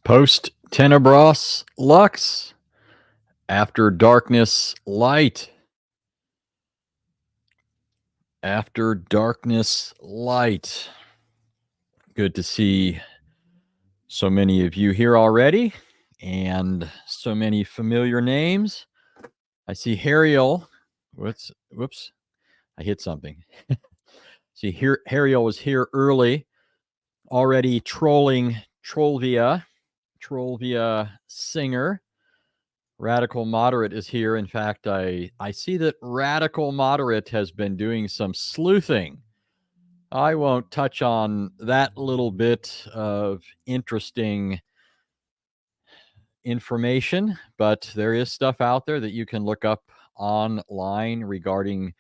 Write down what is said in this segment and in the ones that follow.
Post tenebras lux, after darkness light, after darkness light. Good to see so many of you here already and so many familiar names. I see Hariel. Whoops, I hit something. See, here Hariel was here early, already trolling Trollvia singer. Radical Moderate is here. In fact, I see that Radical Moderate has been doing some sleuthing. I won't touch on that little bit of interesting information, but there is stuff out there that you can look up online regarding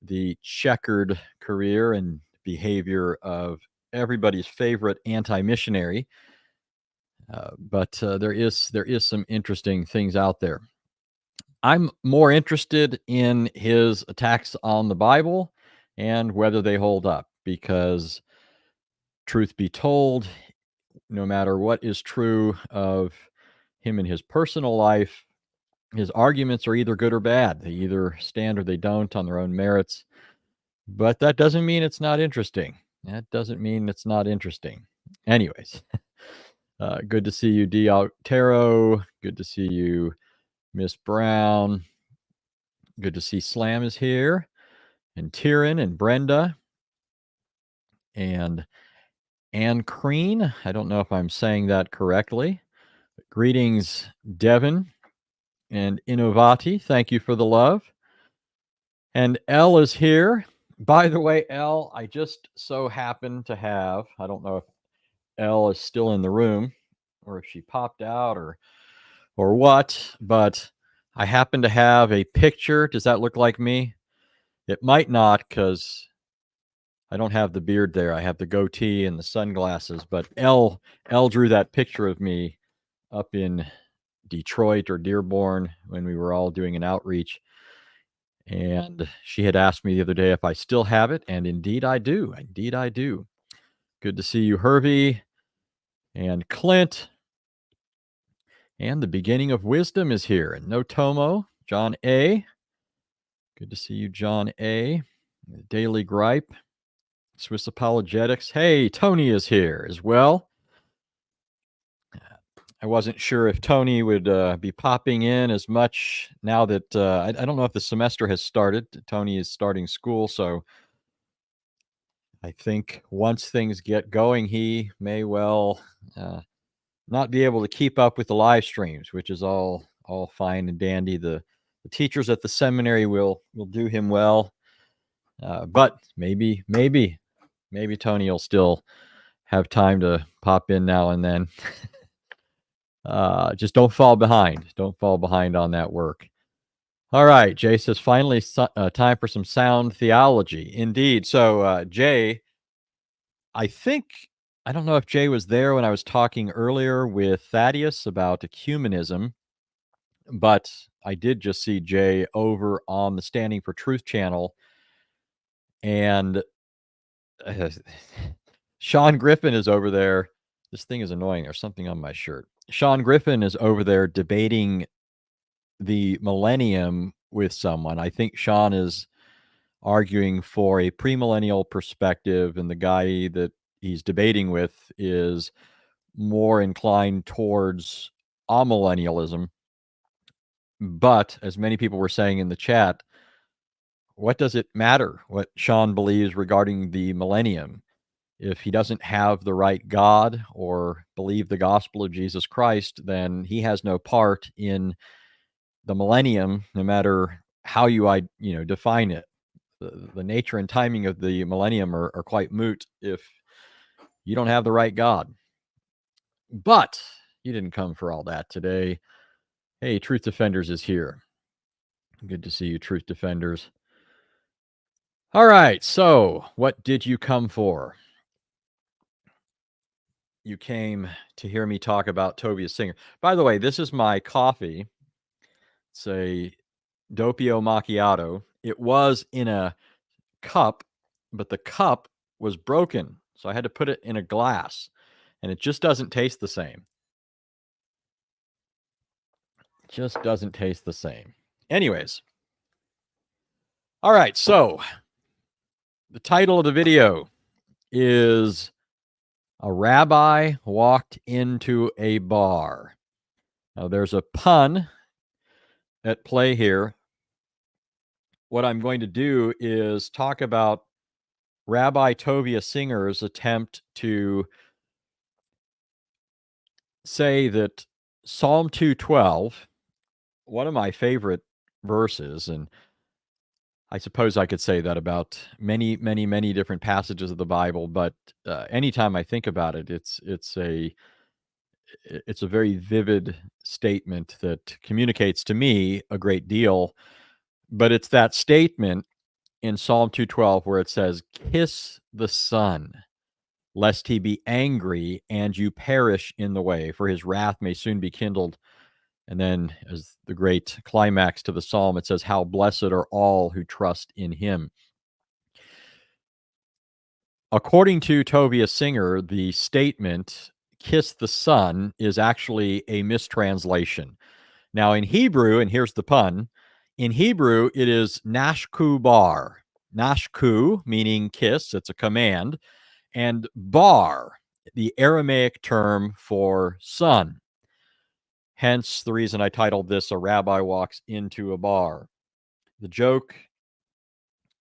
the checkered career and behavior of everybody's favorite anti-missionary. But there is some interesting things out there. I'm more interested in his attacks on the Bible and whether they hold up, because truth be told, no matter what is true of him in his personal life, his arguments are either good or bad. They either stand or they don't on their own merits. But that doesn't mean it's not interesting. That doesn't mean it's not interesting. Anyways, good to see you, D. Altero. Good to see you, Miss Brown. Good to see Slam is here, and Tyrion and Brenda and Anne Crean. I don't know if I'm saying that correctly. Greetings, Devin and Innovati. Thank you for the love. And Elle is here. By the way, Elle, I just so happen to have, I don't know if Elle is still in the room or if she popped out or what, but I happen to have a picture. Does that look like me? It might not, because I don't have the beard there. I have the goatee and the sunglasses, but Elle drew that picture of me up in Detroit or Dearborn when we were all doing an outreach. And she had asked me the other day if I still have it, and indeed I do. Indeed I do. Good to see you, Hervey and Clint. And the beginning of wisdom is here. And no Tomo, John A. Good to see you, John A. Daily Gripe, Swiss Apologetics. Hey, Tony is here as well. I wasn't sure if Tony would be popping in as much now that I don't know if the semester has started. Tony is starting school, so I think once things get going, he may well not be able to keep up with the live streams, which is all fine and dandy. The teachers at the seminary will do him well, but maybe Tony will still have time to pop in now and then. Just don't fall behind. Don't fall behind on that work. All right, Jay says, finally, time for some sound theology. Indeed. So, Jay, I don't know if Jay was there when I was talking earlier with Thaddeus about ecumenism, but I did just see Jay over on the Standing for Truth channel, and Sean Griffin is over there. This thing is annoying. There's something on my shirt. Sean Griffin is over there debating the millennium with someone. I think Sean is arguing for a premillennial perspective, and the guy that he's debating with is more inclined towards amillennialism. But as many people were saying in the chat, what does it matter what Sean believes regarding the millennium? If he doesn't have the right God or believe the gospel of Jesus Christ, then he has no part in the millennium, no matter how you define it. The nature and timing of the millennium are quite moot if you don't have the right God. But you didn't come for all that today. Hey, Truth Defenders is here. Good to see you, Truth Defenders. All right, so what did you come for? You came to hear me talk about Tovia Singer. By the way, this is my coffee. It's a Doppio Macchiato. It was in a cup, but the cup was broken, so I had to put it in a glass, and it just doesn't taste the same. Just doesn't taste the same. Anyways. All right, so the title of the video is A Rabbi Walked into a Bar. Now, there's a pun at play here. What I'm going to do is talk about Rabbi Tovia Singer's attempt to say that Psalm 212, one of my favorite verses, and I suppose I could say that about many, many, many different passages of the Bible, but anytime I think about it, it's a very vivid statement that communicates to me a great deal. But it's that statement in Psalm 212 where it says, "Kiss the Son, lest he be angry and you perish in the way, for his wrath may soon be kindled." And then, as the great climax to the psalm, it says, "How blessed are all who trust in him." According to Tovia Singer, the statement, "Kiss the Son," is actually a mistranslation. Now, in Hebrew, and here's the pun, in Hebrew, it is nashku bar. Nashku, meaning kiss, it's a command, and bar, the Aramaic term for son. Hence the reason I titled this, "A Rabbi Walks into a Bar." The joke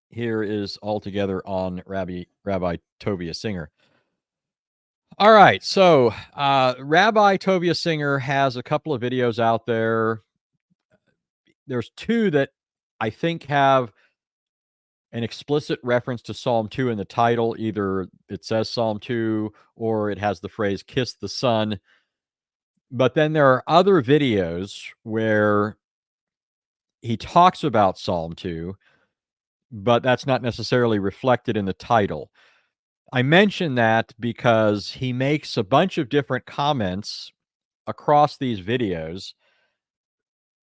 here is altogether on Rabbi Tovia Singer. All right, so Rabbi Tovia Singer has a couple of videos out there. There's two that I think have an explicit reference to Psalm 2 in the title. Either it says Psalm 2 or it has the phrase "kiss the Son." But then there are other videos where he talks about Psalm 2, but that's not necessarily reflected in the title. I mention that because he makes a bunch of different comments across these videos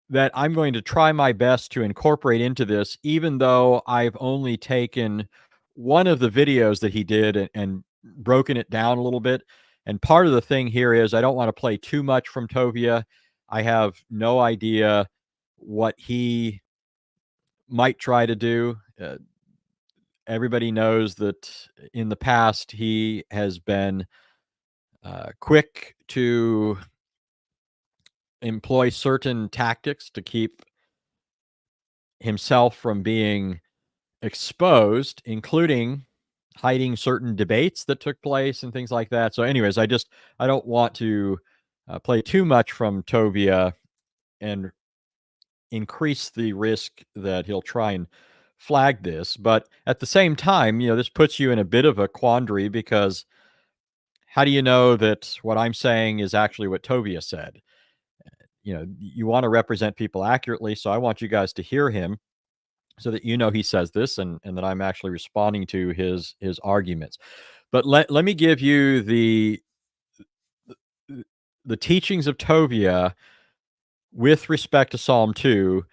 that I'm going to try my best to incorporate into this, even though I've only taken one of the videos that he did and broken it down a little bit. And part of the thing here is I don't want to play too much from Tovia. I have no idea what he might try to do. Everybody knows that in the past he has been quick to employ certain tactics to keep himself from being exposed, including hiding certain debates that took place and things like that. So, anyways, I don't want to play too much from Tovia and increase the risk that he'll try and flag this. But at the same time, this puts you in a bit of a quandary, because how do you know that what I'm saying is actually what Tovia said? You want to represent people accurately, so I want you guys to hear him so that he says this, and that I'm actually responding to his arguments. But let me give you the teachings of Tovia with respect to Psalm 2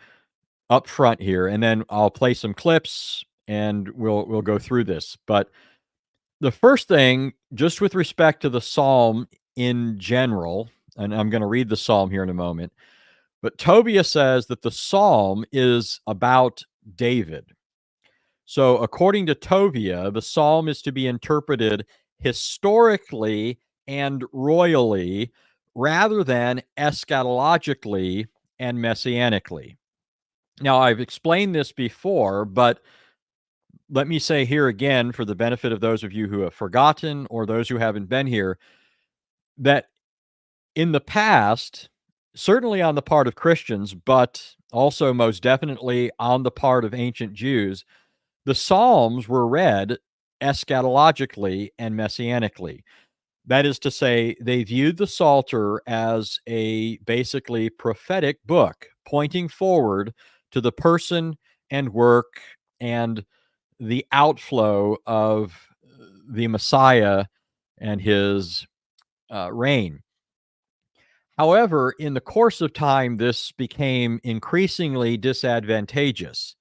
up front here, and then I'll play some clips and we'll go through this. But the first thing, just with respect to the psalm in general, and I'm going to read the psalm here in a moment, but Tovia says that the psalm is about David. So according to Tovia, the psalm is to be interpreted historically and royally rather than eschatologically and messianically. Now, I've explained this before, but let me say here again, for the benefit of those of you who have forgotten or those who haven't been here, that in the past, certainly on the part of Christians, but also most definitely on the part of ancient Jews, the Psalms were read eschatologically and messianically. That is to say, they viewed the Psalter as a basically prophetic book pointing forward to the person and work and the outflow of the Messiah and his reign. However, in the course of time, this became increasingly disadvantageous.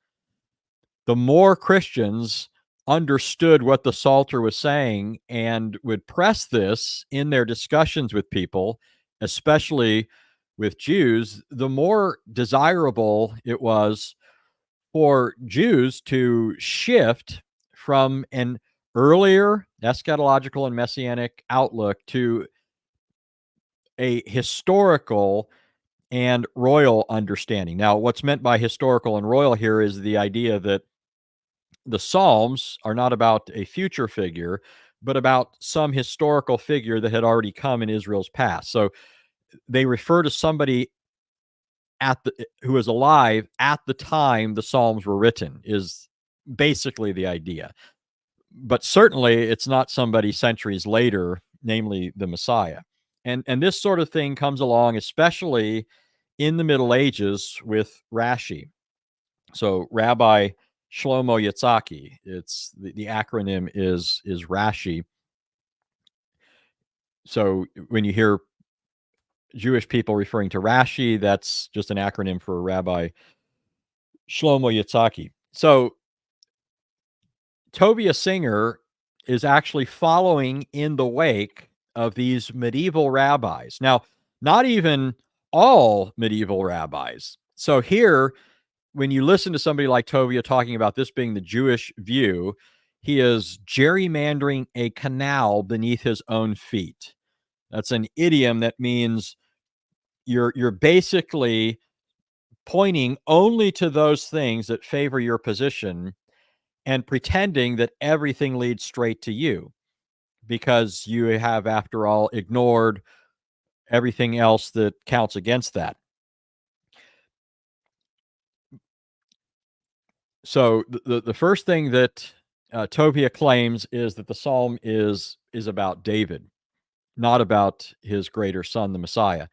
The more Christians understood what the Psalter was saying and would press this in their discussions with people, especially with Jews, the more desirable it was for Jews to shift from an earlier eschatological and messianic outlook to a historical and royal understanding. Now, what's meant by historical and royal here is the idea that the Psalms are not about a future figure, but about some historical figure that had already come in Israel's past. So they refer to somebody who was alive at the time the Psalms were written, is basically the idea. But certainly it's not somebody centuries later, namely the Messiah. And this sort of thing comes along, especially in the Middle Ages with Rashi. So Rabbi Shlomo Yitzhaki, it's the acronym is Rashi. So when you hear Jewish people referring to Rashi, that's just an acronym for Rabbi Shlomo Yitzhaki. So Tovia Singer is actually following in the wake of these medieval rabbis. Now, not even all medieval rabbis. So here, when you listen to somebody like Tovia talking about this being the Jewish view, he is gerrymandering a canal beneath his own feet. That's an idiom that means you're basically pointing only to those things that favor your position and pretending that everything leads straight to you because you have, after all, ignored everything else that counts against that. So the first thing that Tovia claims is that the psalm is about David, not about his greater son, the Messiah.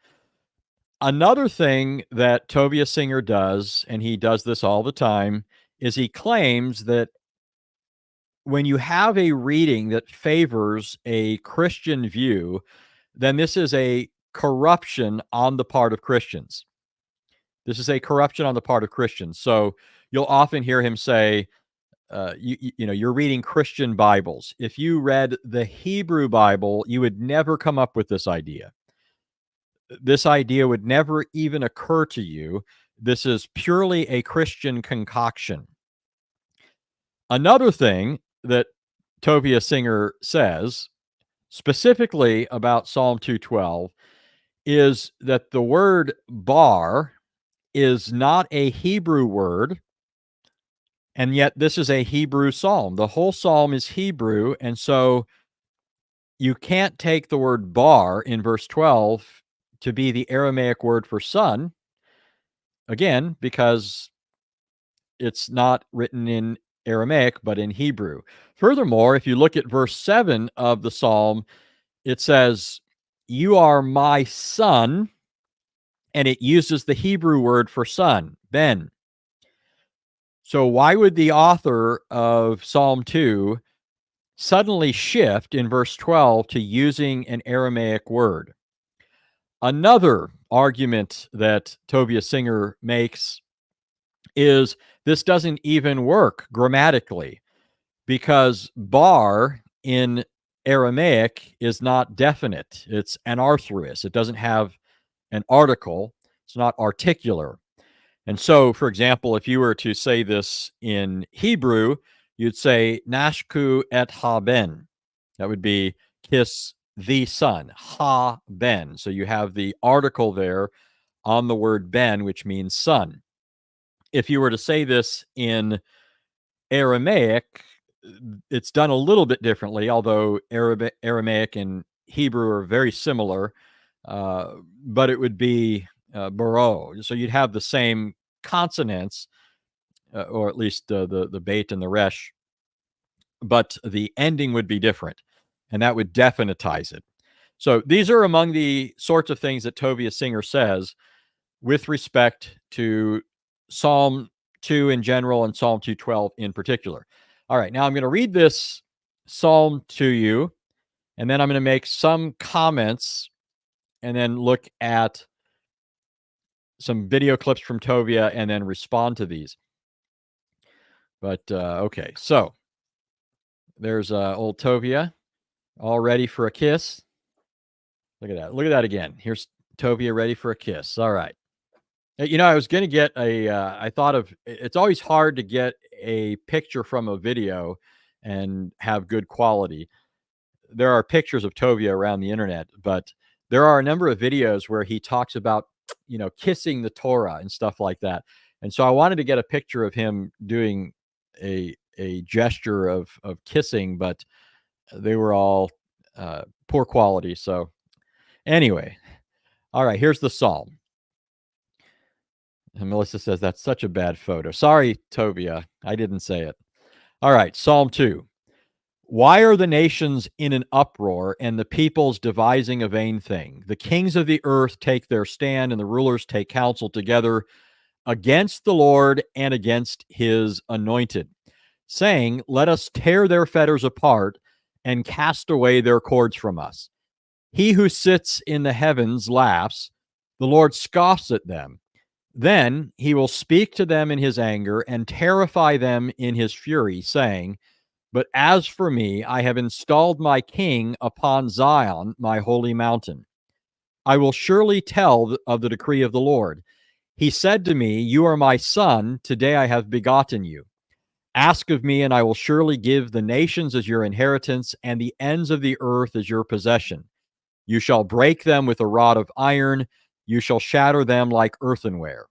Another thing that Tovia Singer does, and he does this all the time, is he claims that when you have a reading that favors a Christian view, then this is a corruption on the part of Christians. This is a corruption on the part of Christians. So you'll often hear him say, you know, you're reading Christian Bibles. If you read the Hebrew Bible, you would never come up with this idea. This idea would never even occur to you. This is purely a Christian concoction. Another thing that Tovia Singer says, specifically about Psalm 212, is that the word bar is not a Hebrew word, and yet this is a Hebrew psalm. The whole psalm is Hebrew, and so you can't take the word bar in verse 12 to be the Aramaic word for son, again, because it's not written in Aramaic, but in Hebrew. Furthermore, if you look at verse 7 of the psalm, it says, "You are my son," and it uses the Hebrew word for son, ben. So why would the author of Psalm 2 suddenly shift in verse 12 to using an Aramaic word? Another argument that Tovia Singer makes is this doesn't even work grammatically because bar in Aramaic is not definite. It's anarthrous. It doesn't have an article. It's not articular. And so, for example, if you were to say this in Hebrew, you'd say nashku et ha ben. That would be kiss the son, ha ben. So you have the article there on the word ben, which means son. If you were to say this in Aramaic, it's done a little bit differently, although Aramaic and Hebrew are very similar, but it would be baro. So you'd have the same consonants, or at least the bait and the resh, but the ending would be different, and that would definitize it. So these are among the sorts of things that Tovia Singer says with respect to Psalm 2 in general and Psalm 212 in particular. All right, now I'm going to read this psalm to you, and then I'm going to make some comments and then look at some video clips from Tovia and then respond to these. But okay, so there's old Tovia all ready for a kiss. Look at that. Look at that again. Here's Tovia ready for a kiss. All right. I was going to get I thought of, it's always hard to get a picture from a video and have good quality. There are pictures of Tovia around the internet, but there are a number of videos where he talks about, kissing the Torah and stuff like that. And so I wanted to get a picture of him doing a gesture of kissing, but they were all poor quality. So anyway, all right, here's the psalm. And Melissa says that's such a bad photo. Sorry, Tovia, I didn't say it. All right, Psalm 2. Why are the nations in an uproar and the peoples devising a vain thing? The kings of the earth take their stand and the rulers take counsel together against the Lord and against his anointed, saying, let us tear their fetters apart and cast away their cords from us. He who sits in the heavens laughs. The Lord scoffs at them. Then he will speak to them in his anger and terrify them in his fury, saying, but as for me, I have installed my king upon Zion, my holy mountain. I will surely tell of the decree of the Lord. He said to me, you are my son. Today I have begotten you. Ask of me, and I will surely give the nations as your inheritance and the ends of the earth as your possession. You shall break them with a rod of iron. You shall shatter them like earthenware.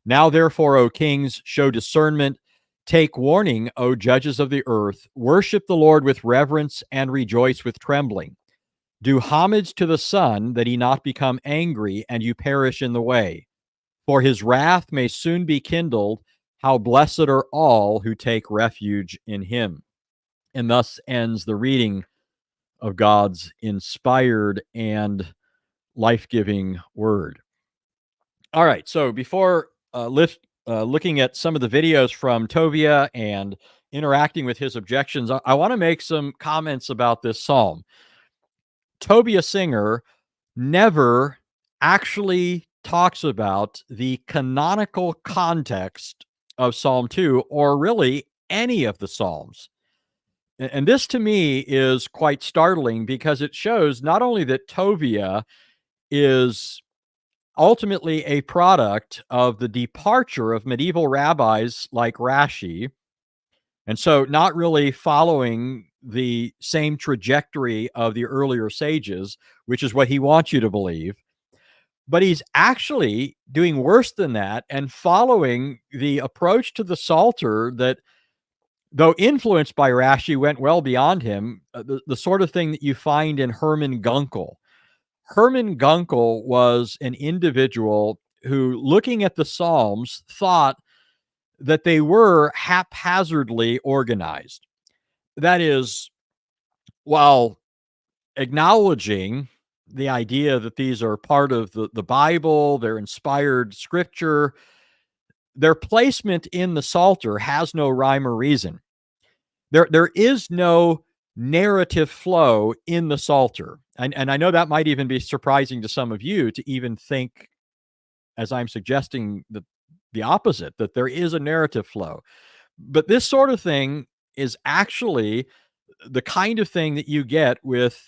Now, therefore, O kings, show discernment. Take warning, O judges of the earth. Worship the Lord with reverence and rejoice with trembling. Do homage to the Son, that he not become angry and you perish in the way. For his wrath may soon be kindled. How blessed are all who take refuge in him. And thus ends the reading of God's inspired and life-giving word. All right, so before looking at some of the videos from Tovia and interacting with his objections, I want to make some comments about this psalm. Tovia Singer never actually talks about the canonical context of Psalm 2 or really any of the Psalms. And this to me is quite startling because it shows not only that Tovia is ultimately a product of the departure of medieval rabbis like Rashi, and so not really following the same trajectory of the earlier sages, which is what he wants you to believe, but he's actually doing worse than that and following the approach to the Psalter that, though influenced by Rashi, went well beyond him, the sort of thing that you find in Hermann Gunkel. Hermann Gunkel was an individual who, looking at the Psalms, thought that they were haphazardly organized. That is, while acknowledging the idea that these are part of the Bible, they're inspired scripture, their placement in the Psalter has no rhyme or reason. There is no narrative flow in the Psalter. And I know that might even be surprising to some of you to even think, as I'm suggesting, the opposite, that there is a narrative flow. But this sort of thing is actually the kind of thing that you get with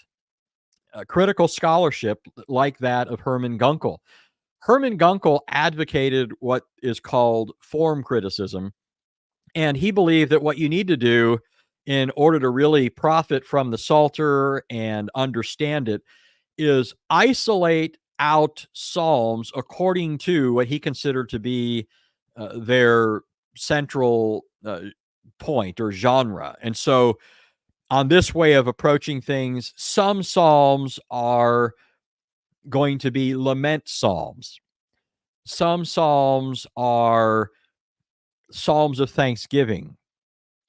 critical scholarship like that of Hermann Gunkel. Hermann Gunkel advocated what is called form criticism, and he believed that what you need to do in order to really profit from the Psalter and understand it is isolate out Psalms according to what he considered to be their central point or genre. And so, on this way of approaching things, some Psalms are going to be lament Psalms. Some Psalms are Psalms of thanksgiving.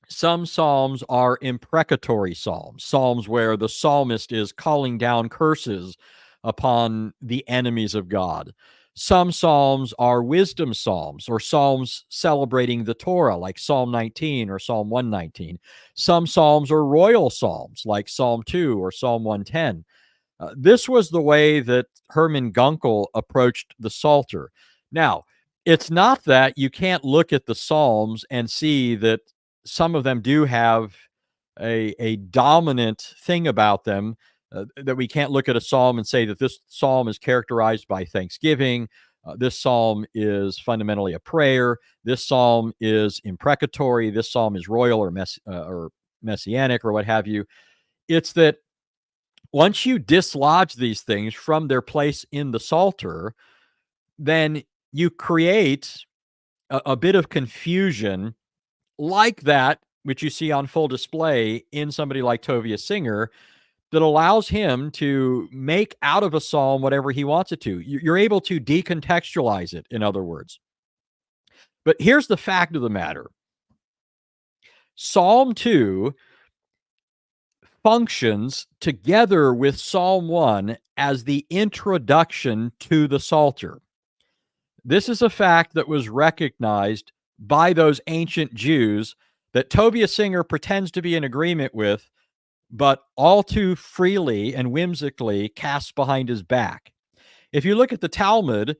Some Psalms are imprecatory Psalms, Psalms where the psalmist is calling down curses upon the enemies of God. Some Psalms are wisdom Psalms or Psalms celebrating the Torah, like Psalm 19 or Psalm 119. Some Psalms are royal Psalms, like Psalm 2 or Psalm 110. This was the way that Hermann Gunkel approached the Psalter. Now, it's not that you can't look at the Psalms and see that some of them do have a dominant thing about them that we can't look at a psalm and say that this psalm is characterized by thanksgiving. This psalm is fundamentally a prayer. This psalm is imprecatory. This psalm is royal or messianic or what have you. It's that once you dislodge these things from their place in the Psalter, then you create a bit of confusion like that, which you see on full display in somebody like Tovia Singer, that allows him to make out of a psalm whatever he wants it to. You're able to decontextualize it, in other words. But here's the fact of the matter. Psalm 2 functions together with Psalm 1 as the introduction to the Psalter. This is a fact that was recognized by those ancient Jews that Tovia Singer pretends to be in agreement with, but all too freely and whimsically casts behind his back. If you look at the Talmud,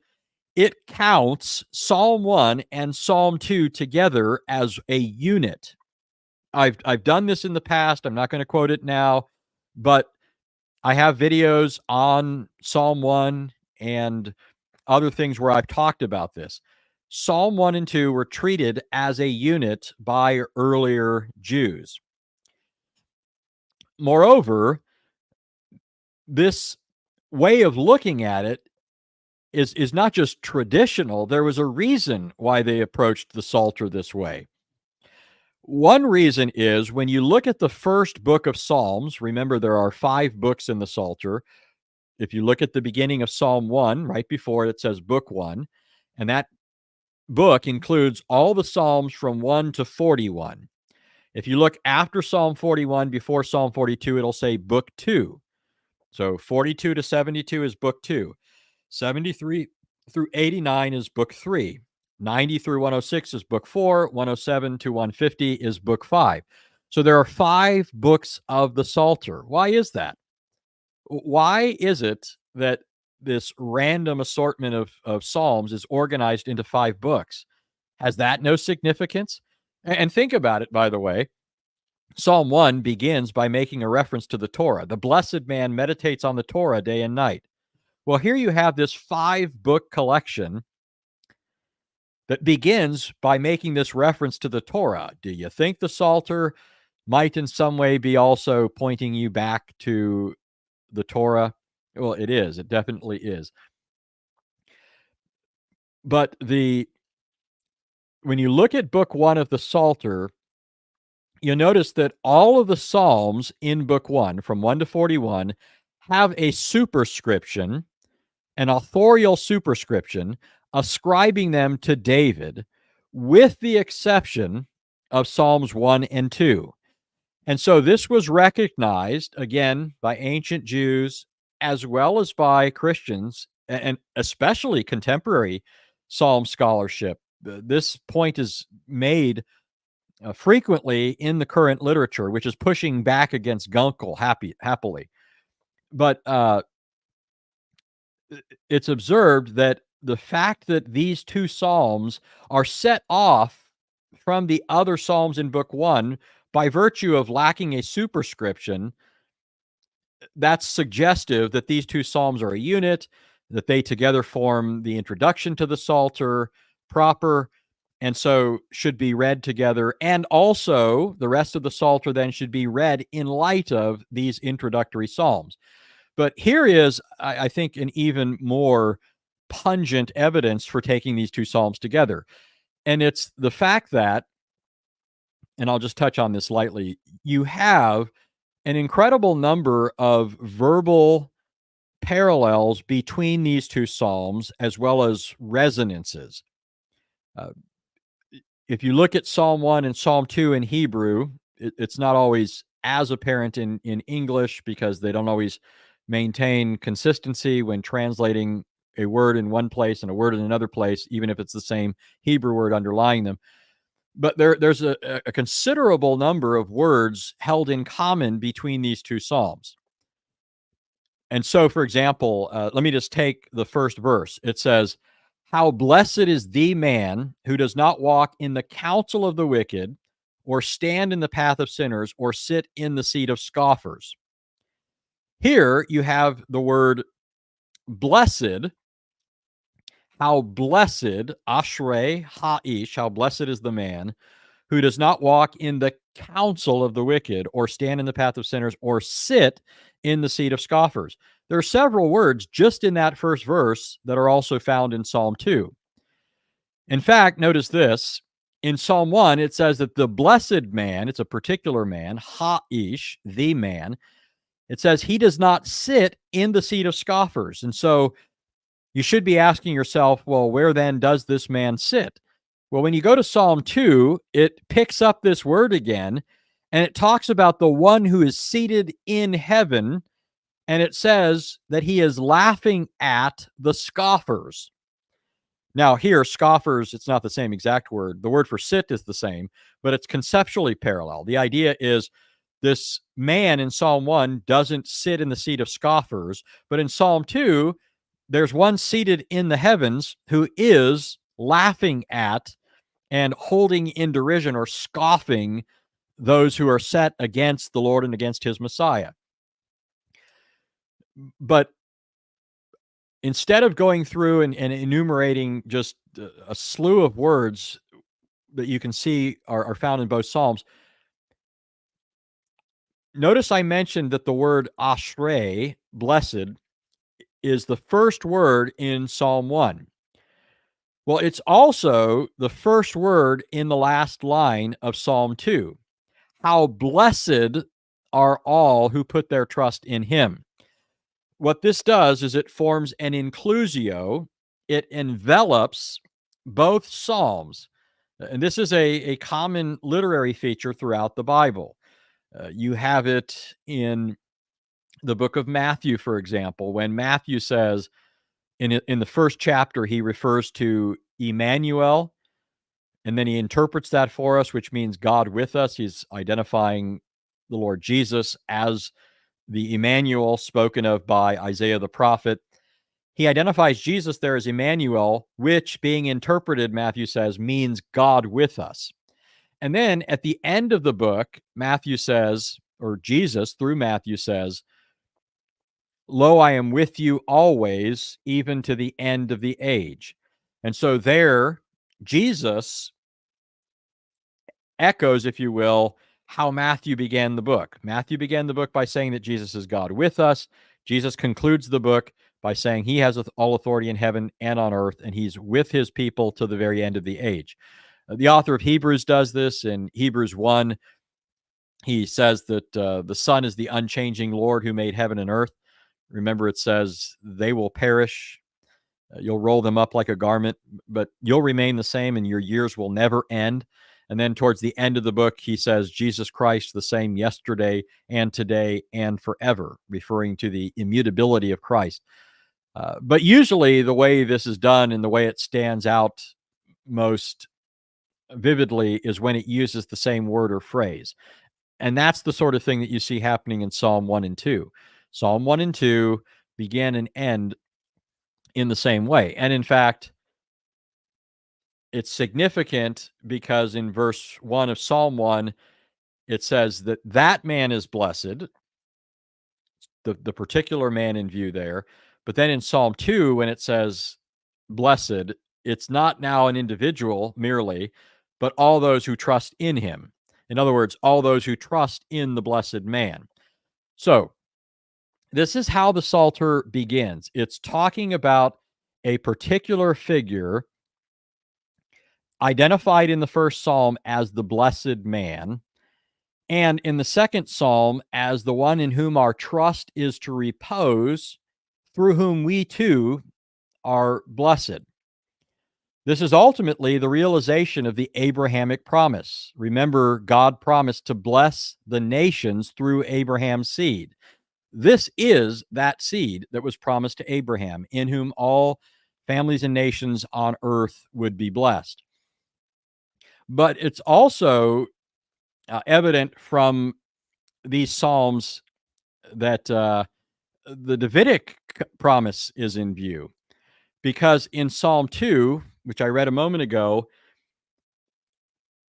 it counts Psalm 1 and Psalm 2 together as a unit. I've done this in the past. I'm not going to quote it now, but I have videos on Psalm 1 and other things where I've talked about this. Psalm 1 and 2 were treated as a unit by earlier Jews. Moreover, this way of looking at it is not just traditional. There was a reason why they approached the Psalter this way. One reason is when you look at the first book of Psalms, remember there are 5 books in the Psalter. If you look at the beginning of Psalm 1, right before it says book 1, and that book includes all the Psalms from 1 to 41. If you look after Psalm 41, before Psalm 42, it'll say book 2. So 42 to 72 is book 2. 73 through 89 is book 3. 90 through 106 is book 4. 107 to 150 is book 5. So there are 5 books of the Psalter. Why is that? Why is it that this random assortment of Psalms is organized into 5 books? Has that no significance? And think about it, by the way. Psalm 1 begins by making a reference to the Torah. The blessed man meditates on the Torah day and night. Well, here you have this 5-book collection that begins by making this reference to the Torah. Do you think the Psalter might in some way be also pointing you back to the Torah? Well, it is. It definitely is. But when you look at book 1 of the Psalter, you'll notice that all of the Psalms in book 1, from 1 to 41, have a superscription, an authorial superscription, ascribing them to David, with the exception of Psalms 1 and 2. And so this was recognized, again, by ancient Jews as well as by Christians, and especially contemporary Psalm scholarship. This point is made frequently in the current literature, which is pushing back against Gunkel happily. But it's observed that the fact that these 2 Psalms are set off from the other Psalms in book 1 by virtue of lacking a superscription, that's suggestive that these 2 Psalms are a unit, that they together form the introduction to the Psalter proper, and so should be read together. And also, the rest of the Psalter then should be read in light of these introductory Psalms. But here is, I think, an even more pungent evidence for taking these 2 Psalms together. And it's the fact that, and I'll just touch on this lightly, you have an incredible number of verbal parallels between these 2 Psalms, as well as resonances. If you look at Psalm 1 and Psalm 2 in Hebrew, it's not always as apparent in English because they don't always maintain consistency when translating a word in one place and a word in another place, even if it's the same Hebrew word underlying them. But there's a considerable number of words held in common between these 2 Psalms. And so, for example, let me just take the first verse. It says, "How blessed is the man who does not walk in the counsel of the wicked, or stand in the path of sinners, or sit in the seat of scoffers." Here you have the word blessed. How blessed, ashrei ha'ish, how blessed is the man who does not walk in the counsel of the wicked, or stand in the path of sinners, or sit in the seat of scoffers. There are several words just in that first verse that are also found in Psalm 2. In fact, notice this. In Psalm 1, it says that the blessed man, it's a particular man, ha'ish, the man, it says he does not sit in the seat of scoffers. And so you should be asking yourself, well, where then does this man sit? Well, when you go to Psalm 2, it picks up this word again, and it talks about the one who is seated in heaven, and it says that he is laughing at the scoffers. Now, here, scoffers, it's not the same exact word. The word for sit is the same, but it's conceptually parallel. The idea is this man in Psalm 1 doesn't sit in the seat of scoffers, but in Psalm 2, there's one seated in the heavens who is laughing at and holding in derision or scoffing those who are set against the Lord and against his Messiah. But instead of going through and enumerating just a slew of words that you can see are found in both Psalms, notice I mentioned that the word ashrei, blessed, is the first word in Psalm 1. Well, it's also the first word in the last line of Psalm 2. How blessed are all who put their trust in him. What this does is it forms an inclusio. It envelops both Psalms. And this is a common literary feature throughout the Bible. You have it in the book of Matthew, for example, when Matthew says in the first chapter, he refers to Emmanuel, and then he interprets that for us, which means God with us. He's identifying the Lord Jesus as the Emmanuel spoken of by Isaiah the prophet. He identifies Jesus there as Emmanuel, which, being interpreted, Matthew says, means God with us. And then at the end of the book, Matthew says, or Jesus through Matthew says, lo, I am with you always, even to the end of the age. And so there, Jesus echoes, if you will, how Matthew began the book. Matthew began the book by saying that Jesus is God with us. Jesus concludes the book by saying he has all authority in heaven and on earth, and he's with his people to the very end of the age. The author of Hebrews does this. In Hebrews 1, he says that the Son is the unchanging Lord who made heaven and earth. Remember, it says they will perish. You'll roll them up like a garment, but you'll remain the same, and your years will never end. And then towards the end of the book, he says, Jesus Christ, the same yesterday and today and forever, referring to the immutability of Christ. But usually the way this is done and the way it stands out most vividly is when it uses the same word or phrase. And that's the sort of thing that you see happening in Psalm 1 and 2. Psalm 1 and 2 begin and end in the same way. And in fact, it's significant because in verse 1 of Psalm 1, it says that that man is blessed, the particular man in view there. But then in Psalm 2, when it says blessed, it's not now an individual merely, but all those who trust in him. In other words, all those who trust in the blessed man. So this is how the Psalter begins. It's talking about a particular figure identified in the first psalm as the blessed man, and in the second psalm as the one in whom our trust is to repose, through whom we too are blessed. This is ultimately the realization of the Abrahamic promise. Remember, God promised to bless the nations through Abraham's seed. This is that seed that was promised to Abraham, in whom all families and nations on earth would be blessed. But it's also evident from these Psalms that the Davidic promise is in view. Because in Psalm 2, which I read a moment ago,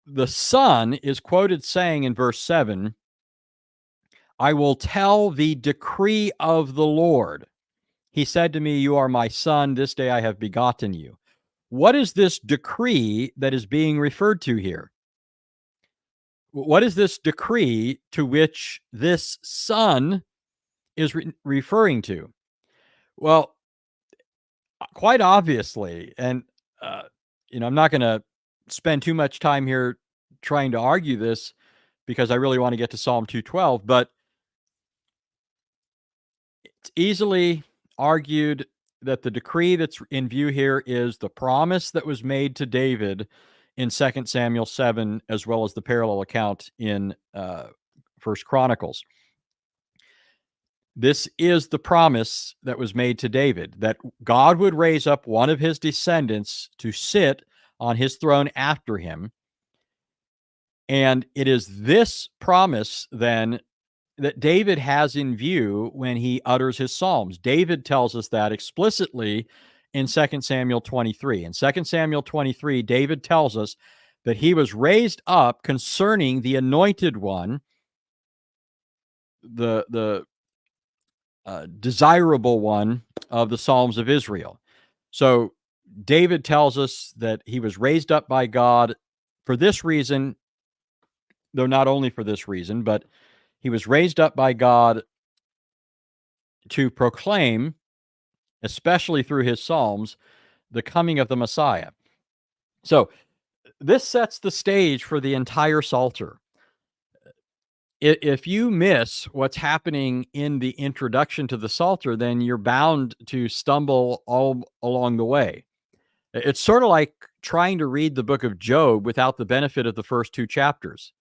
the Son is quoted saying in verse 7, I will tell the decree of the Lord. He said to me, you are my son. This day I have begotten you. What is this decree that is being referred to here? What is this decree to which this son is referring to? Well, quite obviously, and I'm not going to spend too much time here trying to argue this because I really want to get to Psalm 212, but it's easily argued that the decree that's in view here is the promise that was made to David in 2 Samuel 7, as well as the parallel account in 1 Chronicles. This is the promise that was made to David, that God would raise up one of his descendants to sit on his throne after him. And it is this promise, then, that David has in view when he utters his psalms. David tells us that explicitly in 2 Samuel 23. In 2 Samuel 23, David tells us that he was raised up concerning the anointed one, the desirable one of the Psalms of Israel. So David tells us that he was raised up by God for this reason, though not only for this reason, but he was raised up by God to proclaim, especially through his Psalms, the coming of the Messiah. So this sets the stage for the entire Psalter. If you miss what's happening in the introduction to the Psalter, then you're bound to stumble all along the way. It's sort of like trying to read the book of Job without the benefit of the first two chapters,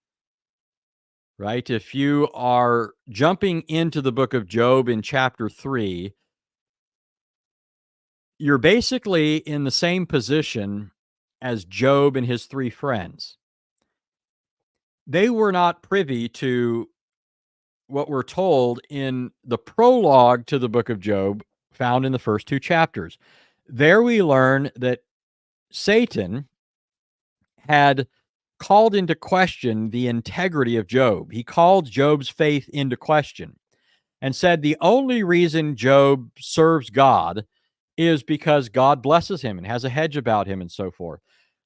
right? If you are jumping into the book of Job in chapter 3, you're basically in the same position as Job and his three friends. They were not privy to what we're told in the prologue to the book of Job, found in the first two chapters. There we learn that Satan had called into question the integrity of Job. He called Job's faith into question and said the only reason Job serves God is because God blesses him and has a hedge about him and so forth.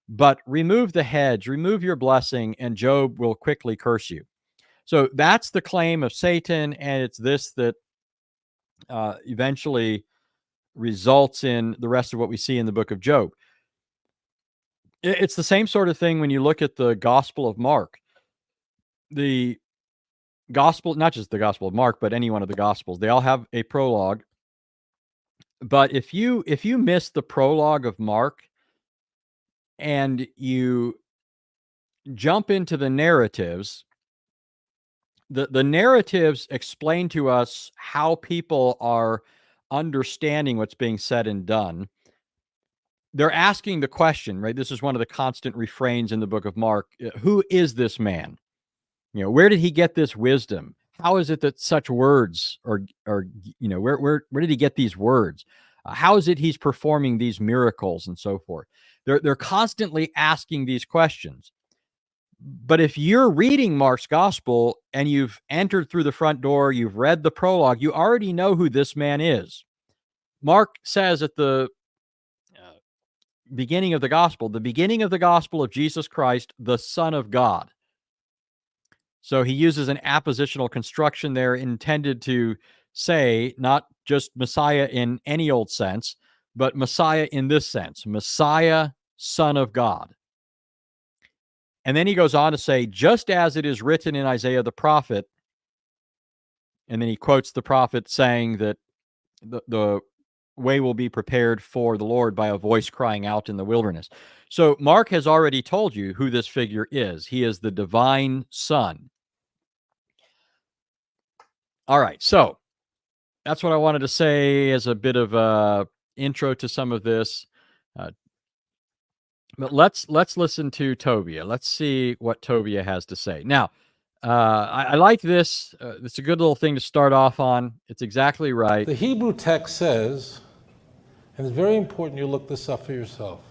But remove the hedge, remove your blessing, and Job will quickly curse you. So that's the claim of Satan, and it's this that eventually results in the rest of what we see in the book of Job. It's the same sort of thing when you look at the Gospel of Mark. The Gospel, not just the Gospel of Mark, but any one of the Gospels, they all have a prologue. But if you miss the prologue of Mark and you jump into the narratives, the narratives explain to us how people are understanding what's being said and done. They're asking the question, right? This is one of the constant refrains in the book of Mark. Who is this man? Where did he get this wisdom? How is it that such words are where did he get these words? How is it he's performing these miracles and so forth? They're constantly asking these questions. But if you're reading Mark's gospel and you've entered through the front door, you've read the prologue, you already know who this man is. Mark says at the beginning of the gospel of Jesus Christ, the Son of God. So he uses an appositional construction there intended to say not just Messiah in any old sense, but Messiah in this sense, Messiah, Son of God. And then he goes on to say, just as it is written in Isaiah the prophet, and then he quotes the prophet saying that the way will be prepared for the Lord by a voice crying out in the wilderness. So Mark has already told you who this figure is. He is the divine Son. All right, so that's what I wanted to say as a bit of a intro to some of this. But let's listen to Tovia. Let's see what Tovia has to say. Now, I like this. It's a good little thing to start off on. It's exactly right. The Hebrew text says, and it's very important you look this up for yourself,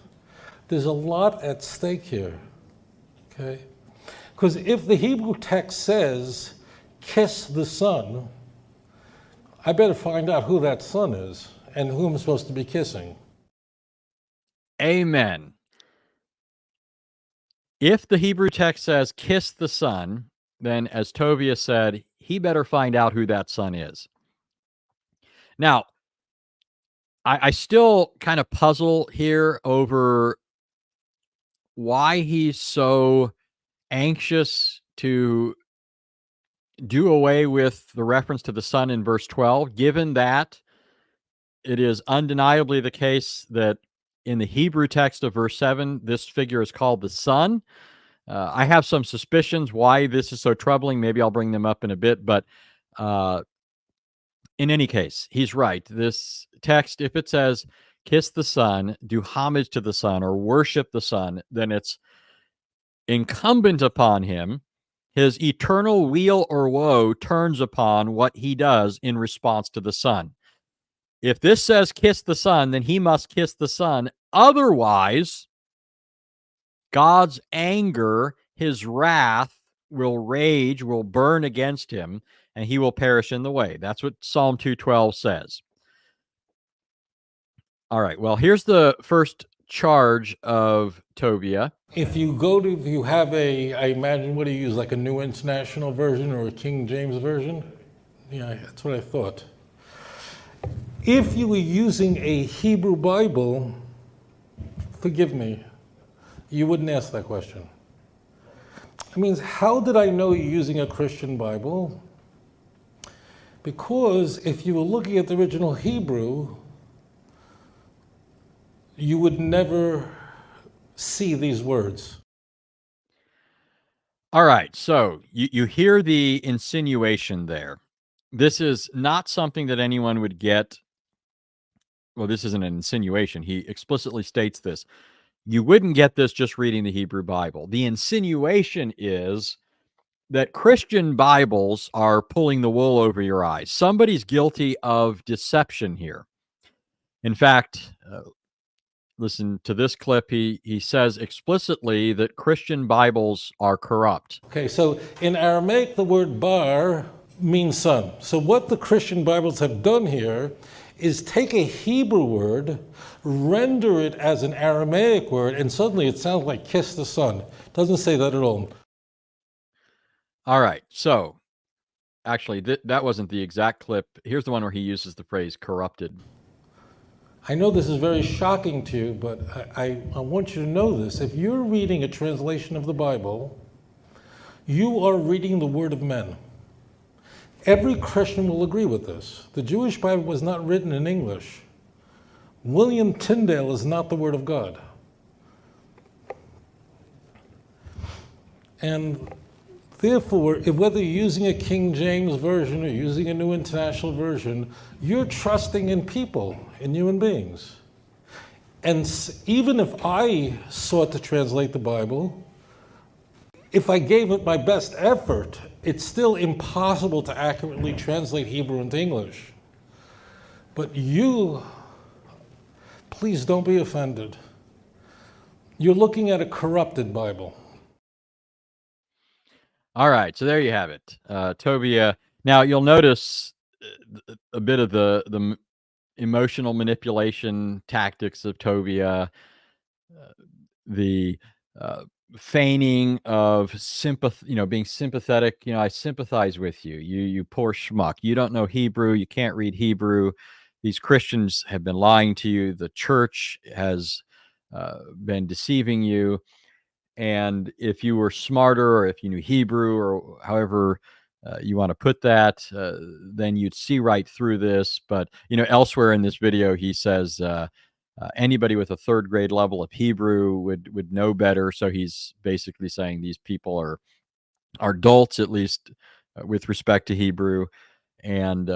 there's a lot at stake here, okay? Because if the Hebrew text says, kiss the son, I better find out who that son is and who I'm supposed to be kissing. Amen. If the Hebrew text says kiss the son, then as Tovia said, he better find out who that son is. Now, I still kind of puzzle here over why he's so anxious to do away with the reference to the son in verse 12, given that it is undeniably the case that in the Hebrew text of verse 7, this figure is called the son. I have some suspicions why this is so troubling. Maybe I'll bring them up in a bit, but in any case, he's right. This text, if it says kiss the son, do homage to the son, or worship the son, then it's incumbent upon him. His eternal weal or woe turns upon what he does in response to the son. If this says kiss the son, then he must kiss the son. Otherwise, God's anger, his wrath will rage, will burn against him, and he will perish in the way. That's what Psalm 212 says. All right, well, here's the first charge of Tovia. If you have I imagine, what do you use, like a New International Version or a King James Version? Yeah, that's what I thought. If you were using a Hebrew Bible, forgive me, you wouldn't ask that question. I mean, how did I know you're using a Christian Bible? Because if you were looking at the original Hebrew, you would never see these words. All right, so you hear the insinuation there. This is not something that anyone would get. Well, this isn't an insinuation. He explicitly states this. You wouldn't get this just reading the Hebrew Bible. The insinuation is that Christian Bibles are pulling the wool over your eyes. Somebody's guilty of deception here. In fact, listen to this clip. He says explicitly that Christian Bibles are corrupt. Okay, so in Aramaic, the word bar means son. So what the Christian Bibles have done here is take a Hebrew word, render it as an Aramaic word, and suddenly it sounds like kiss the son. It doesn't say that at all. All right, so actually, that wasn't the exact clip. Here's the one where he uses the phrase corrupted. I know this is very shocking to you, but I want you to know this. If you're reading a translation of the Bible, you are reading the word of men. Every Christian will agree with this. The Jewish Bible was not written in English. William Tyndale is not the word of God. And therefore, whether you're using a King James Version or using a New International Version, you're trusting in people, in human beings. And even if I sought to translate the Bible, if I gave it my best effort, it's still impossible to accurately translate Hebrew into English. But you, please don't be offended. You're looking at a corrupted Bible. All right, so there you have it. Tovia. Now, you'll notice a bit of the emotional manipulation tactics of Tovia, the feigning of sympathy, being sympathetic. I sympathize with you. You poor schmuck. You don't know Hebrew. You can't read Hebrew. These Christians have been lying to you. The church has been deceiving you. And if you were smarter, or if you knew Hebrew, or however you want to put that, then you'd see right through this. But elsewhere in this video, he says anybody with a third grade level of Hebrew would know better. So he's basically saying these people are dolts, at least with respect to Hebrew. And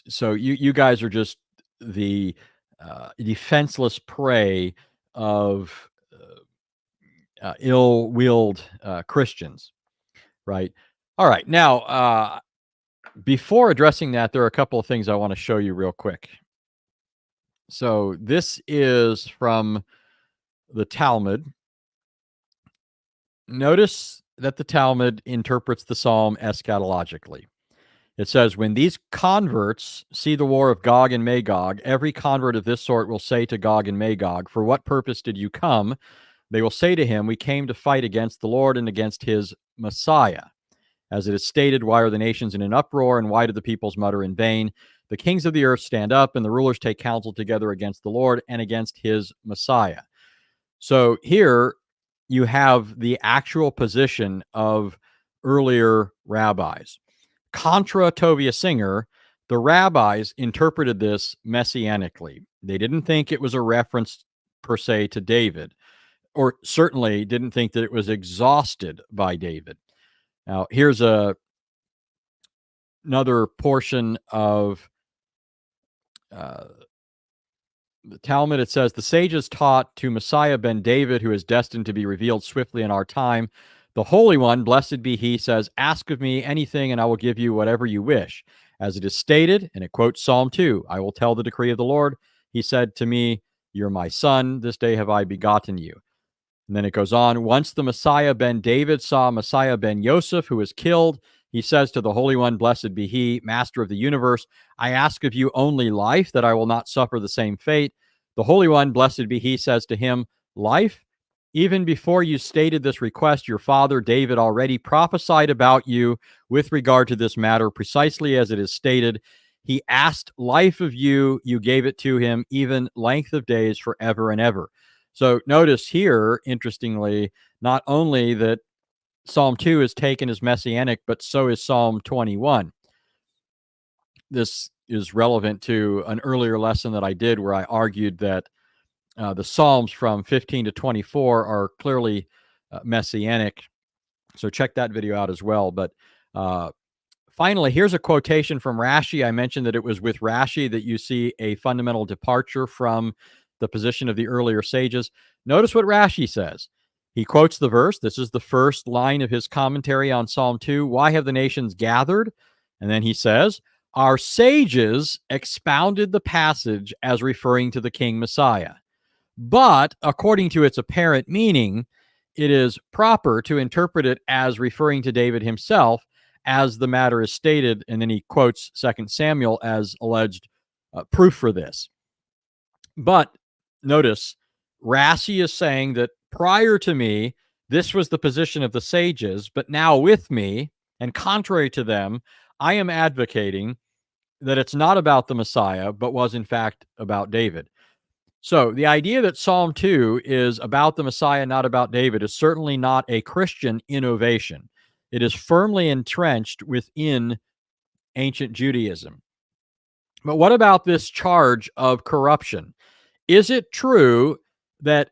so you guys are just the defenseless prey of ill-willed Christians, right? All right. Now, before addressing that, there are a couple of things I want to show you real quick. So this is from the Talmud. Notice that the Talmud interprets the psalm eschatologically. It says, when these converts see the war of Gog and Magog, every convert of this sort will say to Gog and Magog, for what purpose did you come? They will say to him, we came to fight against the Lord and against his Messiah. As it is stated, why are the nations in an uproar, and why do the peoples mutter in vain? The kings of the earth stand up, and the rulers take counsel together against the Lord and against his Messiah. So here you have the actual position of earlier rabbis. Contra Tovia Singer, the rabbis interpreted this messianically. They didn't think it was a reference per se to David, or certainly didn't think that it was exhausted by David. Now, here's another portion of the Talmud. It says, the sages taught to Messiah ben David, who is destined to be revealed swiftly in our time. The Holy One, blessed be he, says, ask of me anything, and I will give you whatever you wish. As it is stated, and it quotes Psalm 2, I will tell the decree of the Lord. He said to me, you're my son. This day have I begotten you. And then it goes on. Once the Messiah ben David saw Messiah ben Yosef, who was killed, he says to the Holy One, blessed be he, master of the universe, I ask of you only life, that I will not suffer the same fate. The Holy One, blessed be he, says to him, life? Even before you stated this request, your father David already prophesied about you with regard to this matter, precisely as it is stated. He asked life of you, you gave it to him, even length of days forever and ever. So notice here, interestingly, not only that Psalm 2 is taken as messianic, but so is Psalm 21. This is relevant to an earlier lesson that I did where I argued that the Psalms from 15 to 24 are clearly messianic. So check that video out as well. But finally, here's a quotation from Rashi. I mentioned that it was with Rashi that you see a fundamental departure from the position of the earlier sages. Notice what Rashi says. He quotes the verse. This is the first line of his commentary on Psalm 2. Why have the nations gathered? And then he says, our sages expounded the passage as referring to the King Messiah. But according to its apparent meaning, it is proper to interpret it as referring to David himself, as the matter is stated. And then he quotes 2 Samuel as alleged proof for this. But notice, Rashi is saying that prior to me, this was the position of the sages, but now with me, and contrary to them, I am advocating that it's not about the Messiah, but was in fact about David. So the idea that Psalm 2 is about the Messiah, not about David, is certainly not a Christian innovation. It is firmly entrenched within ancient Judaism. But what about this charge of corruption? Is it true that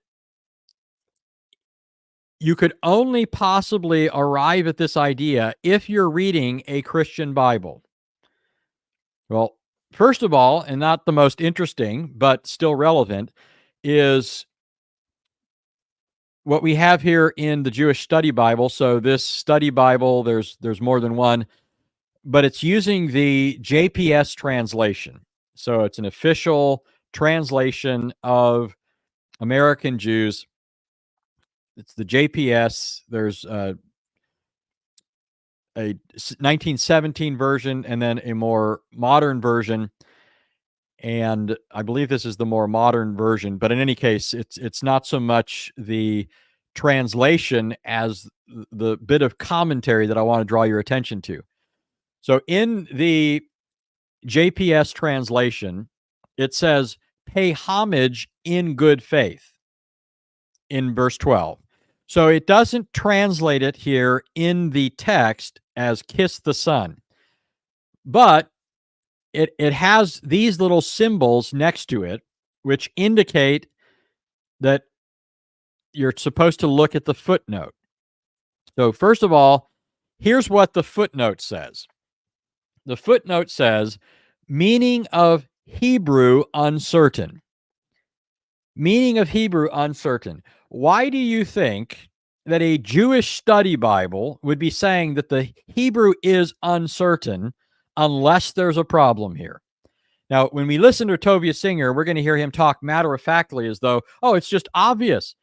you could only possibly arrive at this idea if you're reading a Christian Bible? Well, first of all, and not the most interesting, but still relevant, is what we have here in the Jewish Study Bible. So this Study Bible, there's more than one, but it's using the JPS translation. So it's an official translation of American Jews. It's the JPS. There's a 1917 version and then a more modern version. And I believe this is the more modern version. But in any case, it's not so much the translation as the bit of commentary that I want to draw your attention to. So in the JPS translation, it says, pay homage in good faith in verse 12. So it doesn't translate it here in the text as kiss the Son, but it has these little symbols next to it, which indicate that you're supposed to look at the footnote. So first of all, here's what the footnote says. The footnote says, meaning of Hebrew uncertain. Meaning of Hebrew uncertain. Why do you think that a Jewish study Bible would be saying that the Hebrew is uncertain unless there's a problem here? Now, when we listen to Tovia Singer, we're going to hear him talk matter-of-factly as though, oh, it's just obvious.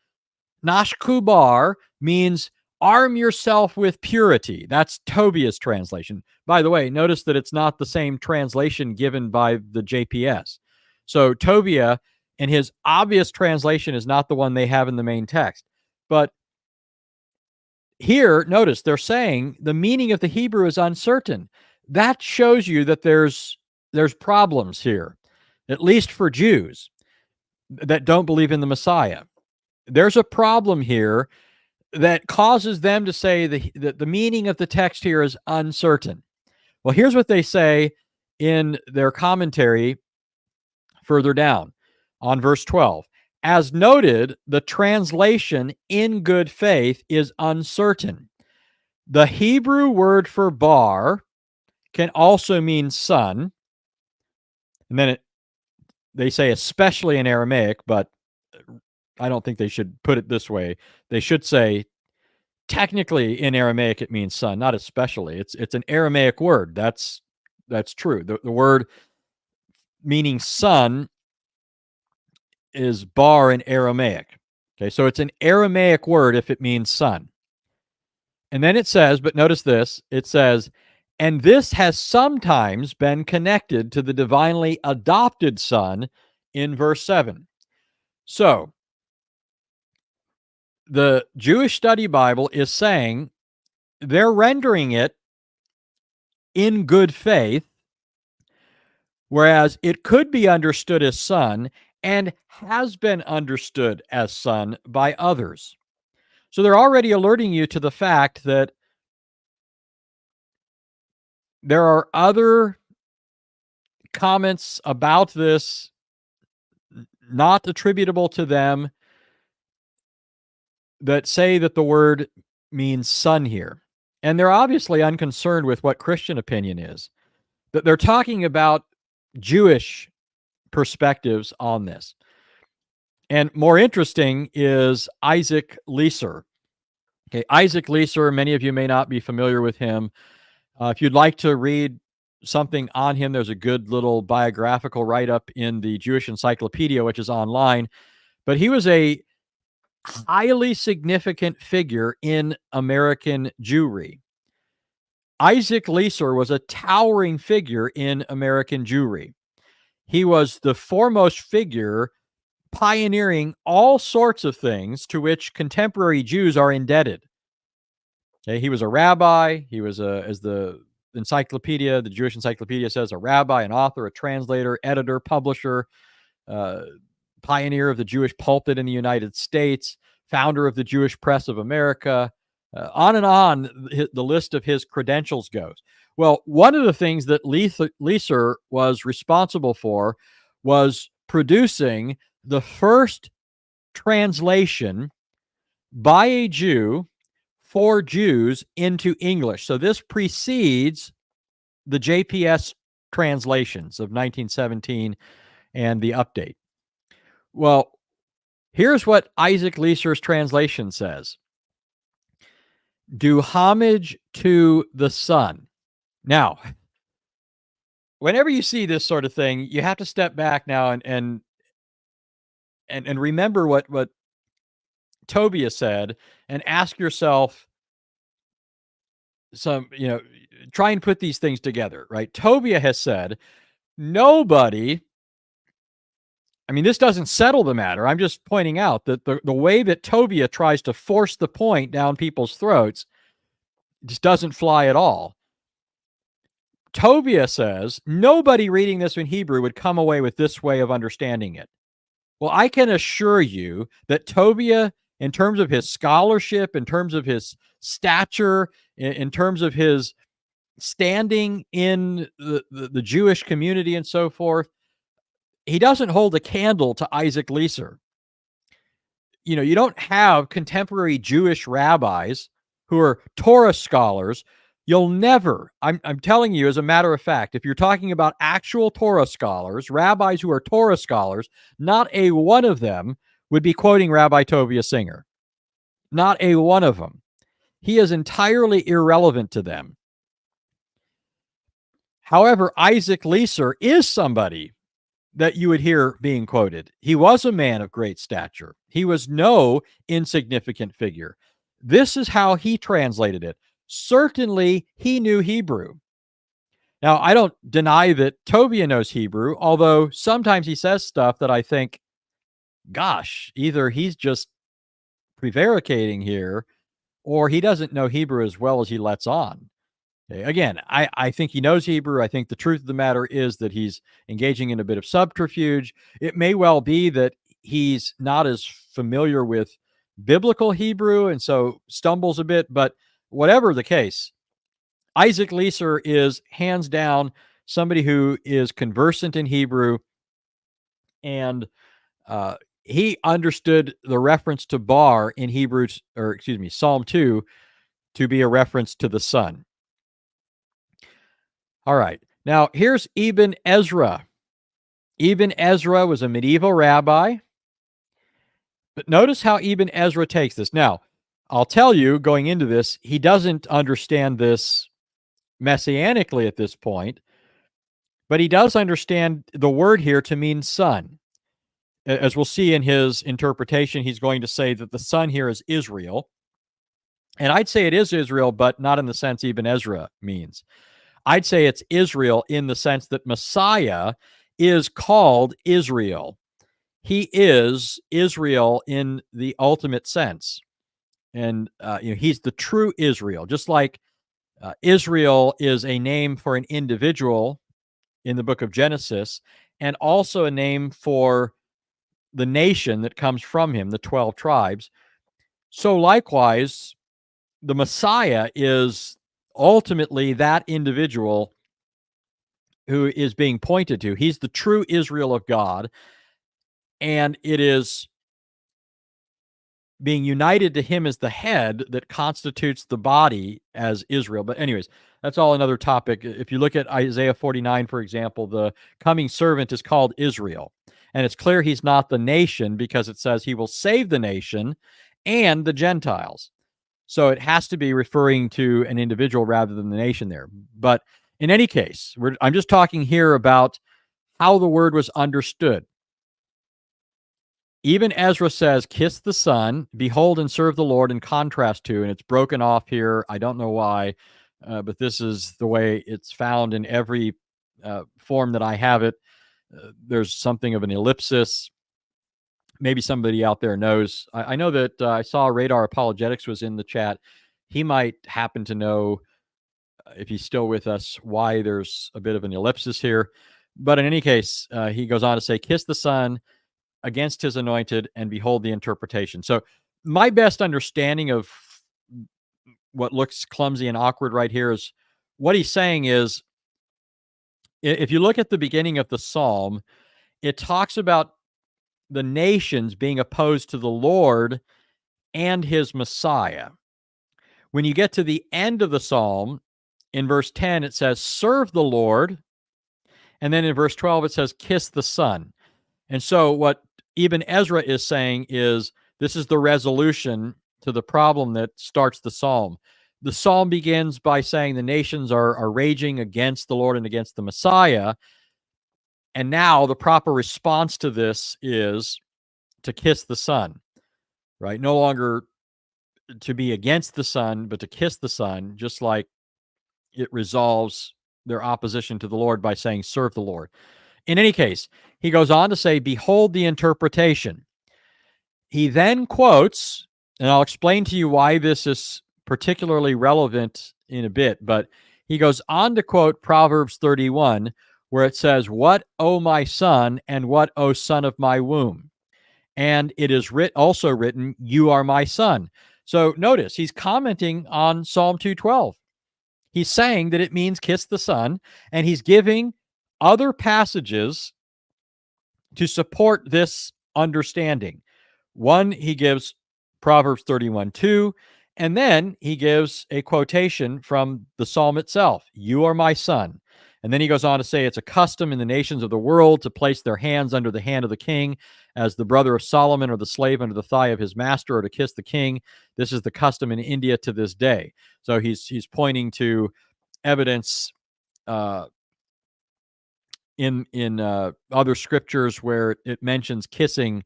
Nash Kubar means arm yourself with purity. That's Tobia's translation. By the way, notice that it's not the same translation given by the JPS. So Tovia, in his obvious translation, is not the one they have in the main text. But here, notice they're saying the meaning of the Hebrew is uncertain. That shows you that there's problems here, at least for Jews that don't believe in the Messiah. There's a problem here that causes them to say that the meaning of the text here is uncertain. Well, here's what they say in their commentary further down on verse 12. As noted, the translation in good faith is uncertain. The Hebrew word for bar can also mean son. And then they say especially in Aramaic, but I don't think they should put it this way. They should say technically in Aramaic it means son, not especially. It's an Aramaic word. That's true. The word meaning son is bar in Aramaic. Okay, so it's an Aramaic word if it means son. And then it says, but notice this, it says, and this has sometimes been connected to the divinely adopted son in verse 7. So the Jewish Study Bible is saying they're rendering it in good faith, whereas it could be understood as son and has been understood as son by others. So they're already alerting you to the fact that there are other comments about this not attributable to them that say that the word means son here. And they're obviously unconcerned with what Christian opinion is. That they're talking about Jewish perspectives on this. And more interesting is Isaac Leeser. Okay, Isaac Leeser, many of you may not be familiar with him. If you'd like to read something on him, there's a good little biographical write-up in the Jewish Encyclopedia, which is online. But he was a highly significant figure in American Jewry. Isaac Leeser was a towering figure in American Jewry. He was the foremost figure pioneering all sorts of things to which contemporary Jews are indebted. Okay, he was a rabbi. He was as the encyclopedia, the Jewish Encyclopedia says, a rabbi, an author, a translator, editor, publisher, pioneer of the Jewish pulpit in the United States, founder of the Jewish Press of America. On and on the list of his credentials goes. Well, one of the things that Leeser was responsible for was producing the first translation by a Jew for Jews into English. So this precedes the JPS translations of 1917 and the update. Well, here's what Isaac Leeser's translation says. Do homage to the Son. Now, whenever you see this sort of thing, you have to step back now and remember what Tovia said and ask yourself try and put these things together, right? Tovia has said nobody, this doesn't settle the matter. I'm just pointing out that the way that Tovia tries to force the point down people's throats just doesn't fly at all. Tovia says nobody reading this in Hebrew would come away with this way of understanding it. Well, I can assure you that Tovia, in terms of his scholarship, in terms of his stature, in terms of his standing in the Jewish community and so forth, he doesn't hold a candle to Isaac Leeser. You don't have contemporary Jewish rabbis who are Torah scholars. You'll never, I'm telling you as a matter of fact, if you're talking about actual Torah scholars, rabbis who are Torah scholars, not a one of them would be quoting Rabbi Tovia Singer. Not a one of them. He is entirely irrelevant to them. However, Isaac Leeser is somebody that you would hear being quoted. He was a man of great stature. He was no insignificant figure. This is how he translated it. Certainly, he knew Hebrew. Now, I don't deny that Tovia knows Hebrew, although sometimes he says stuff that I think, gosh, either he's just prevaricating here or he doesn't know Hebrew as well as he lets on. Okay, again, I think he knows Hebrew. I think the truth of the matter is that he's engaging in a bit of subterfuge. It may well be that he's not as familiar with biblical Hebrew and so stumbles a bit, but whatever the case, Isaac Leeser is hands down somebody who is conversant in Hebrew, and he understood the reference to bar in Hebrews, or excuse me, Psalm 2 to be a reference to the sun. All right. Now, here's Ibn Ezra. Ibn Ezra was a medieval rabbi. But notice how Ibn Ezra takes this. Now, I'll tell you, going into this, he doesn't understand this messianically at this point, but he does understand the word here to mean sun. As we'll see in his interpretation, he's going to say that the sun here is Israel. And I'd say it is Israel, but not in the sense Ibn Ezra means. I'd say it's Israel in the sense that Messiah is called Israel. He is Israel in the ultimate sense. And he's the true Israel, just like Israel is a name for an individual in the book of Genesis, and also a name for the nation that comes from him, the 12 tribes. So likewise, the Messiah is ultimately that individual who is being pointed to. He's the true Israel of God, and it is being united to him as the head that constitutes the body as Israel. But anyways, that's all another topic. If you look at Isaiah 49, for example, the coming servant is called Israel. And it's clear he's not the nation because it says he will save the nation and the Gentiles. So it has to be referring to an individual rather than the nation there. But in any case, I'm just talking here about how the word was understood. Even Ezra says, kiss the sun, behold and serve the Lord, in contrast to, and it's broken off here. I don't know why, but this is the way it's found in every form that I have it. There's something of an ellipsis. Maybe somebody out there knows. I know that I saw Radar Apologetics was in the chat. He might happen to know, if he's still with us, why there's a bit of an ellipsis here. But in any case, he goes on to say, kiss the sun against his anointed, and behold the interpretation. So my best understanding of what looks clumsy and awkward right here is what he's saying is, if you look at the beginning of the psalm, it talks about the nations being opposed to the Lord and his Messiah. When you get to the end of the psalm, in verse 10, it says, serve the Lord. And then in verse 12, it says, kiss the Son. And so what Ibn Ezra is saying is, this is the resolution to the problem that starts the psalm. The psalm begins by saying the nations are raging against the Lord and against the Messiah. And now the proper response to this is to kiss the Son, right? No longer to be against the Son, but to kiss the Son, just like it resolves their opposition to the Lord by saying, serve the Lord. In any case, he goes on to say, behold the interpretation. He then quotes, and I'll explain to you why this is particularly relevant in a bit, but he goes on to quote Proverbs 31, where it says, what, O my son, and what, O son of my womb? And it is also written, you are my son. So notice, he's commenting on Psalm 212. He's saying that it means kiss the Son, and he's giving other passages to support this understanding. One, he gives Proverbs 31:2, and then he gives a quotation from the psalm itself, you are my son. And then he goes on to say, it's a custom in the nations of the world to place their hands under the hand of the king, as the brother of Solomon or the slave under the thigh of his master, or to kiss the king. This is the custom in India to this day. So he's pointing to evidence in other scriptures where it mentions kissing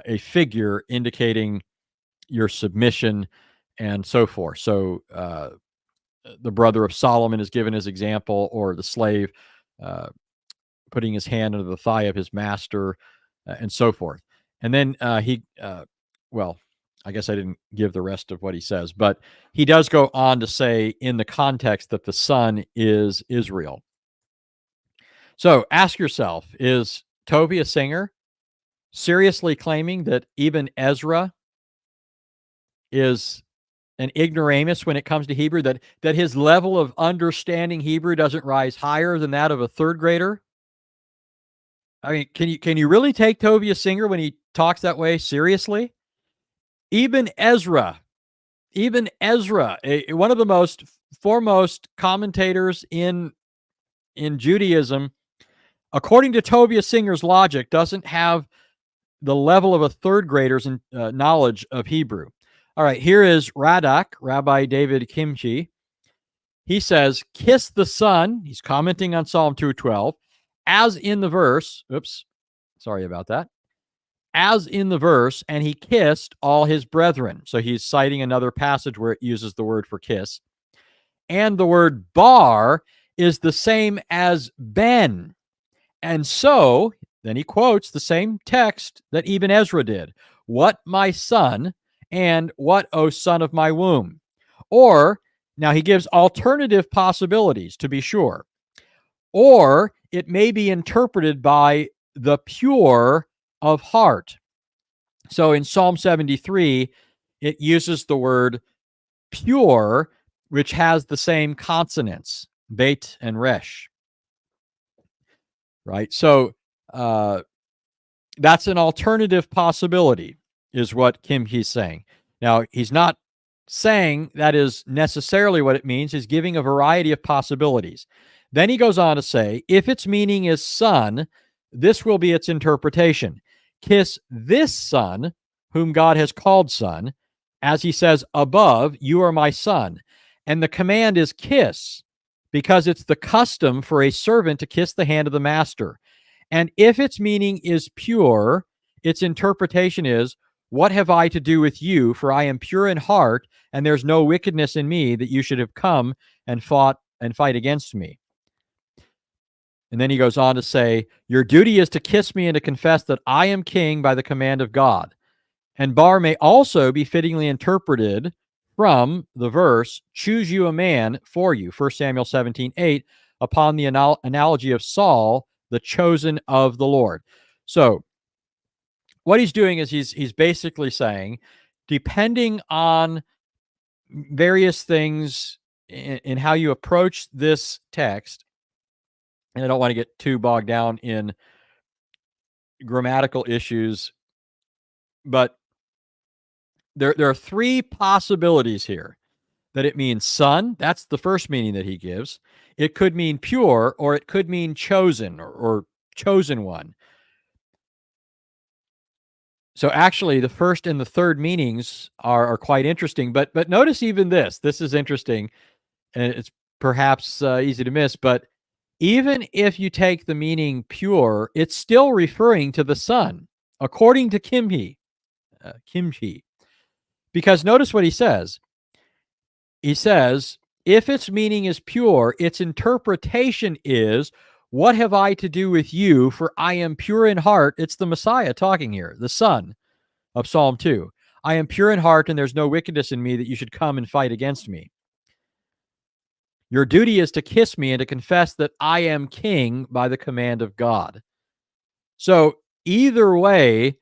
a figure, indicating your submission and so forth. So the brother of Solomon is given as example, or the slave putting his hand under the thigh of his master, and so forth. And then well, I guess I didn't give the rest of what he says, but he does go on to say in the context that the son is Israel. So ask yourself, is Tovia Singer seriously claiming that even Ezra is an ignoramus when it comes to Hebrew, that his level of understanding Hebrew doesn't rise higher than that of a third grader? I mean, can you really take Tovia Singer when he talks that way seriously? Even Ezra, one of the most foremost commentators in Judaism, according to Tovia Singer's logic, doesn't have the level of a third grader's knowledge of Hebrew. All right, here is Radak, Rabbi David Kimchi. He says, kiss the son. He's commenting on Psalm 212, as in the verse. Oops, sorry about that. As in the verse, and he kissed all his brethren. So he's citing another passage where it uses the word for kiss. And the word bar is the same as ben. And so then he quotes the same text that even Ezra did. What, my son, and what, O son of my womb? Or, now he gives alternative possibilities, to be sure. Or it may be interpreted by the pure of heart. So in Psalm 73, it uses the word pure, which has the same consonants, bet and resh. Right? So that's an alternative possibility, is what Kim He's saying. Now, he's not saying that is necessarily what it means. He's giving a variety of possibilities. Then he goes on to say, if its meaning is son, this will be its interpretation. Kiss this son, whom God has called son, as he says above, you are my son. And the command is kiss, because it's the custom for a servant to kiss the hand of the master. And if its meaning is pure, its interpretation is, what have I to do with you? For I am pure in heart, and there's no wickedness in me, that you should have come and fight against me. And then he goes on to say, your duty is to kiss me and to confess that I am king by the command of God. And bar may also be fittingly interpreted from the verse, choose you a man for you, 1 Samuel 17:8, upon the analogy of Saul, the chosen of the Lord. So what he's doing is he's basically saying, depending on various things in how you approach this text, and I don't want to get too bogged down in grammatical issues, but there are three possibilities here. That it means son, that's the first meaning that he gives. It could mean pure, or it could mean chosen, or chosen one. So actually, the first and the third meanings are quite interesting. But notice even this. This is interesting, and it's perhaps easy to miss. But even if you take the meaning pure, it's still referring to the son, according to Kimchi. Because notice what he says. He says, if its meaning is pure, its interpretation is, what have I to do with you? For I am pure in heart. It's the Messiah talking here, the son of Psalm 2. I am pure in heart, and there's no wickedness in me, that you should come and fight against me. Your duty is to kiss me and to confess that I am king by the command of God. So either way,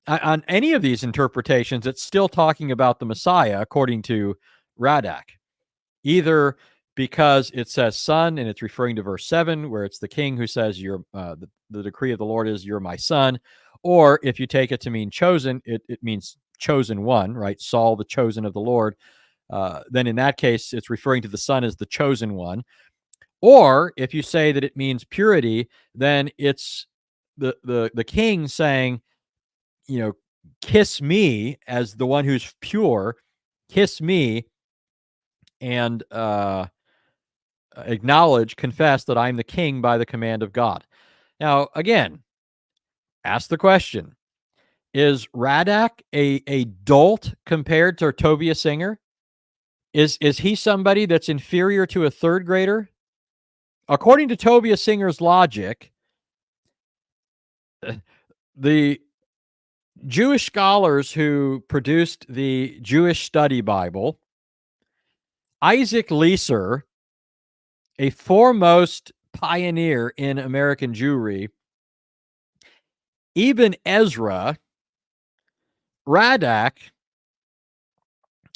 on any of these interpretations, it's still talking about the Messiah, according to Radak. Either because it says son, and it's referring to verse 7, where it's the king who says, "You're the decree of the Lord is, you're my son," or if you take it to mean chosen, it means chosen one, right? Saul, the chosen of the Lord. Then in that case, it's referring to the son as the chosen one. Or if you say that it means purity, then it's the king saying, kiss me as the one who's pure, kiss me, and acknowledge, confess that I'm the king by the command of God. Now, again, ask the question, is Radak a dolt compared to Tovia Singer? Is he somebody that's inferior to a third grader? According to Tovia Singer's logic, the Jewish scholars who produced the Jewish Study Bible, Isaac Leeser, a foremost pioneer in American Jewry, Ibn Ezra, Radak,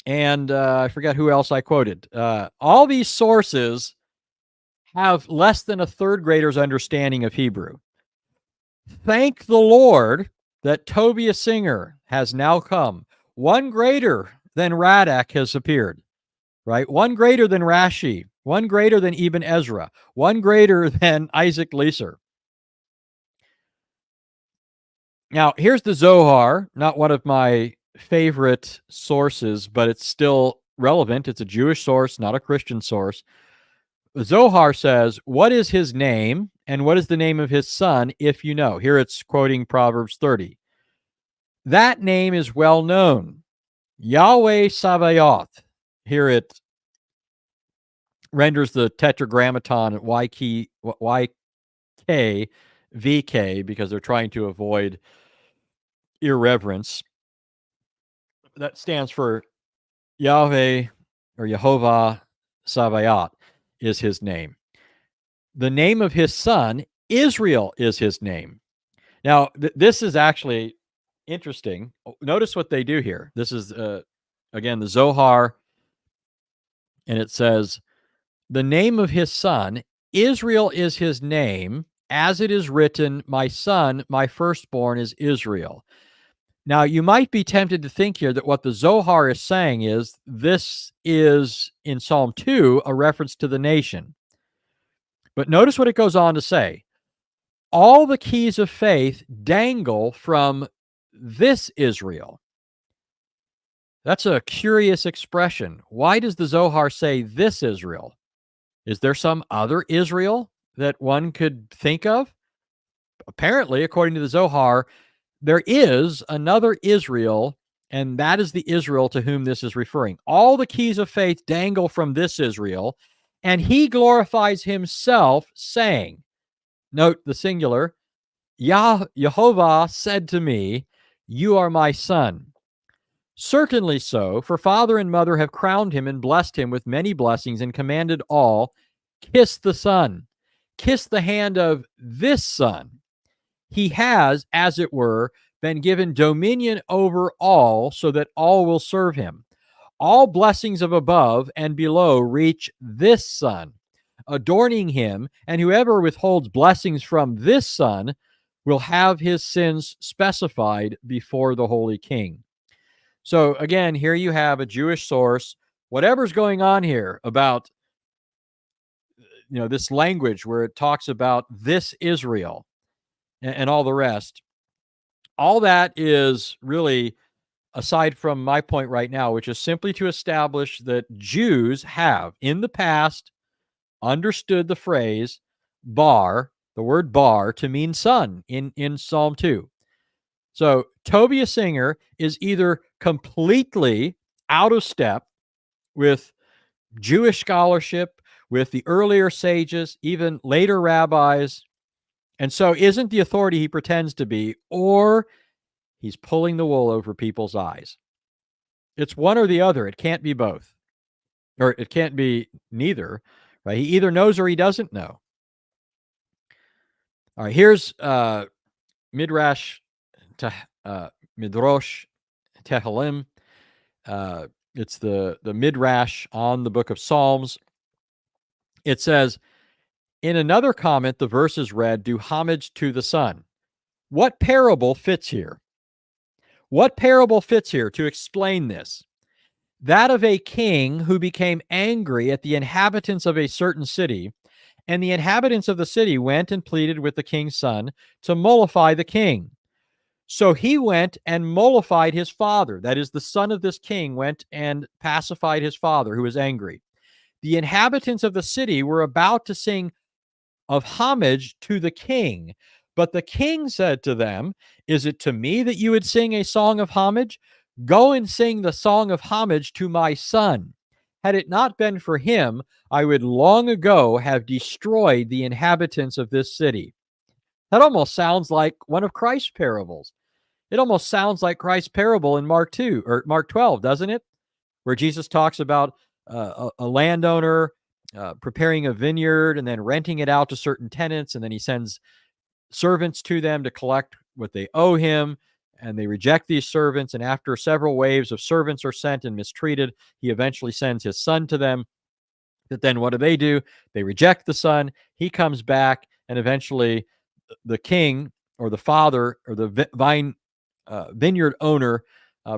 and I forgot who else I quoted. All these sources have less than a third grader's understanding of Hebrew. Thank the Lord that Tovia Singer has now come. One greater than Radak has appeared, right? One greater than Rashi, one greater than Ibn Ezra, one greater than Isaac Leeser. Now, here's the Zohar, not one of my favorite sources, but it's still relevant. It's a Jewish source, not a Christian source. The Zohar says, what is his name and what is the name of his son, if you know? Here it's quoting Proverbs 30. That name is well known, Yahweh Sabaoth. Here it renders the tetragrammaton at YKVK because they're trying to avoid irreverence. That stands for Yahweh or Yehovah Sabaoth is his name. The name of his son, Israel, is his name. Now, this is actually interesting. Notice what they do here. This is, again, the Zohar, and it says, the name of his son, Israel is his name, as it is written, my son, my firstborn is Israel. Now, you might be tempted to think here that what the Zohar is saying is this is, in Psalm 2, a reference to the nation. But notice what it goes on to say. All the keys of faith dangle from this Israel. That's a curious expression. Why does the Zohar say this Israel? Is there some other Israel that one could think of? Apparently, according to the Zohar, there is another Israel, and that is the Israel to whom this is referring. All the keys of faith dangle from this Israel, and he glorifies himself, saying, note the singular, Yehovah said to me, you are my son. Certainly so, for father and mother have crowned him and blessed him with many blessings and commanded all, kiss the son, kiss the hand of this son. He has, as it were, been given dominion over all so that all will serve him. All blessings of above and below reach this son, adorning him, and whoever withholds blessings from this son will have his sins specified before the Holy King. So again, here you have a Jewish source. Whatever's going on here about this language where it talks about this Israel and all the rest, all that is really, aside from my point right now, which is simply to establish that Jews have in the past understood the phrase bar, the word bar, to mean son in Psalm 2. So Tovia Singer is either completely out of step with Jewish scholarship, with the earlier sages, even later rabbis, and so isn't the authority he pretends to be, or he's pulling the wool over people's eyes. It's one or the other. It can't be both, or it can't be neither, right? He either knows or he doesn't know. All right, here's Midrash Midrash Tehillim. It's the Midrash on the book of Psalms. It says, in another comment, the verse is read, do homage to the Son. What parable fits here? What parable fits here to explain this? That of a king who became angry at the inhabitants of a certain city, and the inhabitants of the city went and pleaded with the king's son to mollify the king. So he went and mollified his father. That is, the son of this king went and pacified his father, who was angry. The inhabitants of the city were about to sing of homage to the king. But the king said to them, is it to me that you would sing a song of homage? Go and sing the song of homage to my son. Had it not been for him, I would long ago have destroyed the inhabitants of this city. That almost sounds like one of Christ's parables. It almost sounds like Christ's parable in Mark 2 or Mark 12, doesn't it? Where Jesus talks about a landowner preparing a vineyard and then renting it out to certain tenants, and then he sends servants to them to collect what they owe him, and they reject these servants, and after several waves of servants are sent and mistreated, he eventually sends his son to them. But then what do? They reject the son. He comes back, and eventually the king or the father or the vineyard owner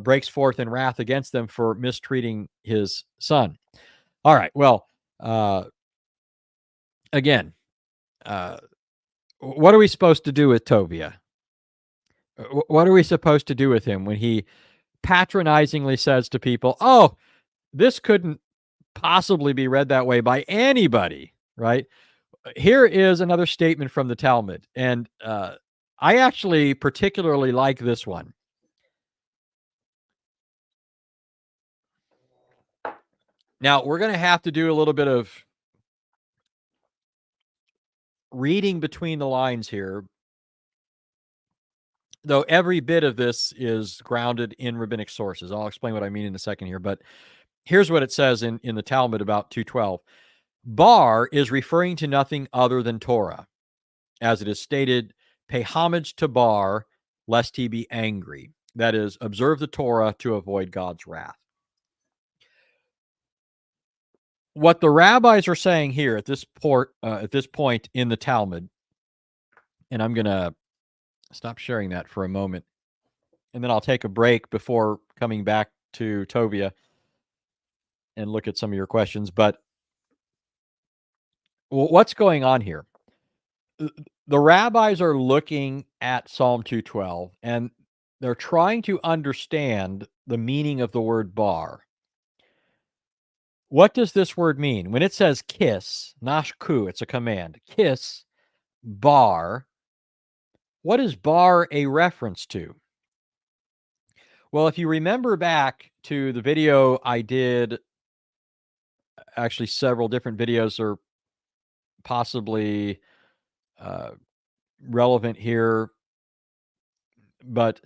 breaks forth in wrath against them for mistreating his son. All right, well, again, what are we supposed to do with Tovia? What are we supposed to do with him when he patronizingly says to people, oh, this couldn't possibly be read that way by anybody, right? Here is another statement from the Talmud, and I actually particularly like this one. Now, we're going to have to do a little bit of reading between the lines here, though every bit of this is grounded in rabbinic sources. I'll explain what I mean in a second here, but here's what it says in the Talmud about 2:12. Bar is referring to nothing other than Torah. As it is stated, pay homage to Bar, lest he be angry. That is, observe the Torah to avoid God's wrath. What the rabbis are saying here at this point in the Talmud, and I'm going to stop sharing that for a moment, and then I'll take a break before coming back to Tovia and look at some of your questions. But what's going on here? The rabbis are looking at Psalm 2:12, and they're trying to understand the meaning of the word bar. What does this word mean? When it says kiss, nashku, it's a command. Kiss, bar. What is bar a reference to? Well, if you remember back to the video I did, actually several different videos are possibly relevant here, but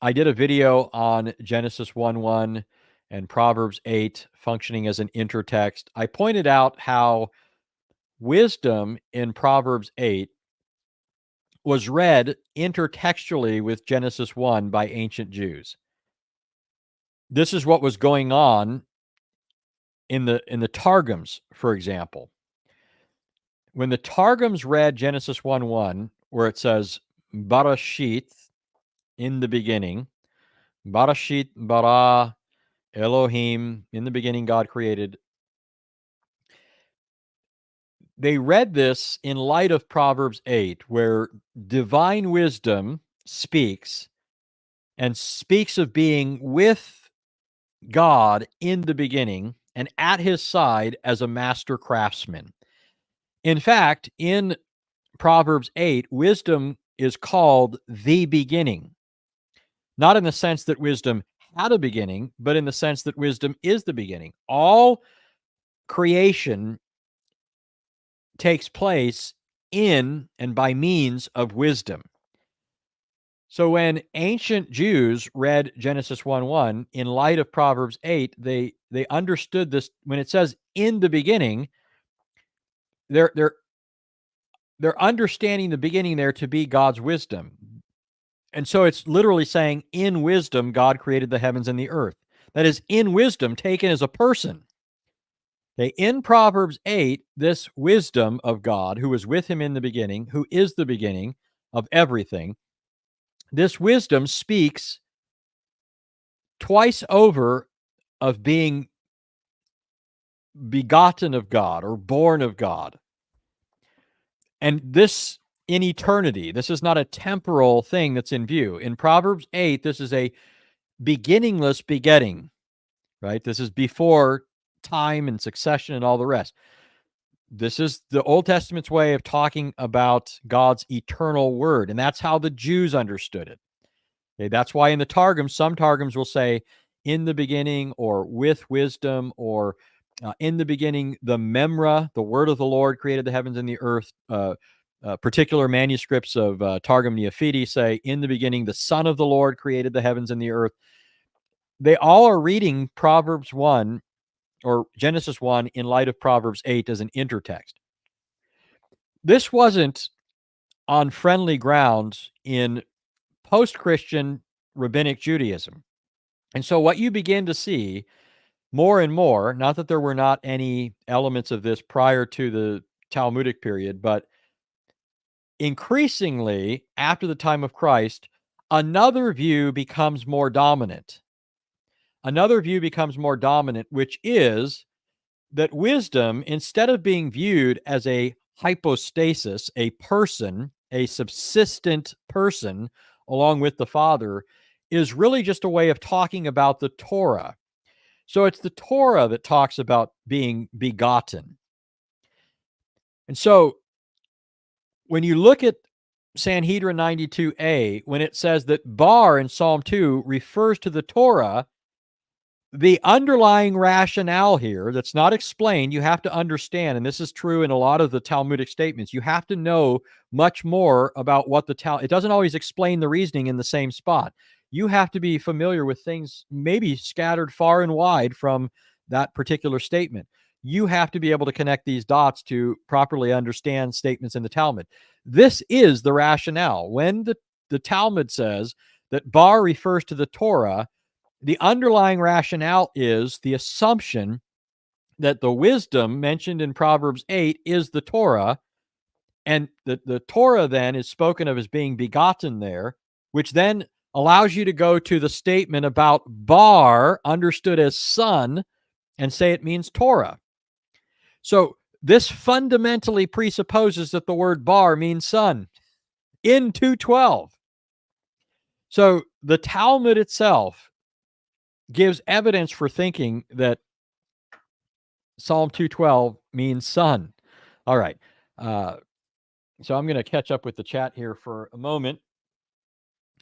I did a video on Genesis 1:1 and Proverbs 8 functioning as an intertext. I pointed out how wisdom in Proverbs 8 was read intertextually with Genesis 1 by ancient Jews. This is what was going on in the Targums, for example. When the Targums read Genesis 1:1, where it says Barashit, in the beginning, Barashit bara Elohim, in the beginning God created, they read this in light of Proverbs 8, where divine wisdom speaks and speaks of being with God in the beginning and at his side as a master craftsman. In fact, in Proverbs 8, wisdom is called the beginning, not in the sense that wisdom had a beginning, but in the sense that wisdom is the beginning. All creation takes place in and by means of wisdom. So when ancient Jews read Genesis 1:1 in light of Proverbs 8, they understood this. When it says in the beginning, they're understanding the beginning there to be God's wisdom. And so it's literally saying in wisdom God created the heavens and the earth. That is, in wisdom taken as a person. Okay, in Proverbs 8, this wisdom of God, who was with him in the beginning, who is the beginning of everything, this wisdom speaks twice over of being begotten of God or born of God. And this in eternity, this is not a temporal thing that's in view. In Proverbs 8, this is a beginningless begetting, right? This is before time and succession and all the rest. This is the Old Testament's way of talking about God's eternal word, and that's how the Jews understood it. Okay, that's why in the Targums, some Targums will say in the beginning or with wisdom or In the beginning, the Memra, the word of the Lord, created the heavens and the earth. Particular manuscripts of Targum Neophiti say, in the beginning, the Son of the Lord created the heavens and the earth. They all are reading Proverbs 1 or Genesis 1 in light of Proverbs 8 as an intertext. This wasn't on friendly grounds in post-Christian rabbinic Judaism. And so what you begin to see more and more, not that there were not any elements of this prior to the Talmudic period, but increasingly after the time of Christ, another view becomes more dominant. Another view becomes more dominant, which is that wisdom, instead of being viewed as a hypostasis, a person, a subsistent person along with the Father, is really just a way of talking about the Torah. So it's the Torah that talks about being begotten. And so when you look at Sanhedrin 92a, when it says that bar in Psalm 2 refers to the Torah, the underlying rationale here that's not explained, you have to understand, and this is true in a lot of the Talmudic statements, you have to know much more about what it doesn't always explain the reasoning in the same spot. You have to be familiar with things maybe scattered far and wide from that particular statement. You have to be able to connect these dots to properly understand statements in the Talmud. This is the rationale. When the Talmud says that bar refers to the Torah, the underlying rationale is the assumption that the wisdom mentioned in Proverbs 8 is the Torah, and the Torah then is spoken of as being begotten there, which then allows you to go to the statement about bar, understood as son, and say it means Torah. So this fundamentally presupposes that the word bar means son in 2:12. So the Talmud itself gives evidence for thinking that Psalm 2:12 means son. All right. So I'm going to catch up with the chat here for a moment.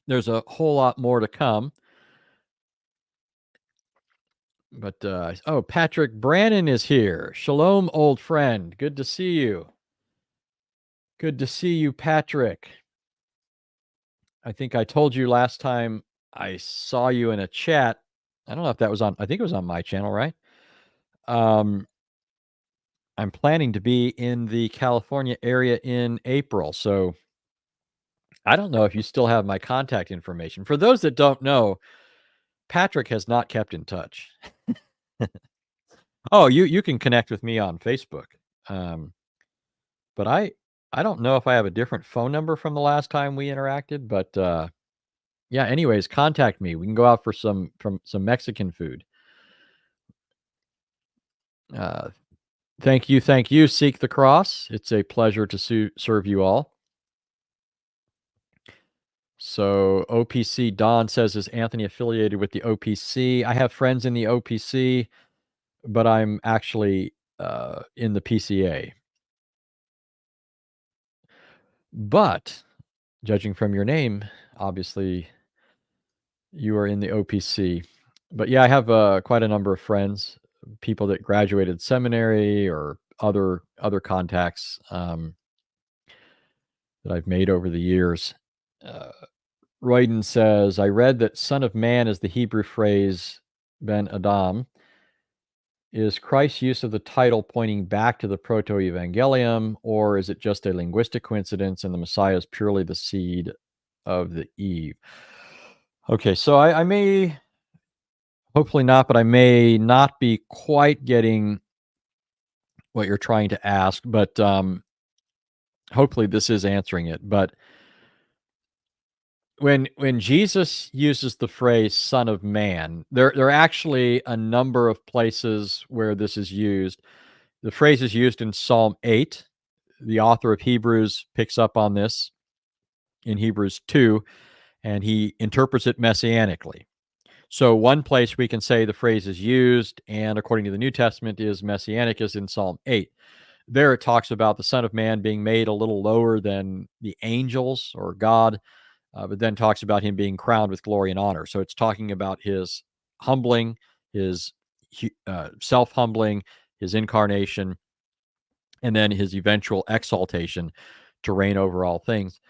There's a whole lot more to come. But, Patrick Brannon is here. Shalom, old friend. Good to see you. Good to see you, Patrick. I think I told you last time I saw you in a chat. I don't know if that was I think it was on my channel, right? I'm planning to be in the California area in April, so I don't know if you still have my contact information. For those that don't know, Patrick has not kept in touch. Oh, you can connect with me on Facebook. But I don't know if I have a different phone number from the last time we interacted, but yeah, anyways, contact me. We can go out for some Mexican food. Thank you, Seek the Cross. It's a pleasure to serve you all. So OPC, Don says, is Anthony affiliated with the OPC? I have friends in the OPC, but I'm actually in the PCA. But judging from your name, obviously you are in the OPC. But yeah, I have quite a number of friends, people that graduated seminary or other contacts that I've made over the years. Royden says, I read that Son of Man is the Hebrew phrase Ben Adam. Is Christ's use of the title pointing back to the Proto-Evangelium, or is it just a linguistic coincidence and the Messiah is purely the seed of the Eve? Okay, so I may, hopefully not, but I may not be quite getting what you're trying to ask, but hopefully this is answering it. But when Jesus uses the phrase Son of Man, there are actually a number of places where this is used. The phrase is used in Psalm 8. The author of Hebrews picks up on this in Hebrews 2, and he interprets it messianically. So one place we can say the phrase is used, and according to the New Testament is messianic, is in Psalm 8. There it talks about the Son of Man being made a little lower than the angels or God, but then talks about him being crowned with glory and honor. So it's talking about his humbling, his self-humbling, his incarnation, and then his eventual exaltation to reign over all things.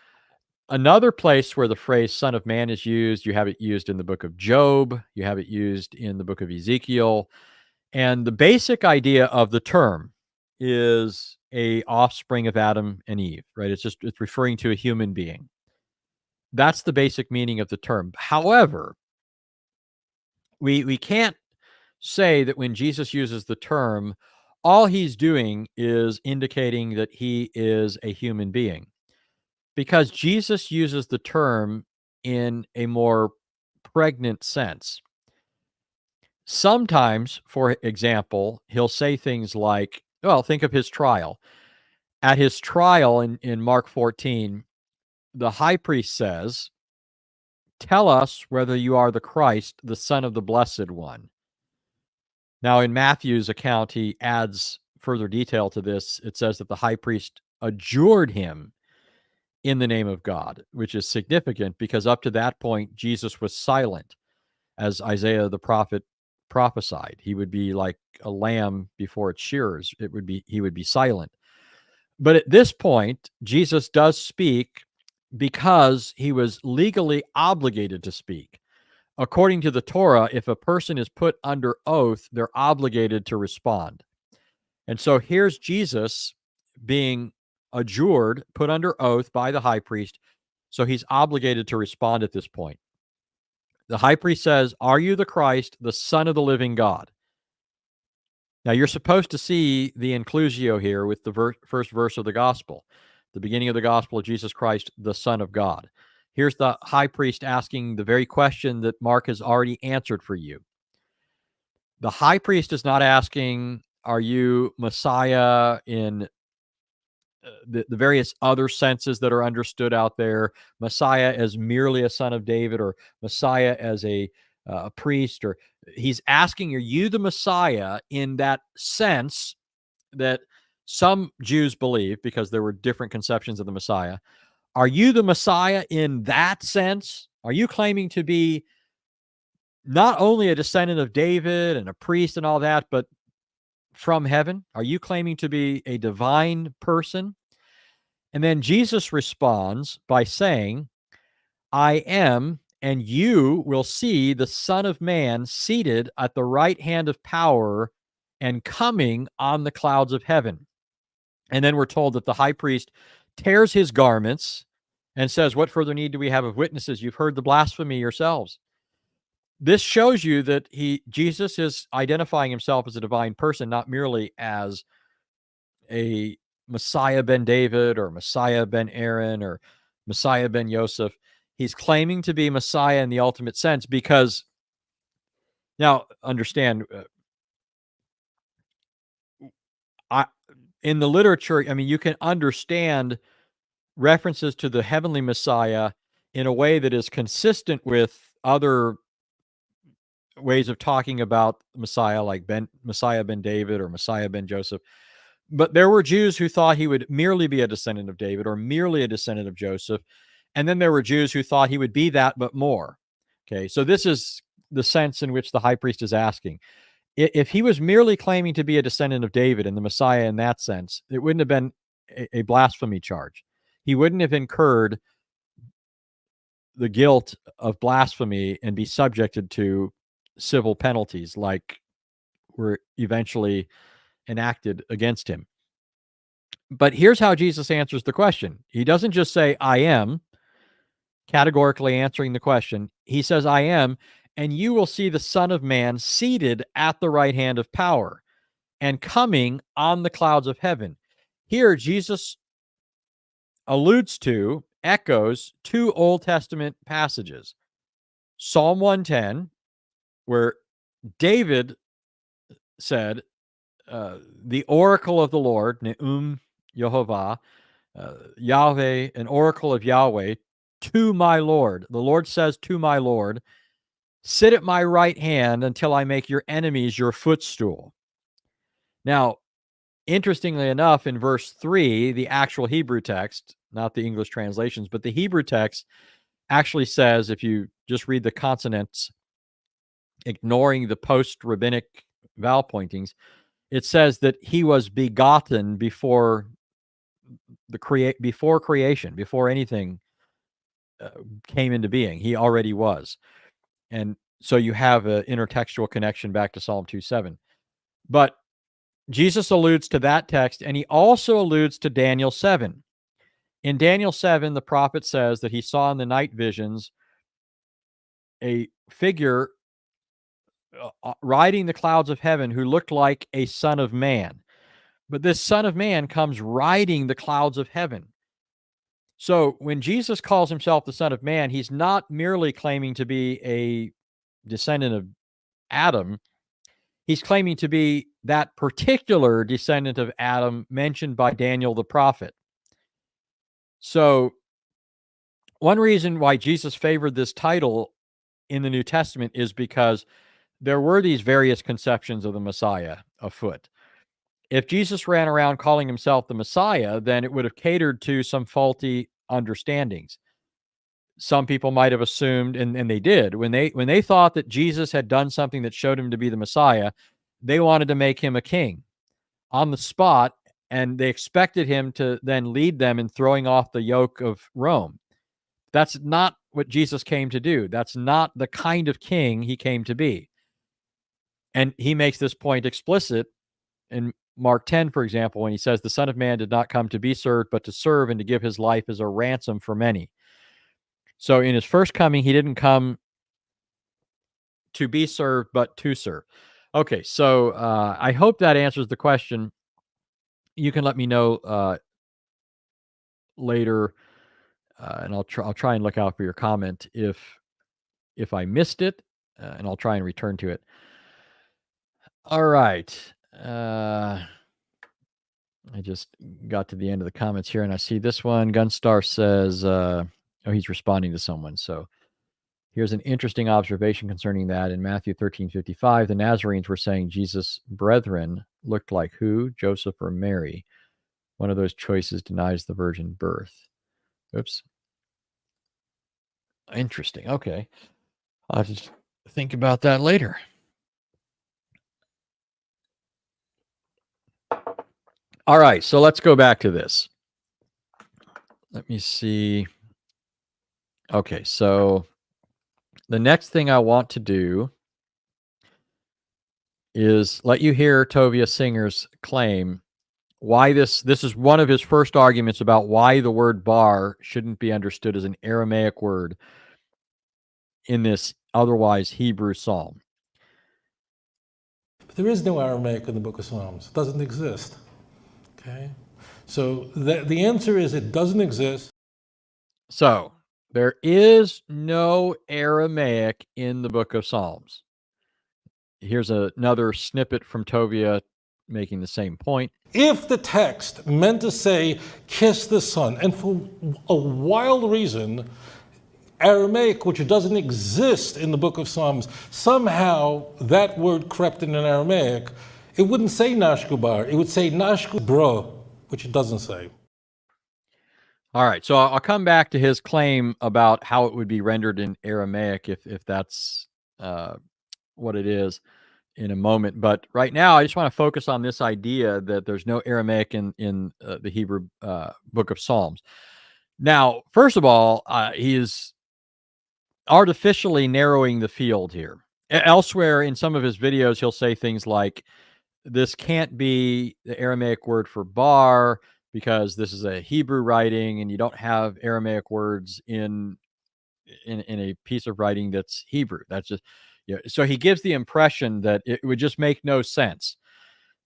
Another place where the phrase Son of Man is used, you have it used in the book of Job, you have it used in the book of Ezekiel. And the basic idea of the term is a offspring of Adam and Eve, right? It's referring to a human being. That's the basic meaning of the term. However, we can't say that when Jesus uses the term, all he's doing is indicating that he is a human being, because Jesus uses the term in a more pregnant sense. Sometimes, for example, he'll say things like, well, think of his trial. At his trial in Mark 14, the high priest says, "Tell us whether you are the Christ, the Son of the Blessed One." Now, in Matthew's account, he adds further detail to this. It says that the high priest adjured him in the name of God, which is significant because up to that point, Jesus was silent, as Isaiah the prophet prophesied. He would be like a lamb before its shearers. He would be silent. But at this point, Jesus does speak because he was legally obligated to speak. According to the Torah, if a person is put under oath, they're obligated to respond. And so here's Jesus being adjured, put under oath by the high priest. So he's obligated to respond at this point. The high priest says, "Are you the Christ, the Son of the living God?" Now, you're supposed to see the inclusio here with the first verse of the gospel, the beginning of the gospel of Jesus Christ, the Son of God. Here's the high priest asking the very question that Mark has already answered for you. The high priest is not asking, "Are you Messiah in the various other senses that are understood out there, Messiah as merely a son of David, or Messiah as a priest," or he's asking, "Are you the Messiah in that sense that some Jews believe, because there were different conceptions of the Messiah? Are you the Messiah in that sense? Are you claiming to be not only a descendant of David and a priest and all that, but from heaven? Are you claiming to be a divine person?" And then Jesus responds by saying, "I am, and you will see the Son of Man seated at the right hand of power and coming on the clouds of heaven." And then we're told that the high priest tears his garments and says, "What further need do we have of witnesses? You've heard the blasphemy yourselves." This shows you that Jesus is identifying himself as a divine person, not merely as a Messiah ben David or Messiah ben Aaron or Messiah ben Yosef. He's claiming to be Messiah in the ultimate sense because, now understand, in the literature, I mean, you can understand references to the heavenly Messiah in a way that is consistent with other ways of talking about Messiah, like Messiah ben David or Messiah ben Joseph. But there were Jews who thought he would merely be a descendant of David or merely a descendant of Joseph. And then there were Jews who thought he would be that, but more. Okay, so this is the sense in which the high priest is asking. If he was merely claiming to be a descendant of David and the Messiah in that sense, it wouldn't have been a blasphemy charge. He wouldn't have incurred the guilt of blasphemy and be subjected to civil penalties like were eventually enacted against him. But here's how Jesus answers the question. He doesn't just say, "I am," categorically answering the question. He says, "I am, and you will see the Son of Man seated at the right hand of power and coming on the clouds of heaven." Here, Jesus echoes two Old Testament passages. Psalm 110, where David said, "The oracle of the Lord, Ne'um Yehovah, Yahweh, an oracle of Yahweh, to my Lord." The Lord says to my Lord, "Sit at my right hand until I make your enemies your footstool." Now, interestingly enough, in verse 3, the actual Hebrew text, not the English translations, but the Hebrew text actually says, if you just read the consonants, ignoring the post-rabbinic vowel pointings, it says that he was begotten before creation, before anything came into being. He already was. And so you have an intertextual connection back to Psalm 2:7. But Jesus alludes to that text, and he also alludes to Daniel 7. In Daniel 7, the prophet says that he saw in the night visions a figure riding the clouds of heaven who looked like a son of man. But this son of man comes riding the clouds of heaven. So when Jesus calls himself the Son of Man, he's not merely claiming to be a descendant of Adam. He's claiming to be that particular descendant of Adam mentioned by Daniel the prophet. So one reason why Jesus favored this title in the New Testament is because there were these various conceptions of the Messiah afoot. If Jesus ran around calling himself the Messiah, then it would have catered to some faulty understandings. Some people might have assumed, and they did, when they thought that Jesus had done something that showed him to be the Messiah, they wanted to make him a king on the spot, and they expected him to then lead them in throwing off the yoke of Rome. That's not what Jesus came to do. That's not the kind of king he came to be. And he makes this point explicit in Mark 10, for example, when he says, the Son of Man did not come to be served, but to serve and to give his life as a ransom for many. So in his first coming, he didn't come to be served, but to serve. Okay, so I hope that answers the question. You can let me know later, and I'll try and look out for your comment if I missed it, and I'll try and return to it. All right. I just got to the end of the comments here, and I see this one. Gunstar says, oh, he's responding to someone. So here's an interesting observation concerning that. In Matthew 13:55, the Nazarenes were saying Jesus' brethren looked like who? Joseph or Mary? One of those choices denies the virgin birth. Oops. Interesting. Okay. I'll just think about that later. All right, so let's go back to this. Let me see. Okay, so the next thing I want to do is let you hear Tovia Singer's claim why this is one of his first arguments about why the word bar shouldn't be understood as an Aramaic word in this otherwise Hebrew psalm. But there is no Aramaic in the book of Psalms. It doesn't exist. Okay? So the answer is it doesn't exist. So there is no Aramaic in the book of Psalms. Here's another snippet from Tovia making the same point. If the text meant to say, kiss the Son, and for a wild reason, Aramaic, which doesn't exist in the book of Psalms, somehow that word crept in Aramaic, it wouldn't say Nashku Bar, it would say Nashku Bro, which it doesn't say. All right, so I'll come back to his claim about how it would be rendered in Aramaic if that's what it is in a moment. But right now, I just want to focus on this idea that there's no Aramaic in the Hebrew book of Psalms. Now, first of all, he is artificially narrowing the field here. Elsewhere in some of his videos, he'll say things like, this can't be the Aramaic word for bar because this is a Hebrew writing and you don't have Aramaic words in a piece of writing that's Hebrew. That's just, so he gives the impression that it would just make no sense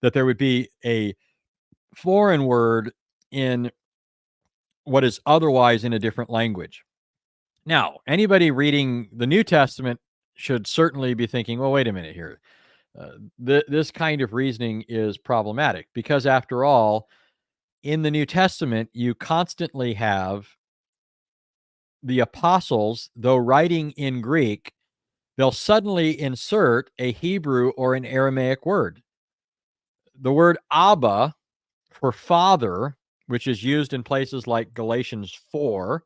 that there would be a foreign word in what is otherwise in a different language. Now, anybody reading the New Testament should certainly be thinking, well, wait a minute here. This kind of reasoning is problematic because, after all, in the New Testament, you constantly have the apostles, though writing in Greek, they'll suddenly insert a Hebrew or an Aramaic word. The word Abba for father, which is used in places like Galatians 4.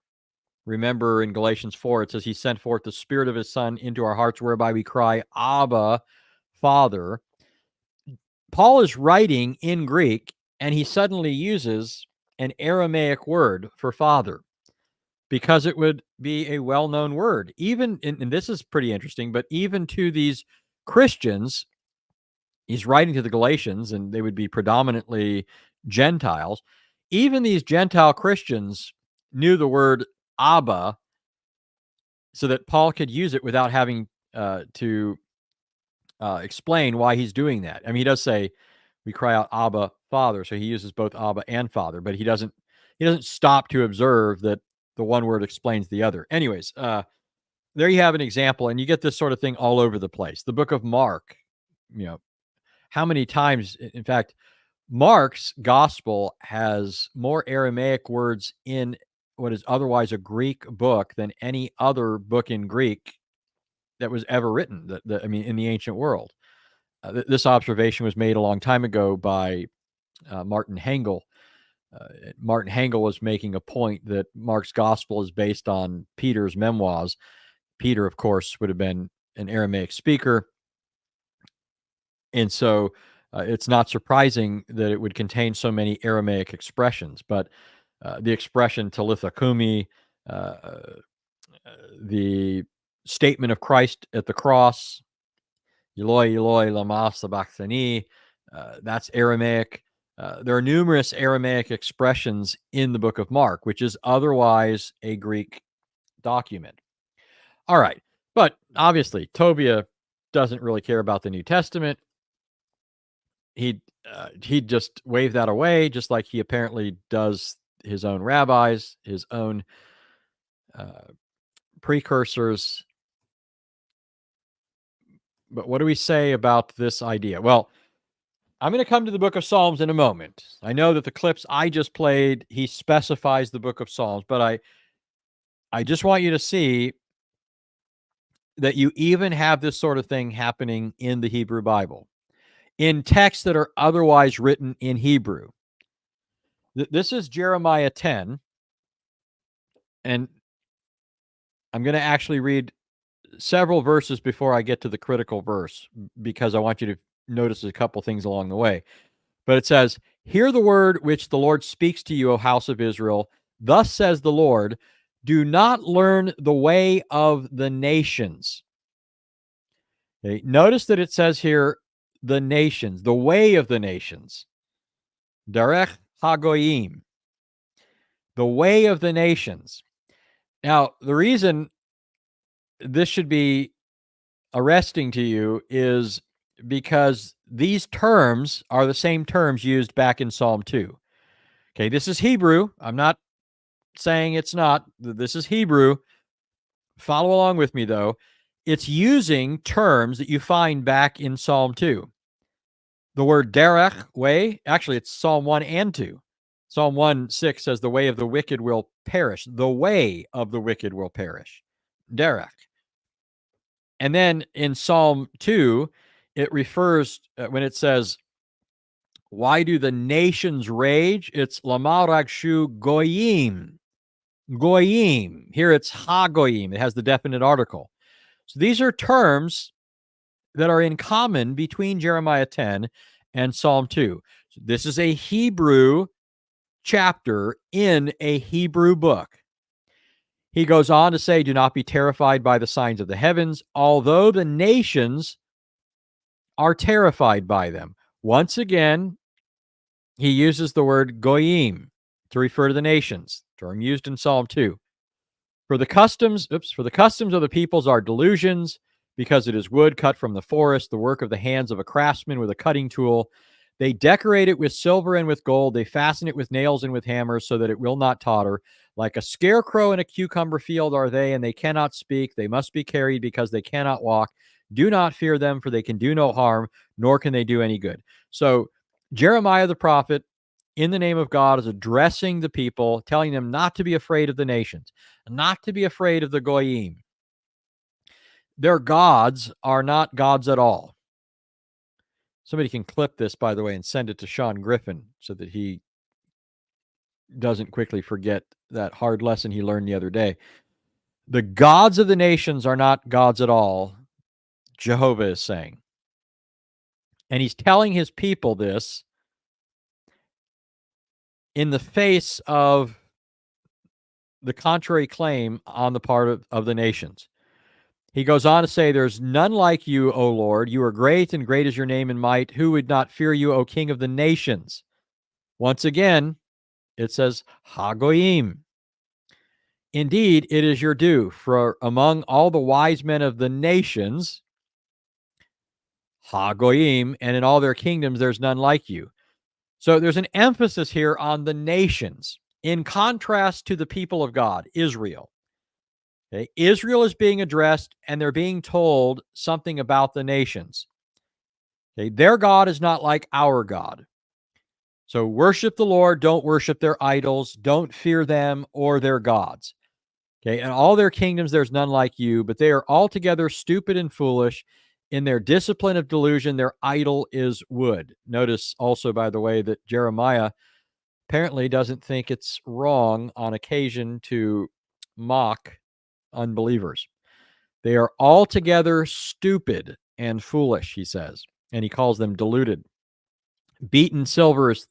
Remember in Galatians 4, it says he sent forth the Spirit of his Son into our hearts, whereby we cry, Abba, Father. Paul is writing in Greek, and he suddenly uses an Aramaic word for father because it would be a well-known word. Even, and this is pretty interesting, but even to these Christians, he's writing to the Galatians, and they would be predominantly Gentiles. Even these Gentile Christians knew the word Abba, so that Paul could use it without having to explain why he's doing that. I mean, he does say we cry out Abba, Father, so he uses both Abba and Father, but he doesn't stop to observe that the one word explains the other. Anyways, there you have an example, and you get this sort of thing all over the place. The book of Mark, how many times, in fact, Mark's gospel has more Aramaic words in what is otherwise a Greek book than any other book in Greek that was ever written, in the ancient world. This observation was made a long time ago by Martin Hengel. Martin Hengel was making a point that Mark's gospel is based on Peter's memoirs. Peter, of course, would have been an Aramaic speaker. And so it's not surprising that it would contain so many Aramaic expressions. But the expression talitha kumi, the statement of Christ at the cross, Eloi, Eloi, lama sabachthani, that's Aramaic. There are numerous Aramaic expressions in the book of Mark, which is otherwise a Greek document. All right. But obviously, Tovia doesn't really care about the New Testament. He'd just wave that away, just like he apparently does his own rabbis, his own precursors. But what do we say about this idea? Well, I'm going to come to the book of Psalms in a moment. I know that the clips I just played, he specifies the book of Psalms, but I just want you to see that you even have this sort of thing happening in the Hebrew Bible, in texts that are otherwise written in Hebrew. This is Jeremiah 10, and I'm going to actually read several verses before I get to the critical verse, because I want you to notice a couple things along the way. But it says, "Hear the word which the Lord speaks to you, O house of Israel. Thus says the Lord, do not learn the way of the nations." Okay, notice that it says here, the nations, the way of the nations. Derech hagoyim, the way of the nations. Now, the reason this should be arresting to you is because these terms are the same terms used back in Psalm 2. Okay, this is Hebrew. I'm not saying it's not. This is Hebrew. Follow along with me, though. It's using terms that you find back in Psalm 2. The word derech, way, actually, it's Psalm 1 and 2. Psalm 1:6 says, the way of the wicked will perish. The way of the wicked will perish. Derech. And then in Psalm 2, it refers, when it says, why do the nations rage? It's lama ragshu goyim. Goyim. Here it's ha-goyim. It has the definite article. So these are terms that are in common between Jeremiah 10 and Psalm 2. So this is a Hebrew chapter in a Hebrew book. He goes on to say, do not be terrified by the signs of the heavens, although the nations are terrified by them. Once again, he uses the word goyim to refer to the nations, term used in Psalm 2. For the customs of the peoples are delusions, because it is wood cut from the forest, the work of the hands of a craftsman with a cutting tool. They decorate it with silver and with gold. They fasten it with nails and with hammers so that it will not totter. Like a scarecrow in a cucumber field are they, and they cannot speak. They must be carried because they cannot walk. Do not fear them, for they can do no harm, nor can they do any good. So Jeremiah the prophet, in the name of God, is addressing the people, telling them not to be afraid of the nations, not to be afraid of the goyim. Their gods are not gods at all. Somebody can clip this, by the way, and send it to Sean Griffin so that he doesn't quickly forget that hard lesson he learned the other day. The gods of the nations are not gods at all, Jehovah is saying. And he's telling his people this in the face of the contrary claim on the part of the nations. He goes on to say, there's none like you, O Lord. You are great, and great is your name and might. Who would not fear you, O King of the nations? Once again, it says, Hagoyim. Indeed, it is your due, for among all the wise men of the nations, Hagoyim, and in all their kingdoms, there's none like you. So there's an emphasis here on the nations in contrast to the people of God, Israel. Okay? Israel is being addressed, and they're being told something about the nations. Okay? Their God is not like our God. So worship the Lord, don't worship their idols, don't fear them or their gods. Okay, and all their kingdoms, there's none like you, but they are altogether stupid and foolish. In their discipline of delusion, their idol is wood. Notice also, by the way, that Jeremiah apparently doesn't think it's wrong on occasion to mock unbelievers. They are altogether stupid and foolish, he says, and he calls them deluded. Beaten silver is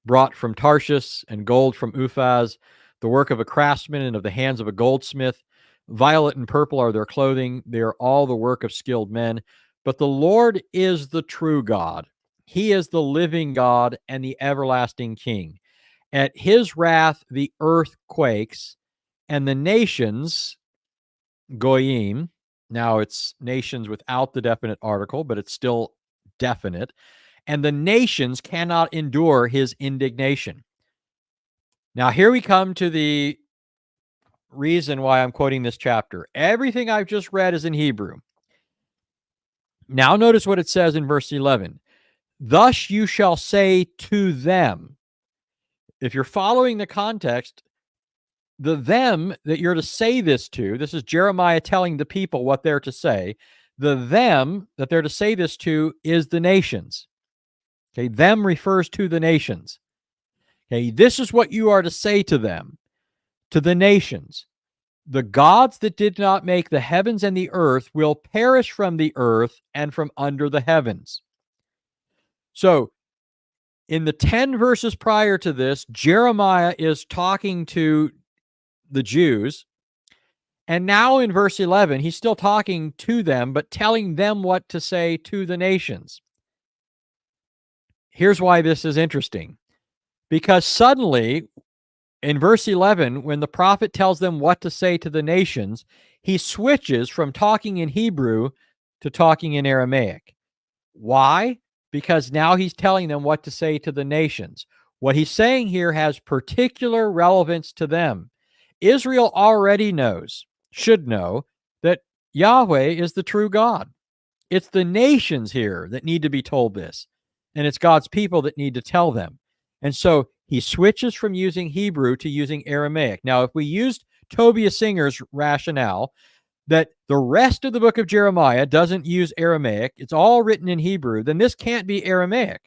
brought from Tarshish, and gold from Uphaz, the work of a craftsman and of the hands of a goldsmith. Violet and purple are their clothing. They are all the work of skilled men. But the Lord is the true God. He is the living God and the everlasting King. At his wrath, the earth quakes, and the nations, Goyim, now it's nations without the definite article, but it's still definite, and the nations cannot endure his indignation. Now, here we come to the reason why I'm quoting this chapter. Everything I've just read is in Hebrew. Now, notice what it says in verse 11. Thus you shall say to them. If you're following the context, the them that you're to say this to, this is Jeremiah telling the people what they're to say. The them that they're to say this to is the nations. Okay, them refers to the nations. Okay, this is what you are to say to them, to the nations. The gods that did not make the heavens and the earth will perish from the earth and from under the heavens. So, in the 10 verses prior to this, Jeremiah is talking to the Jews. And now in verse 11, he's still talking to them, but telling them what to say to the nations. Here's why this is interesting. Because suddenly, in verse 11, when the prophet tells them what to say to the nations, he switches from talking in Hebrew to talking in Aramaic. Why? Because now he's telling them what to say to the nations. What he's saying here has particular relevance to them. Israel already knows, should know, that Yahweh is the true God. It's the nations here that need to be told this, and it's God's people that need to tell them. And so he switches from using Hebrew to using Aramaic. Now, if we used Tovia Singer's rationale that the rest of the book of Jeremiah doesn't use Aramaic, it's all written in Hebrew, then this can't be Aramaic.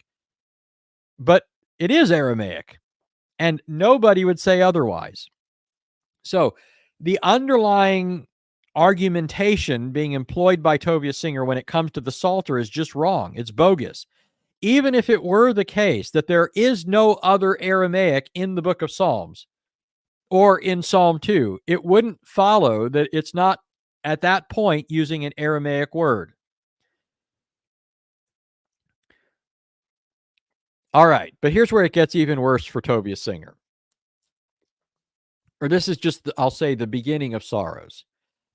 But it is Aramaic, and nobody would say otherwise. So the underlying argumentation being employed by Tovia Singer when it comes to the Psalter is just wrong. It's bogus. Even if it were the case that there is no other Aramaic in the book of Psalms or in Psalm 2, it wouldn't follow that it's not at that point using an Aramaic word. All right, but here's where it gets even worse for Tovia Singer. Or this is just, I'll say, the beginning of sorrows.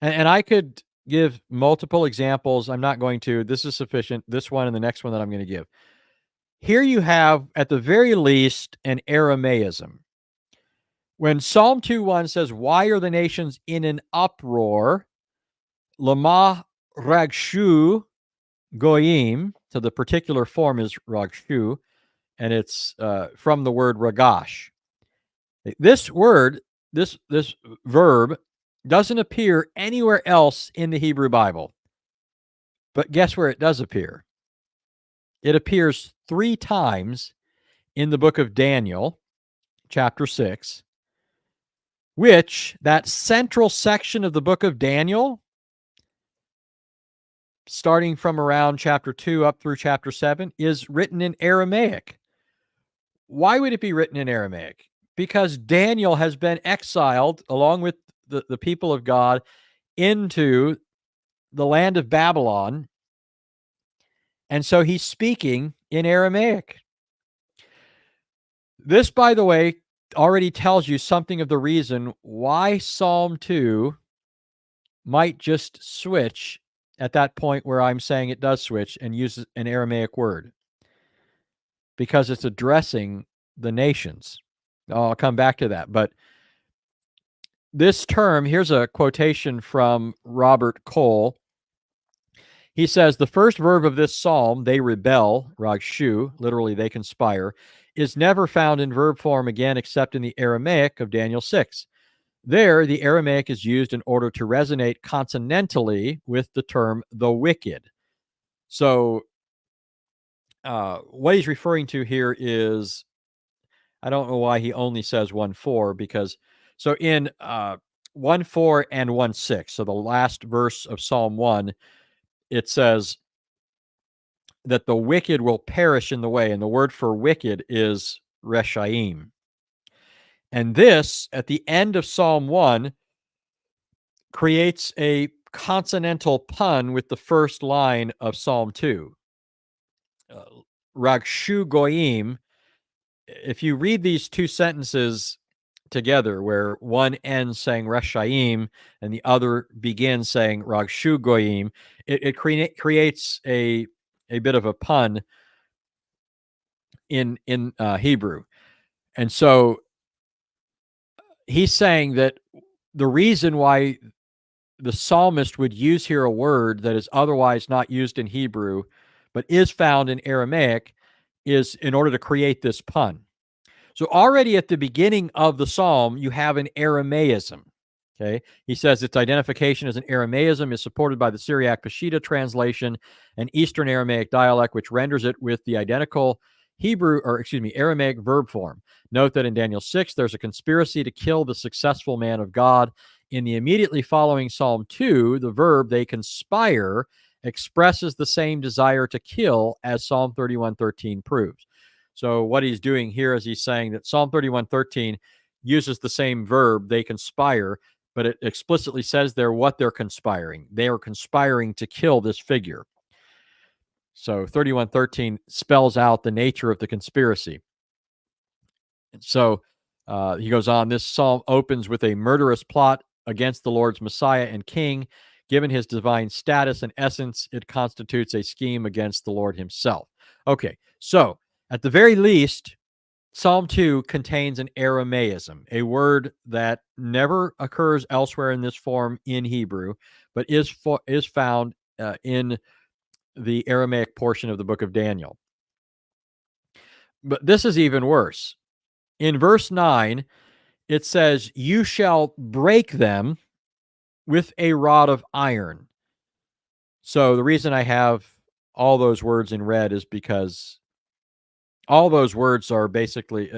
And I could give multiple examples. I'm not going to. This is sufficient. This one and the next one that I'm going to give. Here you have, at the very least, an Aramaism. When Psalm 2:1 says, why are the nations in an uproar? Lama ragshu goyim. So the particular form is ragshu, and it's from the word ragash. This word, this verb, doesn't appear anywhere else in the Hebrew Bible. But guess where it does appear? It appears 3 times in the book of Daniel, chapter 6, which, that central section of the book of Daniel, starting from around chapter 2 up through chapter 7, is written in Aramaic. Why would it be written in Aramaic? Because Daniel has been exiled along with the people of God into the land of Babylon, and so he's speaking in Aramaic. This, by the way, already tells you something of the reason why Psalm 2 might just switch at that point where I'm saying it does switch and uses an Aramaic word, because it's addressing the nations. I'll come back to that. But this term, here's a quotation from Robert Cole. He says, the first verb of this psalm, they rebel, ragshu, literally they conspire, is never found in verb form again except in the Aramaic of Daniel 6. There, the Aramaic is used in order to resonate consonantally with the term the wicked. So what he's referring to here is, I don't know why he only says 1:4, because so in 1:4 and 1:6, so the last verse of Psalm 1, it says that the wicked will perish in the way, and the word for wicked is reshaim. And this, at the end of Psalm 1, creates a consonantal pun with the first line of Psalm 2. Ragshu goyim, if you read these two sentences together, where one ends saying Reshaim and the other begins saying Ragshu goyim, it creates a bit of a pun in Hebrew. And so he's saying that the reason why the psalmist would use here a word that is otherwise not used in Hebrew, but is found in Aramaic, is in order to create this pun. So already at the beginning of the psalm, you have an Aramaism. Okay, he says its identification as an Aramaism is supported by the Syriac Peshitta translation, an Eastern Aramaic dialect, which renders it with the identical Aramaic verb form. Note that in Daniel 6, there's a conspiracy to kill the successful man of God. In the immediately following Psalm 2, the verb they conspire expresses the same desire to kill as Psalm 31:13 proves. So what he's doing here is he's saying that Psalm 31:13 uses the same verb, they conspire, but it explicitly says there what they're conspiring. They are conspiring to kill this figure. So 31:13 spells out the nature of the conspiracy. And so he goes on, this psalm opens with a murderous plot against the Lord's Messiah and King. Given his divine status and essence, it constitutes a scheme against the Lord himself. Okay, so at the very least, Psalm 2 contains an Aramaism, a word that never occurs elsewhere in this form in Hebrew, but is found in the Aramaic portion of the book of Daniel. But this is even worse. In verse 9, it says, you shall break them with a rod of iron. So the reason I have all those words in red is because all those words are basically,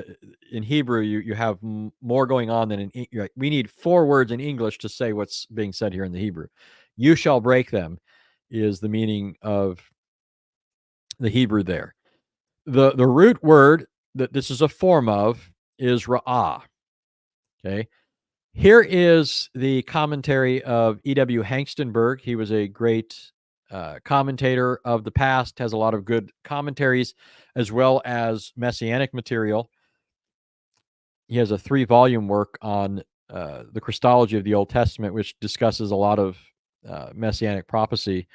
in Hebrew, you have more going on than in, we need 4 words in English to say what's being said here in the Hebrew. You shall break them is the meaning of the Hebrew there. The root word that this is a form of is ra'ah. Okay. Here is the commentary of E.W. Hengstenberg. He was a great commentator of the past, has a lot of good commentaries, as well as Messianic material. He has a 3-volume work on the Christology of the Old Testament, which discusses a lot of Messianic prophecy.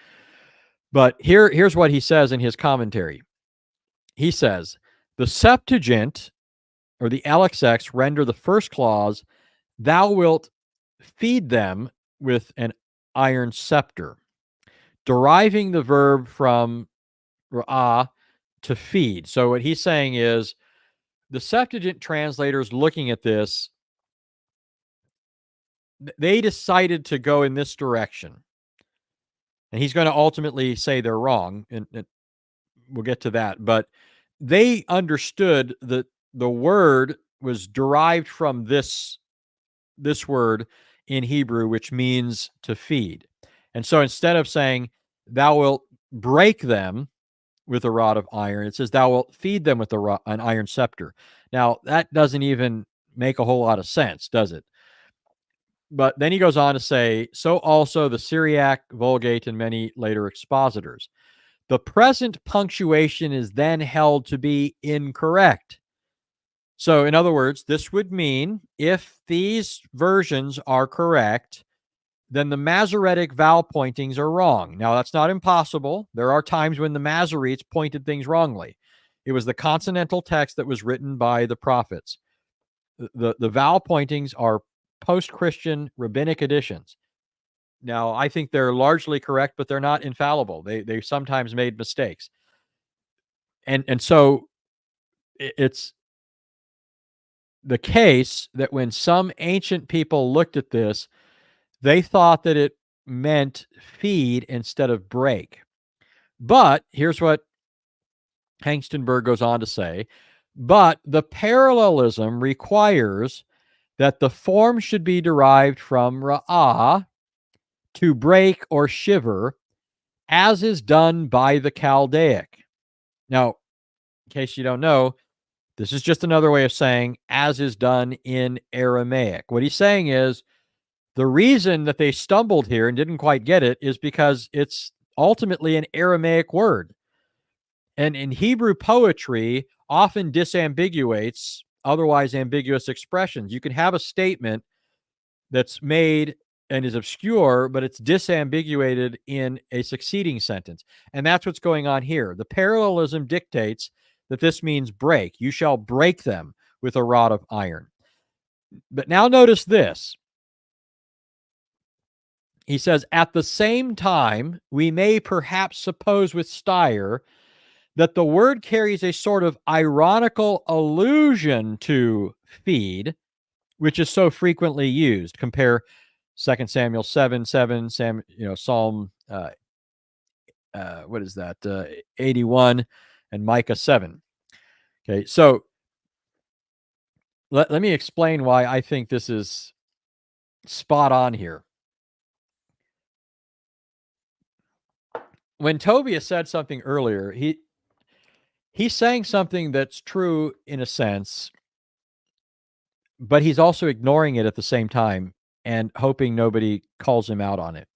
But here's what he says in his commentary. He says, the Septuagint, or the LXX, render the first clause, thou wilt feed them with an iron scepter, deriving the verb from ra'ah, to feed. So what he's saying is the Septuagint translators looking at this, they decided to go in this direction. And he's going to ultimately say they're wrong, and we'll get to that. But they understood that the word was derived from this word in Hebrew, which means to feed. And so instead of saying, thou wilt break them with a rod of iron. It says, thou wilt feed them with an iron scepter. Now, that doesn't even make a whole lot of sense, does it? But then he goes on to say, so also the Syriac, Vulgate, and many later expositors. The present punctuation is then held to be incorrect. So, in other words, this would mean if these versions are correct, then the Masoretic vowel pointings are wrong. Now, that's not impossible. There are times when the Masoretes pointed things wrongly. It was the consonantal text that was written by the prophets. The vowel pointings are post-Christian rabbinic additions. Now, I think they're largely correct, but they're not infallible. They sometimes made mistakes. And so it's the case that when some ancient people looked at this, they thought that it meant feed instead of break. But here's what Hengstenberg goes on to say, but the parallelism requires that the form should be derived from ra'ah, to break or shiver, as is done by the Chaldaic. Now, in case you don't know, this is just another way of saying as is done in Aramaic. What he's saying is the reason that they stumbled here and didn't quite get it is because it's ultimately an Aramaic word. And in Hebrew poetry, often disambiguates otherwise ambiguous expressions. You can have a statement that's made and is obscure, but it's disambiguated in a succeeding sentence. And that's what's going on here. The parallelism dictates that this means break. You shall break them with a rod of iron. But now notice this. He says, at the same time, we may perhaps suppose with Steyer that the word carries a sort of ironical allusion to feed, which is so frequently used. Compare 2 Samuel 7:7, Psalm, 81, and Micah 7. Okay, so let me explain why I think this is spot on here. When Tovia said something earlier, he's saying something that's true in a sense, but he's also ignoring it at the same time and hoping nobody calls him out on it.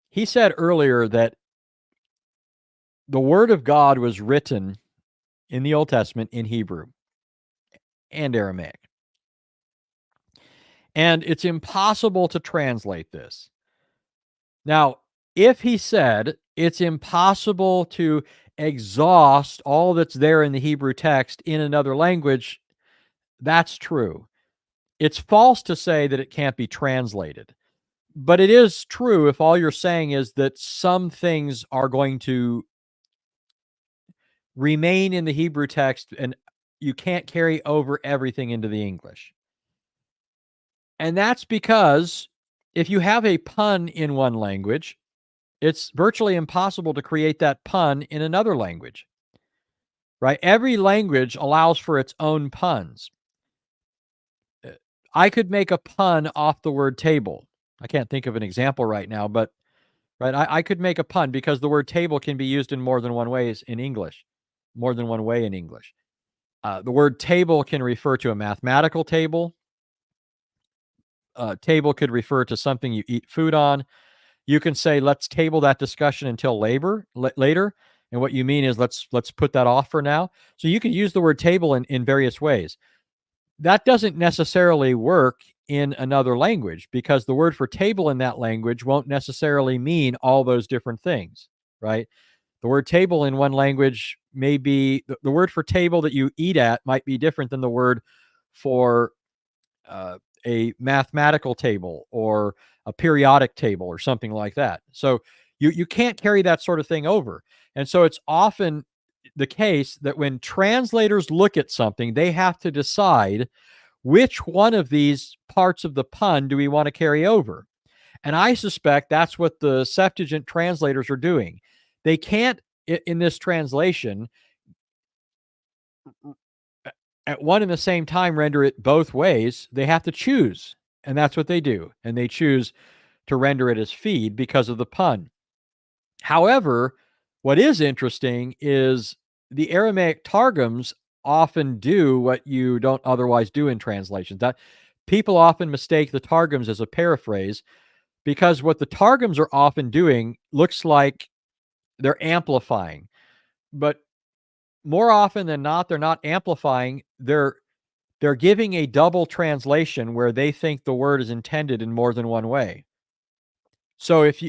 He said earlier that the word of God was written in the Old Testament in Hebrew and Aramaic. And it's impossible to translate this. Now, if he said it's impossible to exhaust all that's there in the Hebrew text in another language, that's true. It's false to say that it can't be translated. But it is true if all you're saying is that some things are going to remain in the Hebrew text and you can't carry over everything into the English. And that's because if you have a pun in one language, it's virtually impossible to create that pun in another language, right? Every language allows for its own puns. I could make a pun off the word table. I can't think of an example right now, but right, I could make a pun because the word table can be used in more than one ways in English, more than one way in English. The word table can refer to a mathematical table. Table could refer to something you eat food on. You can say, let's table that discussion until later. And what you mean is let's put that off for now. So you can use the word table in various ways. That doesn't necessarily work in another language because the word for table in that language won't necessarily mean all those different things, right? The word table in one language may be, the word for table that you eat at might be different than the word for a mathematical table or a periodic table or something like that. So you can't carry that sort of thing over. And so it's often the case that when translators look at something, they have to decide which one of these parts of the pun do we want to carry over. And I suspect that's what the Septuagint translators are doing. They can't, in this translation, at one and the same time render it both ways. They have to choose, and that's what they do. And they choose to render it as feed because of the pun. However, what is interesting is the Aramaic Targums often do what you don't otherwise do in translations. That people often mistake the Targums as a paraphrase, because what the Targums are often doing looks like they're amplifying. But more often than not, they're not amplifying. They're giving a double translation where they think the word is intended in more than one way. So if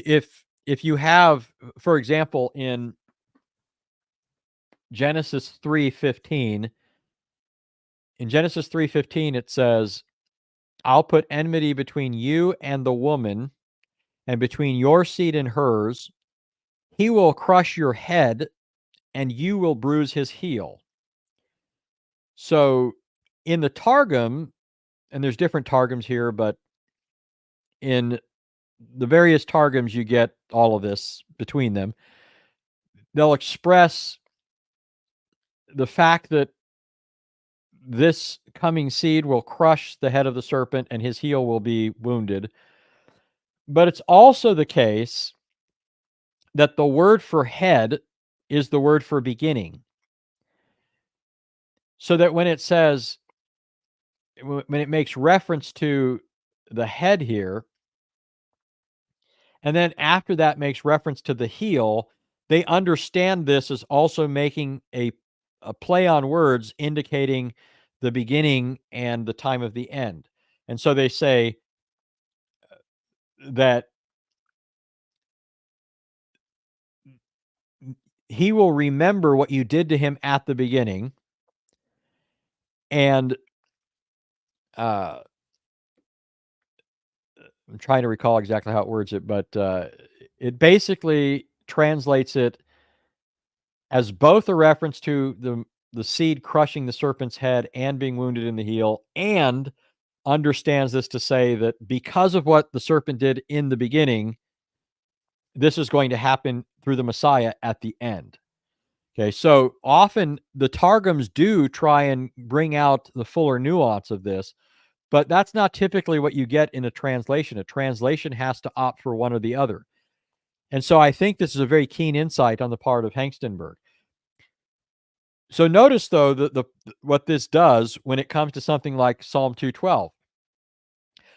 you have, for example, in Genesis 3:15, it says, "I'll put enmity between you and the woman, and between your seed and hers. He will crush your head, and you will bruise his heel." So in the Targum, and there's different Targums here, but in the various Targums, you get all of this between them. They'll express the fact that this coming seed will crush the head of the serpent and his heel will be wounded. But it's also the case that the word for head is the word for beginning. So that when it says, when it makes reference to the head here, and then after that makes reference to the heel, they understand this as also making a play on words indicating the beginning and the time of the end. And so they say that he will remember what you did to him at the beginning. And I'm trying to recall exactly how it words it, but it basically translates it as both a reference to the seed crushing the serpent's head and being wounded in the heel, and understands this to say that because of what the serpent did in the beginning, this is going to happen through the Messiah at the end. Okay, so often the Targums do try and bring out the fuller nuance of this, but that's not typically what you get in a translation. A translation has to opt for one or the other. And so I think this is a very keen insight on the part of Hengstenberg. So notice, though, that what this does when it comes to something like Psalm 212.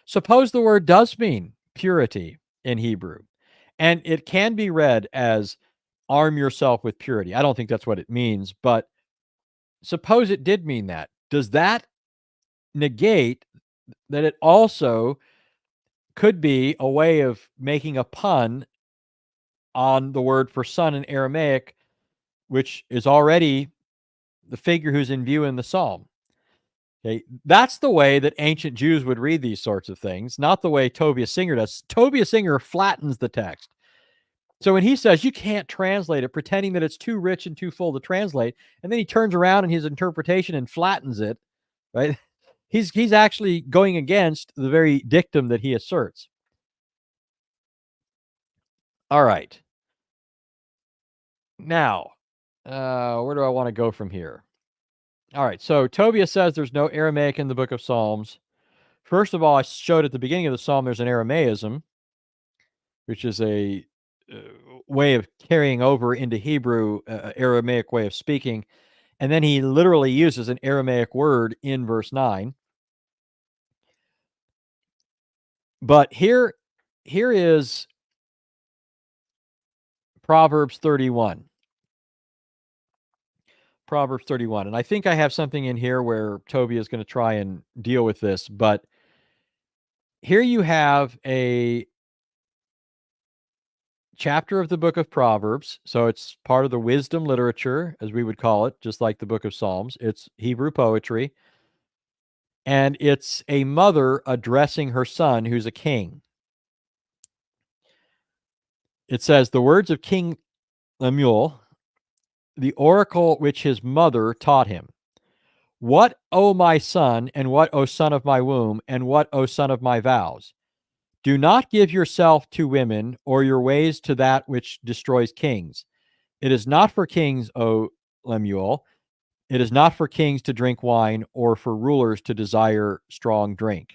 Suppose the word does mean purity in Hebrew, and it can be read as arm yourself with purity. I don't think that's what it means, but suppose it did mean that. Does that negate that it also could be a way of making a pun on the word for son in Aramaic, which is already the figure who's in view in the psalm? Okay, that's the way that ancient Jews would read these sorts of things, not the way Tovia Singer does. Tovia Singer flattens the text. So when he says you can't translate it, pretending that it's too rich and too full to translate, and then he turns around in his interpretation and flattens it, right? He's actually going against the very dictum that he asserts. All right. Now, where do I want to go from here? All right, so Tovia says there's no Aramaic in the book of Psalms. First of all, I showed at the beginning of the psalm there's an Aramaism, which is a way of carrying over into Hebrew, Aramaic way of speaking. And then he literally uses an Aramaic word in verse 9. But here is Proverbs 31. Proverbs 31. And I think I have something in here where Tovia is going to try and deal with this. But here you have a chapter of the book of Proverbs. So it's part of the wisdom literature, as we would call it, just like the book of Psalms. It's Hebrew poetry. And it's a mother addressing her son, who's a king. It says, the words of King Lemuel, the oracle which his mother taught him. What, O my son, and what, O son of my womb, and what, O son of my vows? Do not give yourself to women, or your ways to that which destroys kings. It is not for kings, O Lemuel. It is not for kings to drink wine, or for rulers to desire strong drink.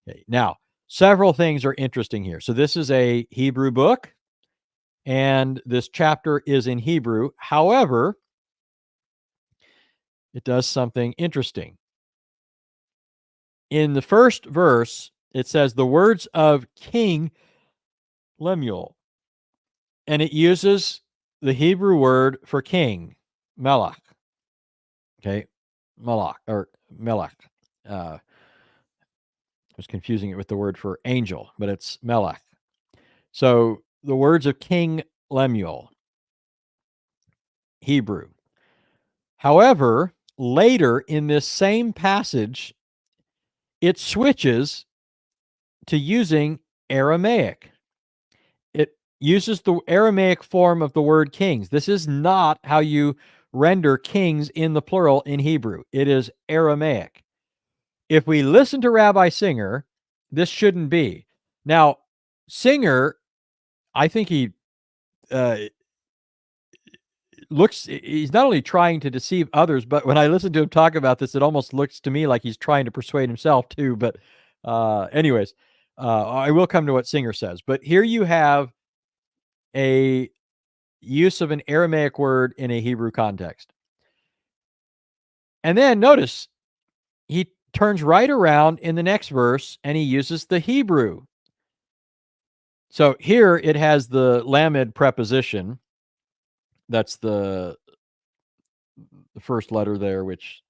Okay, now, several things are interesting here. So this is a Hebrew book. and this chapter is in Hebrew. However, it does something interesting. In the first verse, it says the words of King Lemuel, and it uses the Hebrew word for king, melech. Okay, melech or melech. I was confusing it with the word for angel, but it's melech. So the words of King Lemuel, Hebrew. However, later in this same passage, it switches to using Aramaic. It uses the Aramaic form of the word kings. This is not how you render kings in the plural in Hebrew. It is Aramaic. If we listen to Rabbi Singer, this shouldn't be. Now, Singer, I think he he's not only trying to deceive others, but when I listen to him talk about this, it almost looks to me like he's trying to persuade himself too. But anyways, I will come to what Singer says. But here you have a use of an Aramaic word in a Hebrew context. And then notice he turns right around in the next verse and he uses the Hebrew. So here it has the lamed preposition. That's the first letter there, which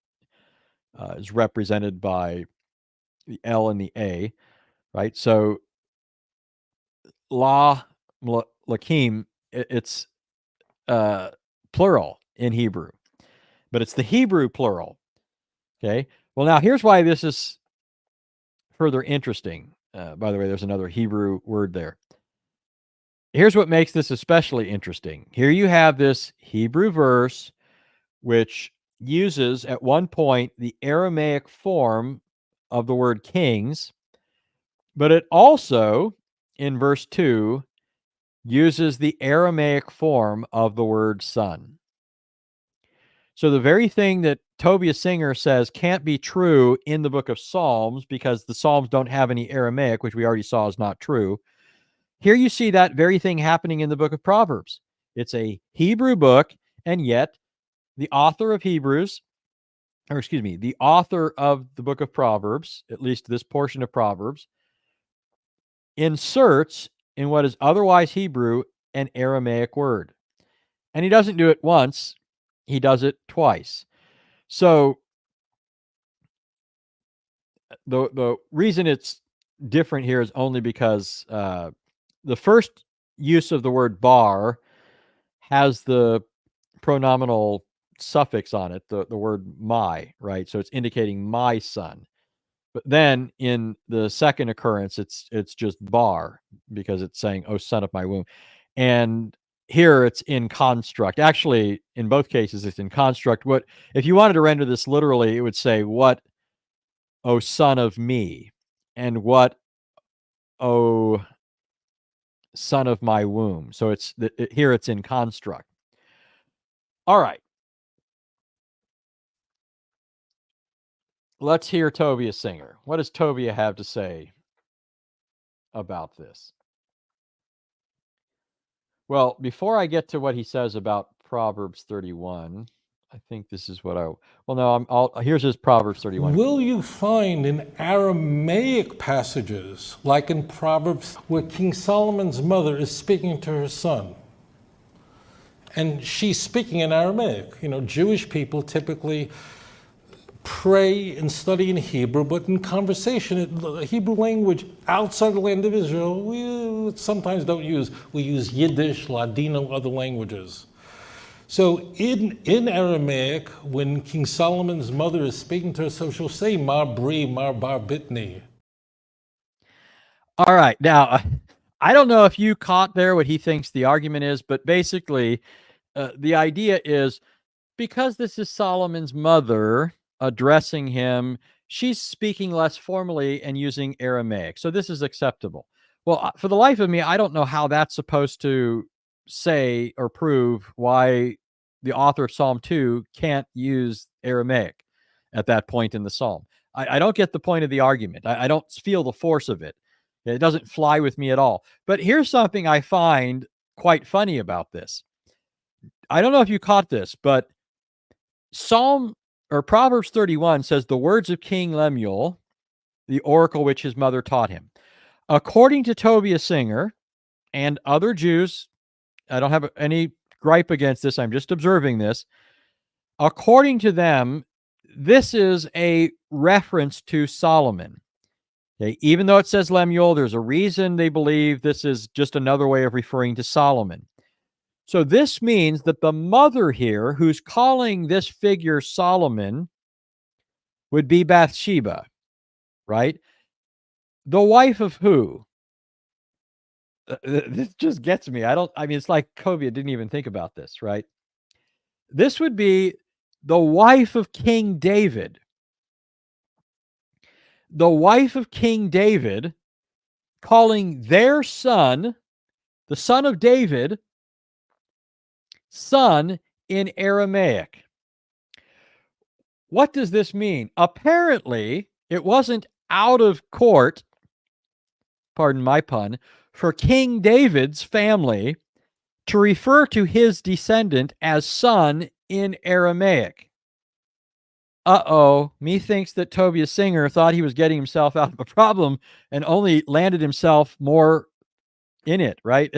is represented by the L and the A, right? So lakim, it's plural in Hebrew, but it's the Hebrew plural. Okay. Well, now here's why this is further interesting. By the way, there's another Hebrew word there. Here's what makes this especially interesting. Here you have this Hebrew verse, which uses at one point the Aramaic form of the word kings, but it also, in verse 2, uses the Aramaic form of the word son. So the very thing that Tovia Singer says can't be true in the book of Psalms because the Psalms don't have any Aramaic, which we already saw is not true. Here you see that very thing happening in the book of Proverbs. It's a Hebrew book, and yet the author of Hebrews, or excuse me, the author of the book of Proverbs, at least this portion of Proverbs, inserts in what is otherwise Hebrew an Aramaic word. And he doesn't do it once, he does it twice. So the reason it's different here is only because the first use of the word bar has the pronominal suffix on it, the word my, right? So it's indicating my son. But then in the second occurrence, it's just bar because it's saying, "Oh, son of my womb." And here it's in construct. Actually, in both cases, it's in construct. What if you wanted to render this literally, it would say, "What, oh son of me," and "What, oh son of my womb." So it's here it's in construct. All right. Let's hear Tovia Singer. What does Tovia have to say about this? Well, before I get to what he says about Proverbs 31, I think this is what here's his Proverbs 31. Will you find in Aramaic passages, like in Proverbs, where King Solomon's mother is speaking to her son? And she's speaking in Aramaic. You know, Jewish people typically pray and study in Hebrew, but in conversation, the Hebrew language outside the land of Israel, we sometimes don't use. We use Yiddish, Ladino, other languages. So in Aramaic, when King Solomon's mother is speaking to her, so she'll say, Mar Bri, Mar Bar Bitni. All right. Now, I don't know if you caught there what he thinks the argument is, but basically, the idea is because this is Solomon's mother addressing him, she's speaking less formally and using Aramaic. So this is acceptable. Well, for the life of me, I don't know how that's supposed to say or prove why the author of Psalm 2 can't use Aramaic at that point in the psalm. I don't get the point of the argument. I don't feel the force of it. It doesn't fly with me at all. But here's something I find quite funny about this. I don't know if you caught this, but Proverbs 31 says the words of King Lemuel, the oracle which his mother taught him. According to Tovia Singer and other Jews, I don't have any gripe against this, I'm just observing this. According to them, this is a reference to Solomon. Okay, even though it says Lemuel, there's a reason they believe this is just another way of referring to Solomon. So this means that the mother here, who's calling this figure Solomon, would be Bathsheba, right? The wife of who? This just gets me. It's like Tovia didn't even think about this, right? This would be the wife of King David. The wife of King David calling their son, the son of David, son in Aramaic. What does this mean? Apparently, it wasn't out of court, pardon my pun, for King David's family to refer to his descendant as son in Aramaic. Methinks that Tovia Singer thought he was getting himself out of a problem and only landed himself more in it, right?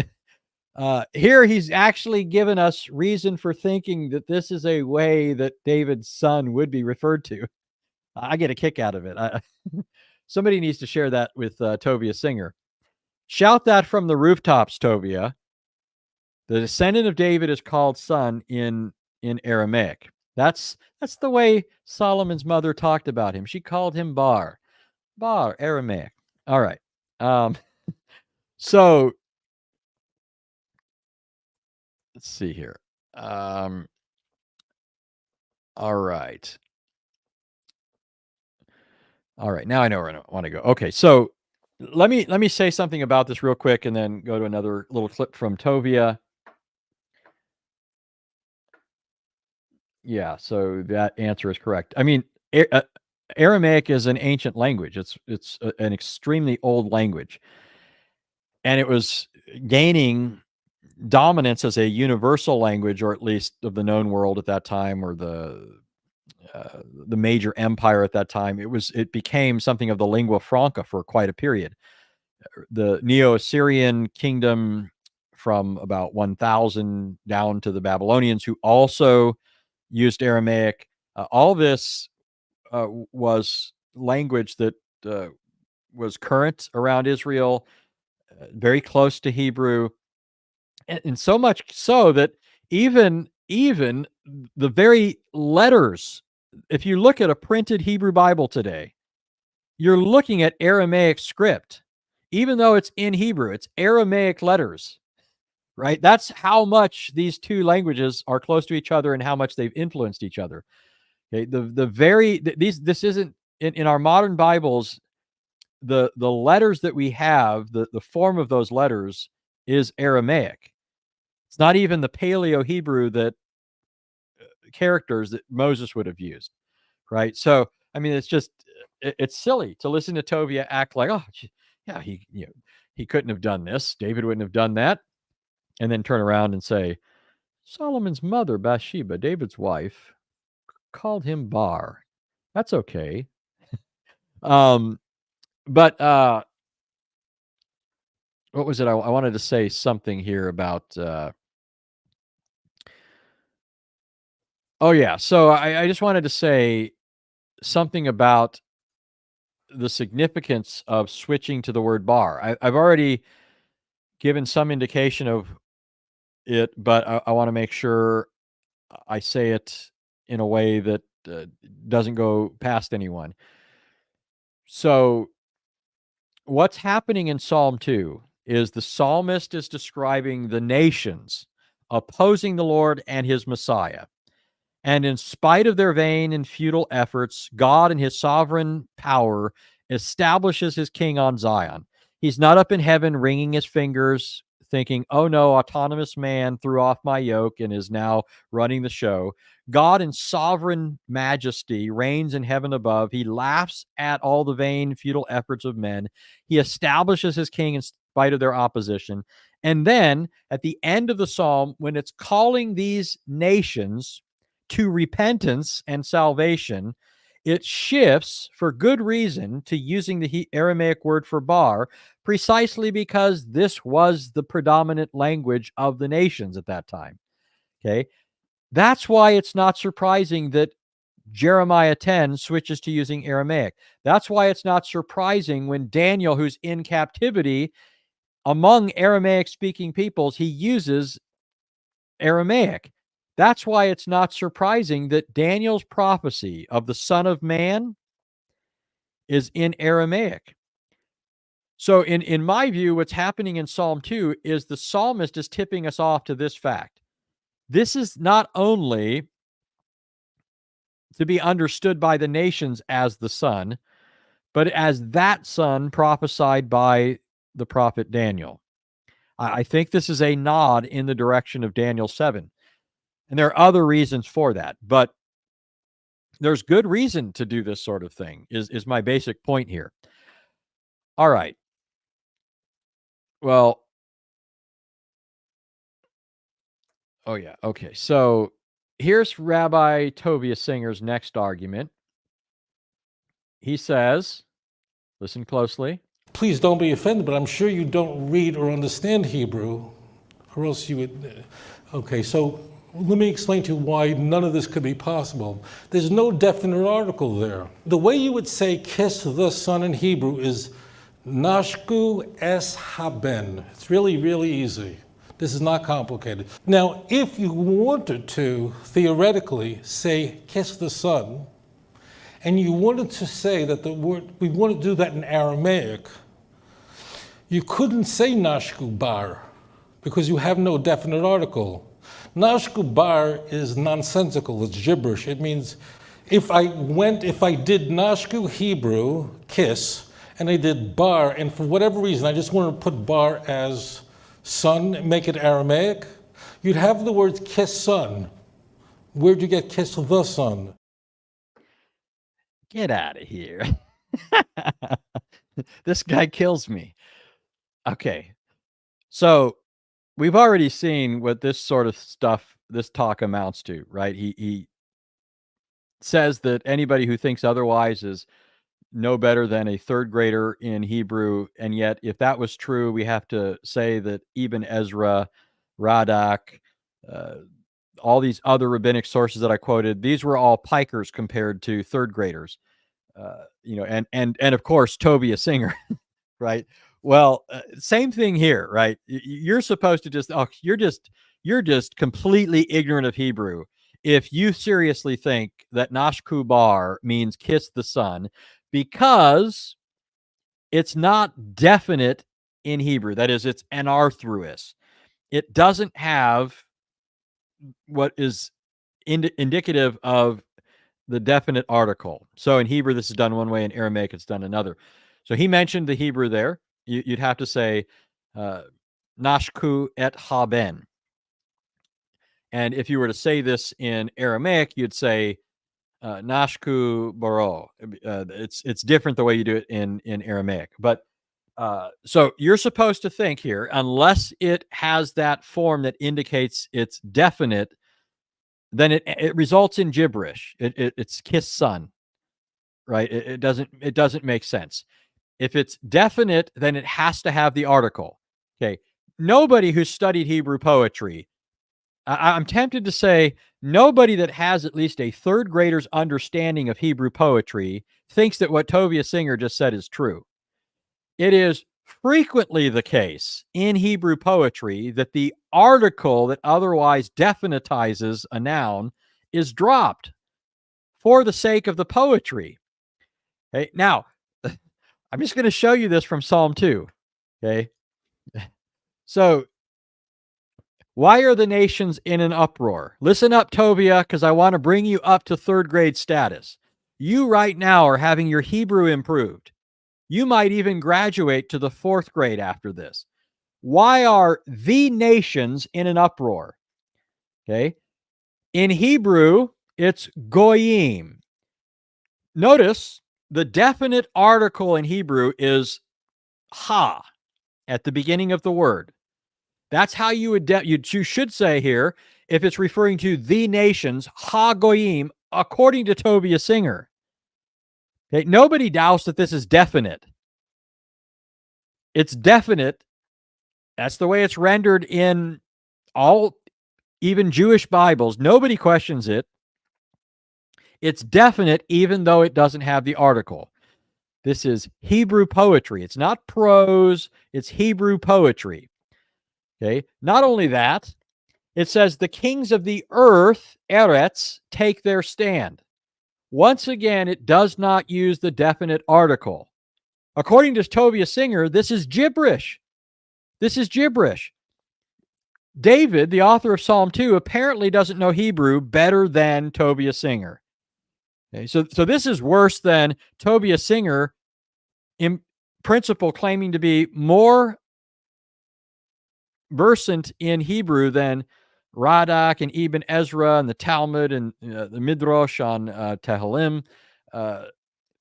Here he's actually given us reason for thinking that this is a way that David's son would be referred to. I get a kick out of it. Somebody needs to share that with Tovia Singer. Shout that from the rooftops, Tovia. The descendant of David is called son in Aramaic. That's the way Solomon's mother talked about him. She called him Bar, Aramaic. All right. So let's see here. All right. Now I know where I want to go. Okay, so let me say something about this real quick, and then go to another little clip from Tovia. Yeah, so that answer is correct. I mean, Aramaic is an ancient language. It's an extremely old language, and it was gaining dominance as a universal language, or at least of the known world at that time, or the major empire at that time. It became something of the lingua franca for quite a period. The Neo-Assyrian kingdom from about 1000 down to the Babylonians, who also used Aramaic. All this was language that was current around Israel, very close to Hebrew, and so much so that even the very letters, if you look at a printed Hebrew Bible today, you're looking at Aramaic script. Even though it's in Hebrew, it's Aramaic letters, right? That's how much these two languages are close to each other and how much they've influenced each other. Okay, this isn't in our modern Bibles. The letters that we have, the form of those letters is Aramaic. It's not even the Paleo Hebrew that characters that Moses would have used, right? So, I mean, it's silly to listen to Tovia act like, oh, yeah, he couldn't have done this. David wouldn't have done that. And then turn around and say, Solomon's mother, Bathsheba, David's wife, called him Bar. That's okay. But what was it? I wanted to say something here about. Oh yeah, so I just wanted to say something about the significance of switching to the word bar. I've already given some indication of it, but I want to make sure I say it in a way that doesn't go past anyone. So what's happening in Psalm 2 is the psalmist is describing the nations opposing the Lord and his Messiah. And in spite of their vain and futile efforts, God in his sovereign power establishes his king on Zion. He's not up in heaven wringing his fingers, thinking, oh no, autonomous man threw off my yoke and is now running the show. God in sovereign majesty reigns in heaven above. He laughs at all the vain, futile efforts of men. He establishes his king in spite of their opposition. And then at the end of the psalm, when it's calling these nations to repentance and salvation, it shifts for good reason to using the Aramaic word for bar, precisely because this was the predominant language of the nations at that time. Okay. That's why it's not surprising that Jeremiah 10 switches to using Aramaic. That's why it's not surprising when Daniel, who's in captivity among Aramaic speaking peoples, he uses Aramaic. That's why it's not surprising that Daniel's prophecy of the Son of Man is in Aramaic. So in my view, what's happening in Psalm 2 is the psalmist is tipping us off to this fact. This is not only to be understood by the nations as the Son, but as that Son prophesied by the prophet Daniel. I think this is a nod in the direction of Daniel 7. And there are other reasons for that, but there's good reason to do this sort of thing, is my basic point here. All right. Well, oh yeah, okay. So here's Rabbi Tovia Singer's next argument. He says, listen closely. Please don't be offended, but I'm sure you don't read or understand Hebrew, or else you would. Okay, so let me explain to you why none of this could be possible. There's no definite article there. The way you would say kiss the Son in Hebrew is nashku es haben. It's really, really easy. This is not complicated. Now, if you wanted to, theoretically, say kiss the Son, and you wanted to say that the word, we want to do that in Aramaic, you couldn't say nashku bar, because you have no definite article. Nashku bar is nonsensical, it's gibberish. It means if I did nashku Hebrew, kiss, and I did bar, and for whatever reason I just wanted to put bar as son, make it Aramaic, you'd have the words kiss son. Where'd you get kiss the Son? Get out of here. This guy kills me. Okay. So we've already seen what this sort of stuff, this talk amounts to, right? He says that anybody who thinks otherwise is no better than a third grader in Hebrew. And yet, if that was true, we have to say that even Ezra, Radak, all these other rabbinic sources that I quoted, these were all pikers compared to third graders. And of course, Tovia Singer, right? Well, same thing here, right? You're supposed to just, you're just completely ignorant of Hebrew if you seriously think that nashku bar means kiss the Son, because it's not definite in Hebrew. That is, it's anarthrous. It doesn't have what is indicative of the definite article. So in Hebrew, this is done one way. In Aramaic, it's done another. So he mentioned the Hebrew there. You'd have to say nashku et haben. And if you were to say this in Aramaic, you'd say nashku baro. It's different the way you do it in Aramaic. But so you're supposed to think here, unless it has that form that indicates it's definite, then it results in gibberish. It's kiss son, right? It doesn't make sense. If it's definite, then it has to have the article. Okay. Nobody who's studied Hebrew poetry, I'm tempted to say nobody that has at least a third grader's understanding of Hebrew poetry thinks that what Tovia Singer just said is true. It is frequently the case in Hebrew poetry that the article that otherwise definitizes a noun is dropped for the sake of the poetry. Okay, now I'm just going to show you this from Psalm 2. Okay, so why are the nations in an uproar? Listen up, Tovia, because I want to bring you up to third grade status. You right now are having your Hebrew improved. You might even graduate to the fourth grade after this. Why are the nations in an uproar? Okay. In Hebrew, It's goyim. Notice the definite article in Hebrew is ha at the beginning of the word. That's how you would you should say here, if it's referring to the nations, ha goyim, according to Tovia Singer. Okay, nobody doubts that this is definite. It's definite. That's the way it's rendered in all, even Jewish Bibles. Nobody questions it. It's definite, even though it doesn't have the article. This is Hebrew poetry. It's not prose, it's Hebrew poetry. Okay. Not only that, it says the kings of the earth, Eretz, take their stand. Once again, it does not use the definite article. According to Tovia Singer, this is gibberish. This is gibberish. David, the author of Psalm 2, apparently doesn't know Hebrew better than Tovia Singer. Okay, so this is worse than Tovia Singer, in principle, claiming to be more versant in Hebrew than Radak and Ibn Ezra and the Talmud and the Midrash on Tehillim.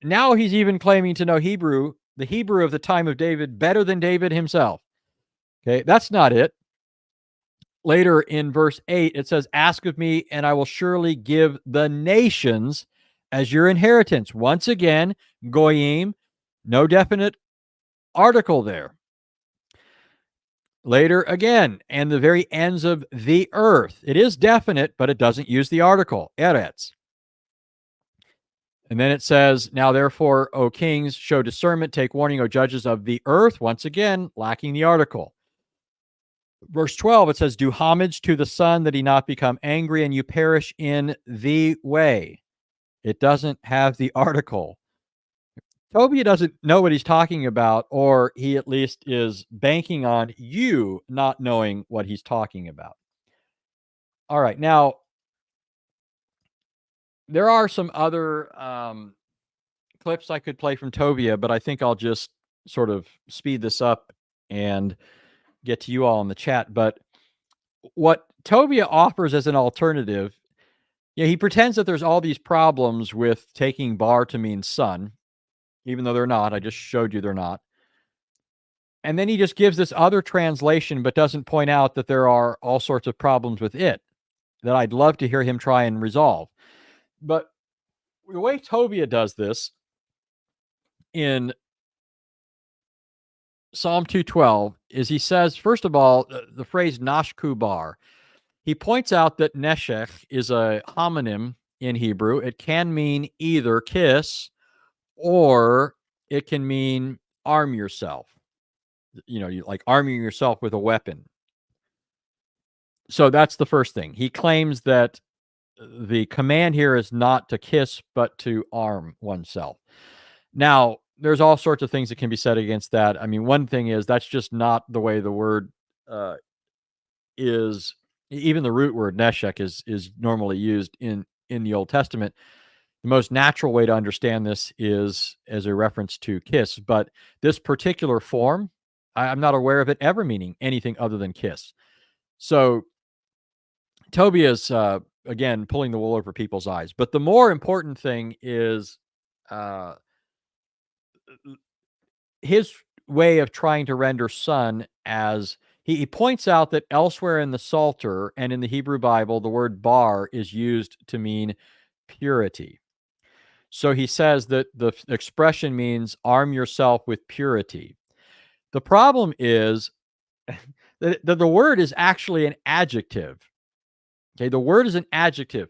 Now he's even claiming to know Hebrew, the Hebrew of the time of David, better than David himself. Okay, that's not it. Later in verse 8, it says, ask of me, and I will surely give the nations as your inheritance. Once again, goyim, no definite article there. Later again, and the very ends of the earth. It is definite, but it doesn't use the article, eretz. And then it says, now therefore, O kings, show discernment, take warning, O judges of the earth. Once again, lacking the article. Verse 12, it says, do homage to the Son, that he not become angry, and you perish in the way. It doesn't have the article. Tovia doesn't know what he's talking about, or he at least is banking on you not knowing what he's talking about. All right, now, there are some other clips I could play from Tovia, but I think I'll just sort of speed this up and get to you all in the chat. But what Tovia offers as an alternative, he pretends that there's all these problems with taking bar to mean son, even though they're not. I just showed you they're not. And then he just gives this other translation, but doesn't point out that there are all sorts of problems with it that I'd love to hear him try and resolve. But the way Tovia does this in Psalm 212 is he says, first of all, the phrase nashku bar. He points out that neshech is a homonym in Hebrew. It can mean either kiss or it can mean arm yourself. You like arming yourself with a weapon. So that's the first thing. He claims that the command here is not to kiss, but to arm oneself. Now, there's all sorts of things that can be said against that. I mean, one thing is that's just not the way the word is. Even the root word neshek is normally used in the Old Testament. The most natural way to understand this is as a reference to kiss, but this particular form, I'm not aware of it ever meaning anything other than kiss. So Tobia's again pulling the wool over people's eyes. But the more important thing is his way of trying to render son as he points out that elsewhere in the Psalter and in the Hebrew Bible, the word bar is used to mean purity. So he says that the expression means arm yourself with purity. The problem is that the word is actually an adjective. Okay, the word is an adjective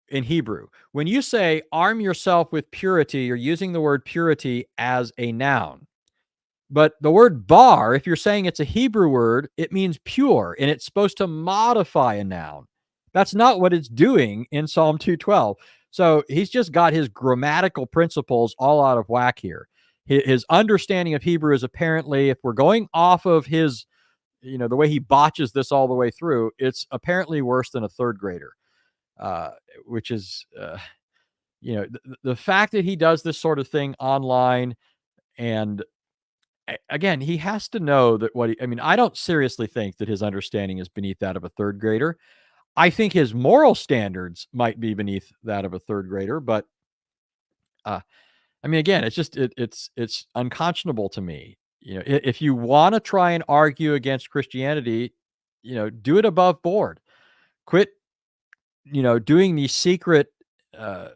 in Hebrew. When you say arm yourself with purity, you're using the word purity as a noun. But the word bar, if you're saying it's a Hebrew word, it means pure, and it's supposed to modify a noun. That's not what it's doing in Psalm 212. So he's just got his grammatical principles all out of whack here. His understanding of Hebrew is apparently, if we're going off of his, the way he botches this all the way through, it's apparently worse than a third grader, which is, the fact that he does this sort of thing online, and again, he has to know that I don't seriously think that his understanding is beneath that of a third grader. I think his moral standards might be beneath that of a third grader, but I mean, again, it's just it's unconscionable to me. If you want to try and argue against Christianity, do it above board. Quit, doing these secret uh,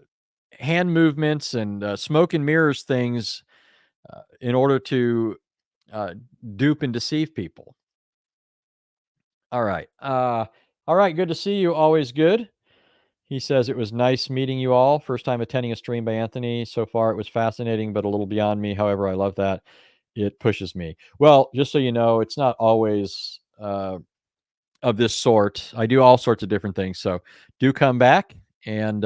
hand movements and smoke and mirrors things in order to dupe and deceive people. All right. All right. Good to see you. Always good. He says it was nice meeting you all. First time attending a stream by Anthony. So far, it was fascinating, but a little beyond me. However, I love that. It pushes me. Well, just so you know, it's not always of this sort. I do all sorts of different things. So do come back and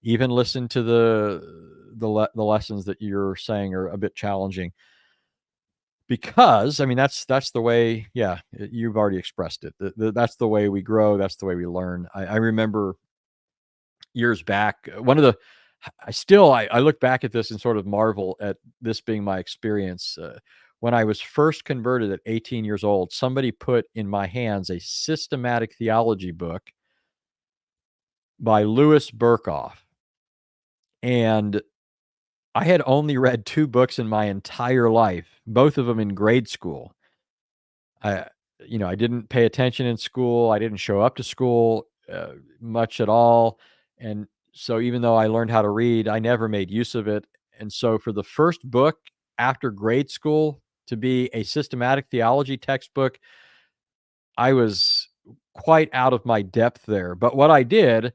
even listen to the lessons that you're saying are a bit challenging. Because I mean that's the way. Yeah, you've already expressed it. That's the way we grow. That's the way we learn. I remember years back, one of the I look back at this and sort of marvel at this being my experience. When I was first converted at 18 years old, somebody put in my hands a systematic theology book by Louis Berkhoff. And I had only read 2 books in my entire life, both of them in grade school. I I didn't pay attention in school. I didn't show up to school much at all. And so even though I learned how to read, I never made use of it. And so for the first book after grade school to be a systematic theology textbook, I was quite out of my depth there. But what I did,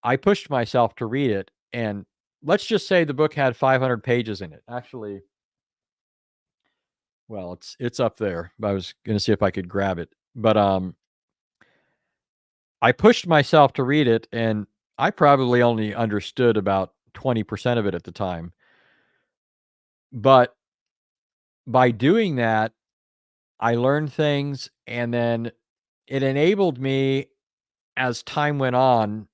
I pushed myself to read it. And let's just say the book had 500 pages in it. Actually, well, it's up there. I was going to see if I could grab it. But I pushed myself to read it, and I probably only understood about 20% of it at the time. But by doing that, I learned things, and then it enabled me, as time went on,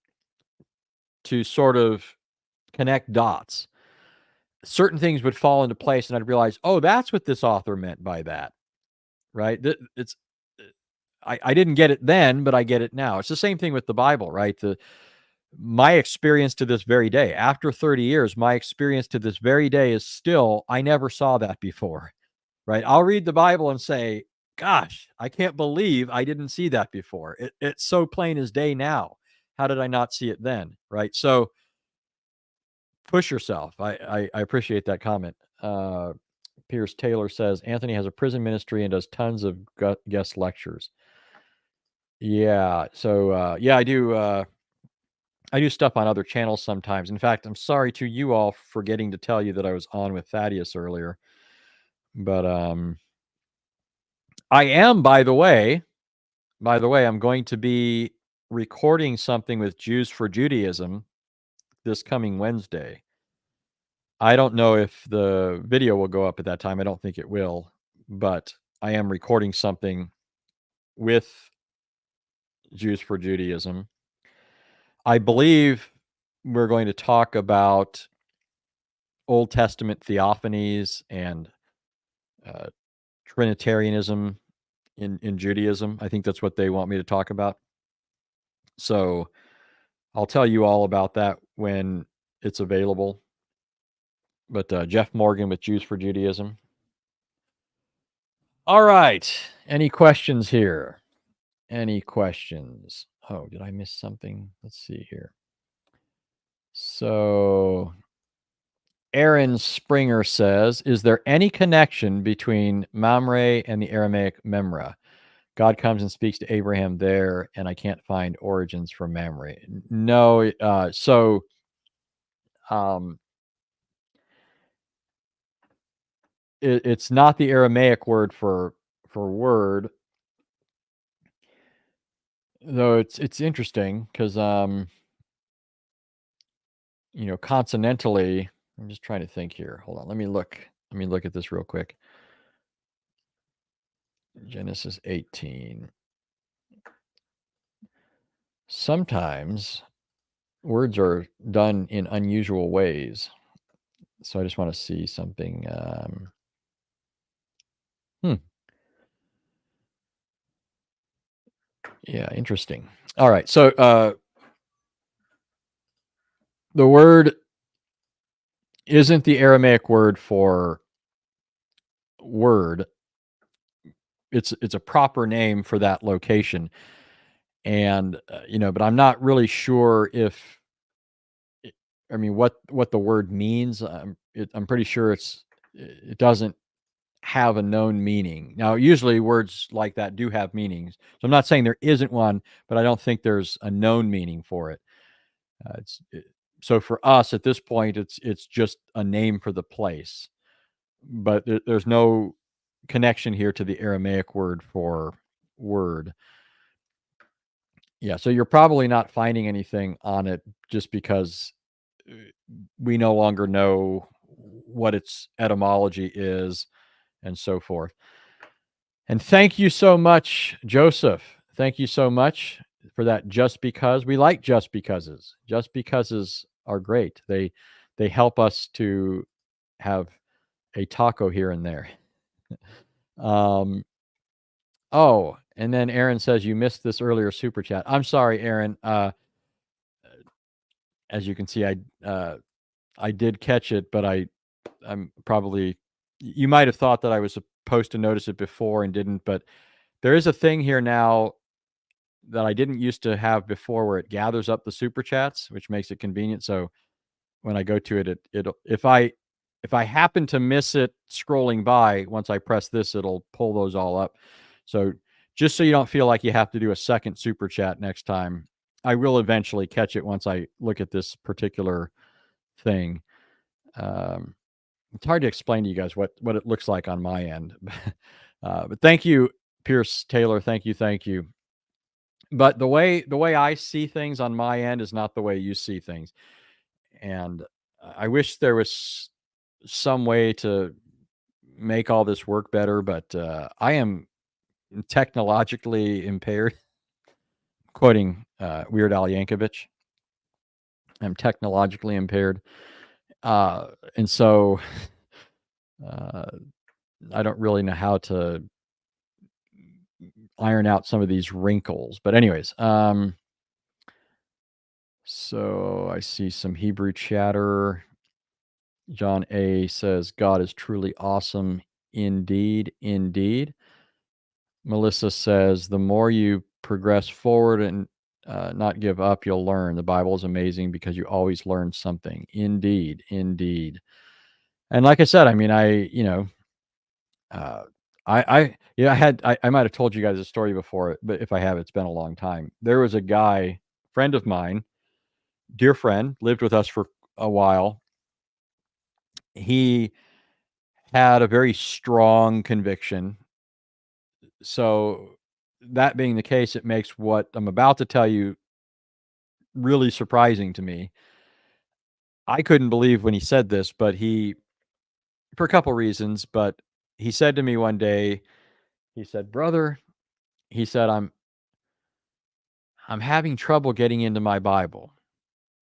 to sort of connect dots. Certain things would fall into place, and I'd realize, oh, that's what this author meant by that, right? It's I didn't get it then, but I get it now. It's the same thing with the Bible, right? My experience to this very day, after 30 years, my experience to this very day is still, I never saw that before, right? I'll read the Bible and say, gosh, I can't believe I didn't see that before. It's so plain as day now. How did I not see it then, right? So push yourself. I appreciate that comment. Pierce Taylor says, Anthony has a prison ministry and does tons of guest lectures. Yeah. So, yeah, I do stuff on other channels sometimes. In fact, I'm sorry to you all for forgetting to tell you that I was on with Thaddeus earlier. But I am, by the way, I'm going to be recording something with Jews for Judaism this coming Wednesday. I don't know if the video will go up at that time. I don't think it will, but I am recording something with Jews for Judaism. I believe we're going to talk about Old Testament theophanies and Trinitarianism in Judaism. I think that's what they want me to talk about. So I'll tell you all about that when it's available. But Jeff Morgan with Jews for Judaism. All right. Any questions here? Any questions? Oh, did I miss something? Let's see here. So Aaron Springer says, is there any connection between Mamre and the Aramaic Memra? God comes and speaks to Abraham there, and I can't find origins for Mamre. No, it's not the Aramaic word for word, though. It's interesting because consonantally. I'm just trying to think here. Hold on, let me look at this real quick. Genesis 18. Sometimes words are done in unusual ways. So I just want to see something. Yeah, interesting. All right. So the word isn't the Aramaic word for word. It's a proper name for that location. And but I'm not really sure if I mean what the word means. I'm pretty sure it doesn't have a known meaning. Now, usually words like that do have meanings. So I'm not saying there isn't one, but I don't think there's a known meaning for it. So for us at this point, it's just a name for the place, but there's no connection here to the Aramaic word for word. Yeah, so you're probably not finding anything on it just because we no longer know what its etymology is and so forth. And thank you so much, Joseph. Thank you so much for that. Just because we like just becauses. Just becauses are great. They help us to have a taco here and there. Um, oh, and then Aaron says you missed this earlier super chat. I'm sorry, Aaron. As you can see, I did catch it, but I'm probably you might have thought that I was supposed to notice it before and didn't, but there is a thing here now that I didn't used to have before where it gathers up the super chats, which makes it convenient. So when I go to it, it'll if I happen to miss it scrolling by, once I press this, it'll pull those all up. So just so you don't feel like you have to do a second super chat next time, I will eventually catch it once I look at this particular thing. It's hard to explain to you guys what it looks like on my end. But thank you, Pierce Taylor. Thank you. But the way I see things on my end is not the way you see things. And I wish there was some way to make all this work better, but I am technologically impaired. Quoting Weird Al Yankovic, I'm technologically impaired. And so I don't really know how to iron out some of these wrinkles. But anyways, so I see some Hebrew chatter. John A says, God is truly awesome indeed, indeed. Melissa says, the more you progress forward and not give up, you'll learn. The Bible is amazing because you always learn something. Indeed, indeed. And like I said, I mean, I might have told you guys a story before, but if I have, it's been a long time. There was a guy, friend of mine, dear friend, lived with us for a while. He had a very strong conviction. So that being the case, it makes what I'm about to tell you really surprising to me. I couldn't believe when he said this, but for a couple reasons, but he said to me one day, he said, "Brother," he said, I'm having trouble getting into my Bible.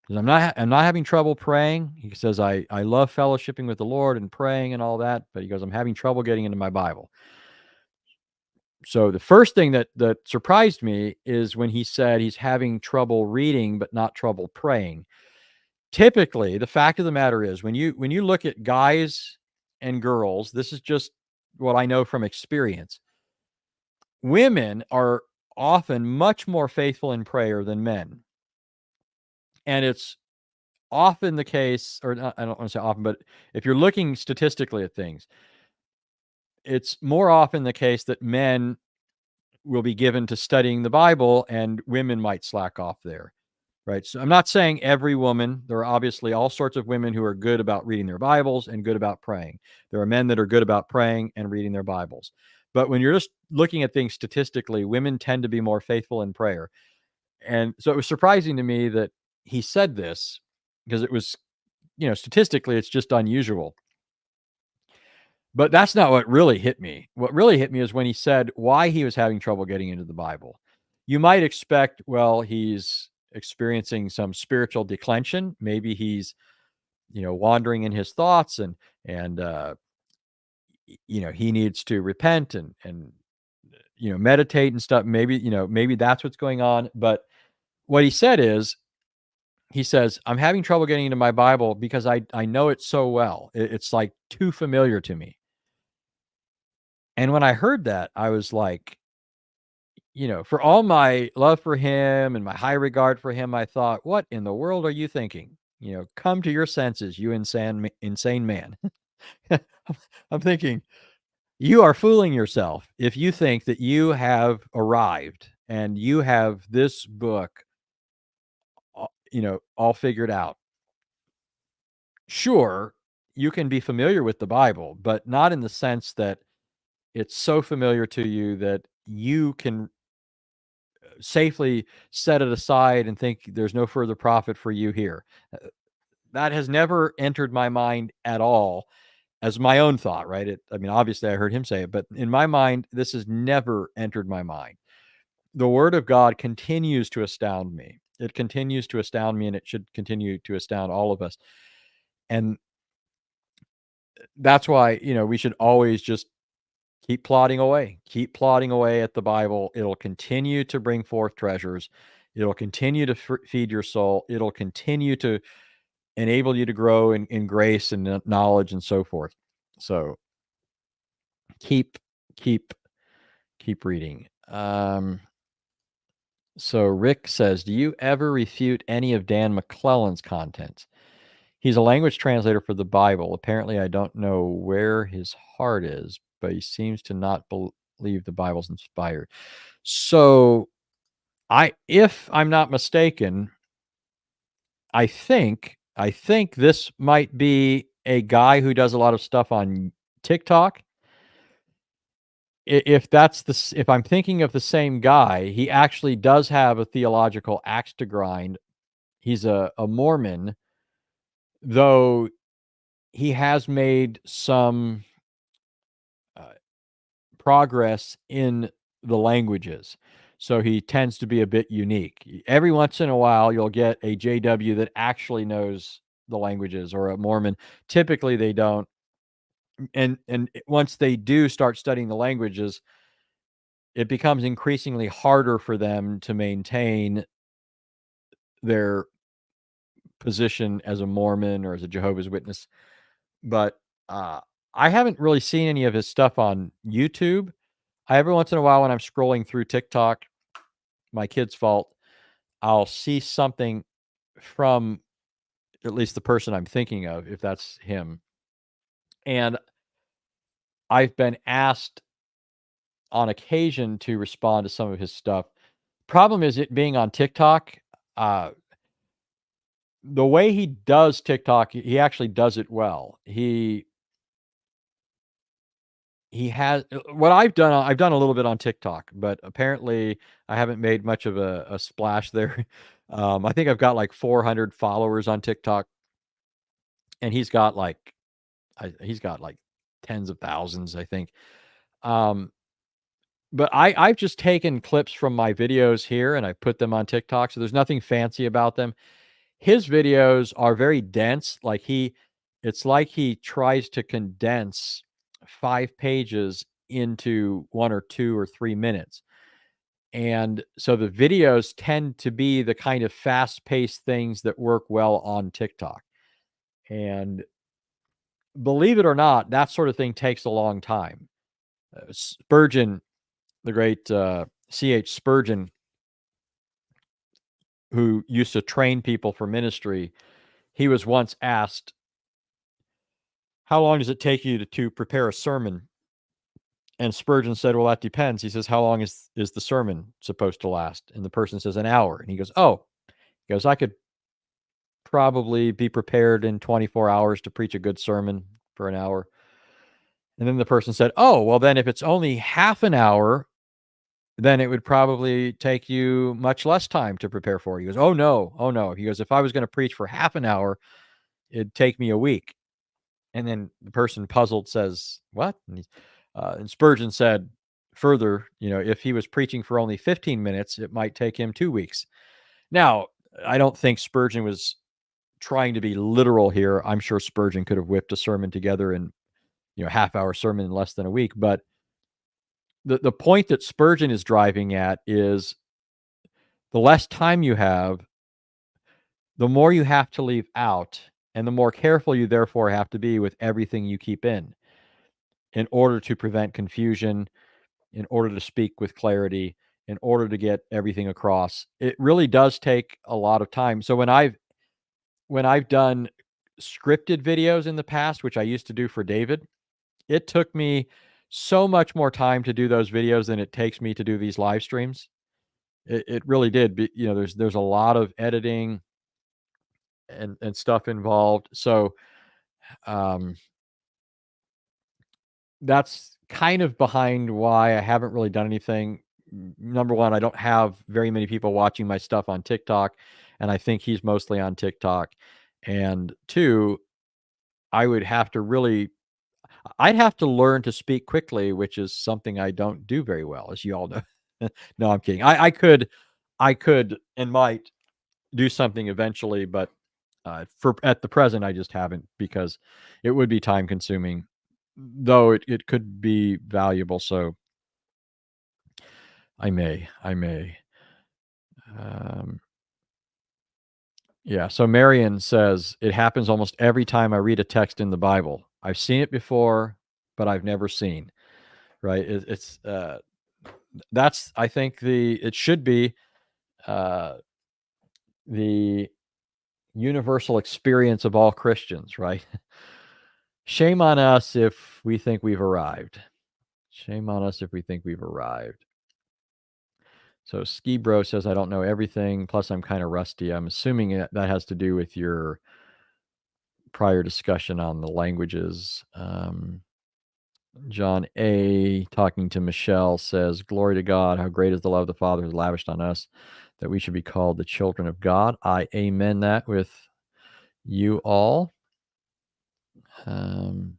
I'm not having trouble praying. He says, I love fellowshipping with the Lord and praying and all that, but he goes, I'm having trouble getting into my Bible. So the first thing that surprised me is when he said he's having trouble reading but not trouble praying. Typically, the fact of the matter is when you look at guys and girls, this is just what I know from experience. Women are often much more faithful in prayer than men. And it's often the case, or not, I don't want to say often, but if you're looking statistically at things, it's more often the case that men will be given to studying the Bible and women might slack off there. Right. So I'm not saying every woman. There are obviously all sorts of women who are good about reading their Bibles and good about praying. There are men that are good about praying and reading their Bibles. But when you're just looking at things statistically, women tend to be more faithful in prayer. And so it was surprising to me that he said this because it was, statistically, it's just unusual. But that's not what really hit me. What really hit me is when he said why he was having trouble getting into the Bible. You might expect, well, he's experiencing some spiritual declension. Maybe he's, wandering in his thoughts and he needs to repent and meditate and stuff. Maybe that's what's going on. But what he said is, he says, I'm having trouble getting into my Bible because I know it so well. It's like too familiar to me. And when I heard that, I was like, for all my love for him and my high regard for him, I thought, what in the world are you thinking? Come to your senses, you insane man. I'm thinking, you are fooling yourself if you think that you have arrived and you have this book, all figured out. Sure, you can be familiar with the Bible, but not in the sense that it's so familiar to you that you can safely set it aside and think there's no further profit for you here. That has never entered my mind at all as my own thought, right? Obviously I heard him say it, but in my mind, this has never entered my mind. The Word of God continues to astound me. It continues to astound me, and it should continue to astound all of us. And that's why, we should always just keep plodding away at the Bible. It'll continue to bring forth treasures. It'll continue to feed your soul. It'll continue to enable you to grow in grace and knowledge and so forth. So keep reading. So Rick says, do you ever refute any of Dan McClellan's contents? He's a language translator for the Bible. Apparently, I don't know where his heart is, but he seems to not believe the Bible's inspired. So if I'm not mistaken, I think this might be a guy who does a lot of stuff on TikTok. If I'm thinking of the same guy, he actually does have a theological axe to grind. He's a Mormon, though he has made some progress in the languages. So he tends to be a bit unique. Every once in a while, you'll get a JW that actually knows the languages, or a Mormon. Typically, they don't. And once they do start studying the languages, it becomes increasingly harder for them to maintain their position as a Mormon or as a Jehovah's Witness. But I haven't really seen any of his stuff on YouTube. Every once in a while when I'm scrolling through TikTok, my kid's fault, I'll see something from at least the person I'm thinking of, if that's him. And I've been asked on occasion to respond to some of his stuff. Problem is, it being on TikTok, the way he does TikTok, he actually does it well. He has what I've done a little bit on TikTok, but apparently I haven't made much of a splash there. I think I've got like 400 followers on TikTok, and he's got like tens of thousands, I think. But I've just taken clips from my videos here and I put them on TikTok, so there's nothing fancy about them. His videos are very dense. It's like he tries to condense 5 pages into 1 or 2 or 3 minutes. And so the videos tend to be the kind of fast-paced things that work well on TikTok. And believe it or not, that sort of thing takes a long time. Spurgeon, the great C.H. Spurgeon, who used to train people for ministry, he was once asked, how long does it take you to prepare a sermon? And Spurgeon said, well, that depends. He says, how long is the sermon supposed to last? And the person says, an hour. And he goes, I could probably be prepared in 24 hours to preach a good sermon for an hour. And then the person said, oh, well, then if it's only half an hour, then it would probably take you much less time to prepare for it. He goes, oh, no. He goes, if I was going to preach for half an hour, it'd take me a week. And then the person, puzzled, says, what? And Spurgeon said further, if he was preaching for only 15 minutes, it might take him 2 weeks. Now, I don't think Spurgeon was trying to be literal here. I'm sure Spurgeon could have whipped a sermon together in, half-hour sermon in less than a week. But the point that Spurgeon is driving at is the less time you have, the more you have to leave out, and the more careful you therefore have to be with everything you keep in order to prevent confusion, in order to speak with clarity, in order to get everything across. It really does take a lot of time. So when I've done scripted videos in the past, which I used to do for David, it took me so much more time to do those videos than it takes me to do these live streams. It really did. There's a lot of editing and stuff involved. So that's kind of behind why I haven't really done anything. Number one, I don't have very many people watching my stuff on TikTok, and I think he's mostly on TikTok. And two, I'd have to learn to speak quickly, which is something I don't do very well, as you all know. No, I'm kidding. I could and might do something eventually, but at the present, I just haven't, because it would be time consuming, though it could be valuable. So I may. Yeah. So Marion says, it happens almost every time I read a text in the Bible. I've seen it before, but I've never seen. Right. That's, I think it should be the universal experience of all Christians, right? Shame on us if we think we've arrived. Shame on us if we think we've arrived. So Ski Bro says, I don't know everything. Plus, I'm kind of rusty. I'm assuming that has to do with your prior discussion on the languages. John A., talking to Michelle, says, glory to God. How great is the love the Father has lavished on us, that we should be called the children of God. I amen that with you all. All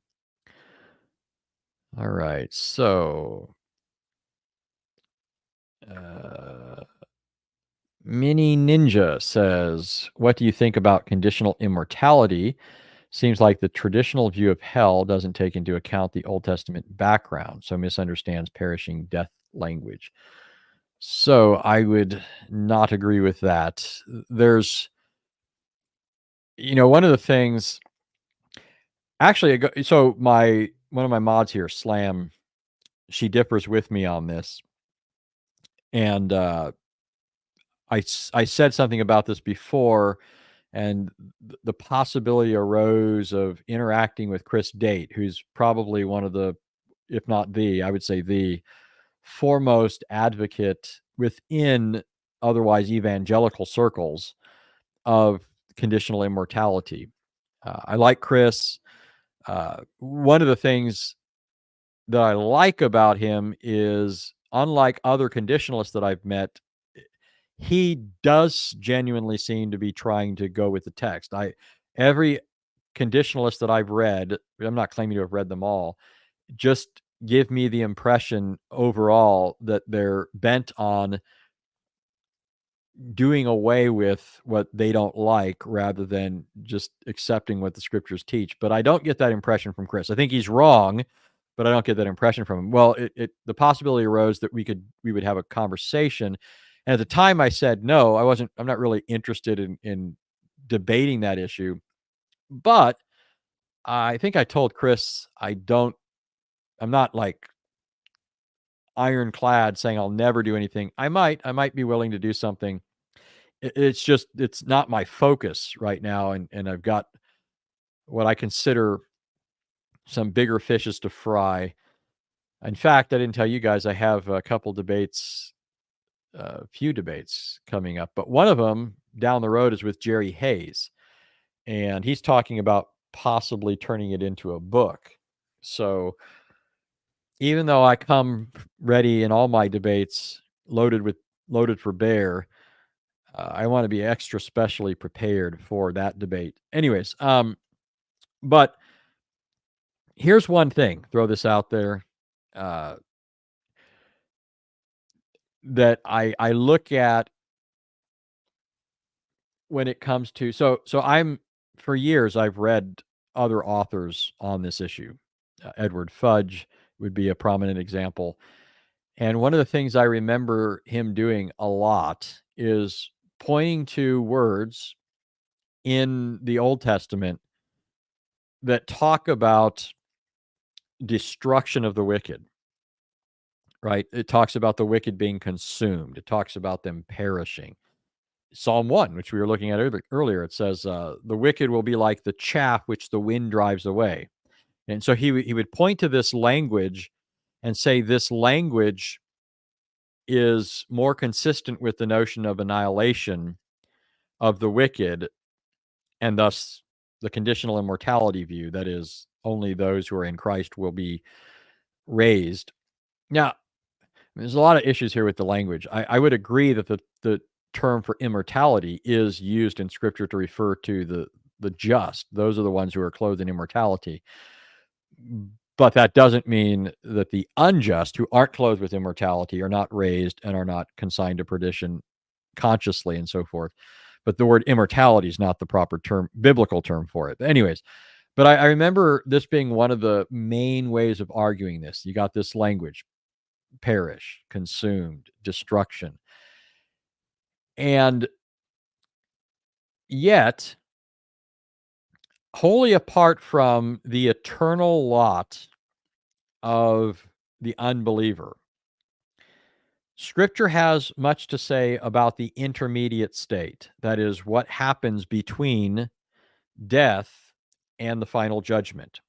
right. So, Mini Ninja says, what do you think about conditional immortality? Seems like the traditional view of hell doesn't take into account the Old Testament background, so misunderstands perishing death language. So I would not agree with that. There's, one of the things, actually, so one of my mods here, Slam, she differs with me on this. And I said something about this before, and the possibility arose of interacting with Chris Date, who's probably one of the, if not I would say the foremost advocate within otherwise evangelical circles of conditional immortality. I like Chris. One of the things that I like about him is, unlike other conditionalists that I've met, he does genuinely seem to be trying to go with the text. Every conditionalist that I've read, I'm not claiming to have read them all, just give me the impression overall that they're bent on doing away with what they don't like rather than just accepting what the scriptures teach. But I don't get that impression from Chris. I think he's wrong, but I don't get that impression from him. Well, the possibility arose that we would have a conversation. And at the time I said, no, I'm not really interested in debating that issue. But I think I told Chris, I'm not like ironclad saying I'll never do anything. I might be willing to do something. It's not my focus right now. And I've got what I consider some bigger fishes to fry. In fact, I didn't tell you guys, I have a few debates coming up, but one of them down the road is with Jerry Hayes, and he's talking about possibly turning it into a book. So even though I come ready in all my debates, loaded for bear, I want to be extra specially prepared for that debate. Anyways, but here's one thing, throw this out there, that I look at when it comes to, so for years I've read other authors on this issue. Edward Fudge would be a prominent example. And one of the things I remember him doing a lot is pointing to words in the Old Testament that talk about destruction of the wicked, right? It talks about the wicked being consumed. It talks about them perishing. Psalm 1, which we were looking at earlier, it says, the wicked will be like the chaff which the wind drives away. And so he would point to this language and say this language is more consistent with the notion of annihilation of the wicked, and thus the conditional immortality view, that is, only those who are in Christ will be raised. Now, there's a lot of issues here with the language. I would agree that the term for immortality is used in Scripture to refer to the just. Those are the ones who are clothed in immortality. But that doesn't mean that the unjust, who aren't clothed with immortality, are not raised and are not consigned to perdition consciously and so forth. But the word immortality is not the proper term, biblical term for it. But anyways, but I remember this being one of the main ways of arguing this. You got this language: perish, consumed, destruction. And yet, wholly apart from the eternal lot of the unbeliever, Scripture has much to say about the intermediate state. That is, what happens between death and the final judgment.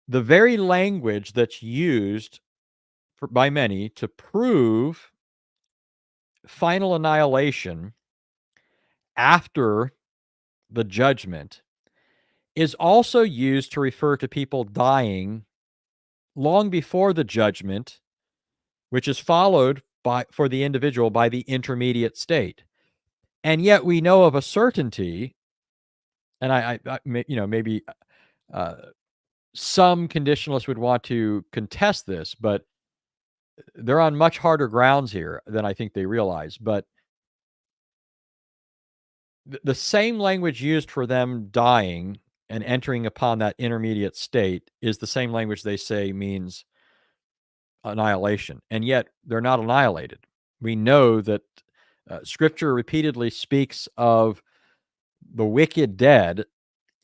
The very language that's used by many to prove final annihilation after the judgment is also used to refer to people dying long before the judgment, which is followed by, for the individual, by the intermediate state. And yet we know of a certainty, and I maybe some conditionalists would want to contest this, but they're on much harder grounds here than I think they realize. But the same language used for them dying and entering upon that intermediate state is the same language they say means annihilation. And yet they're not annihilated. We know that Scripture repeatedly speaks of the wicked dead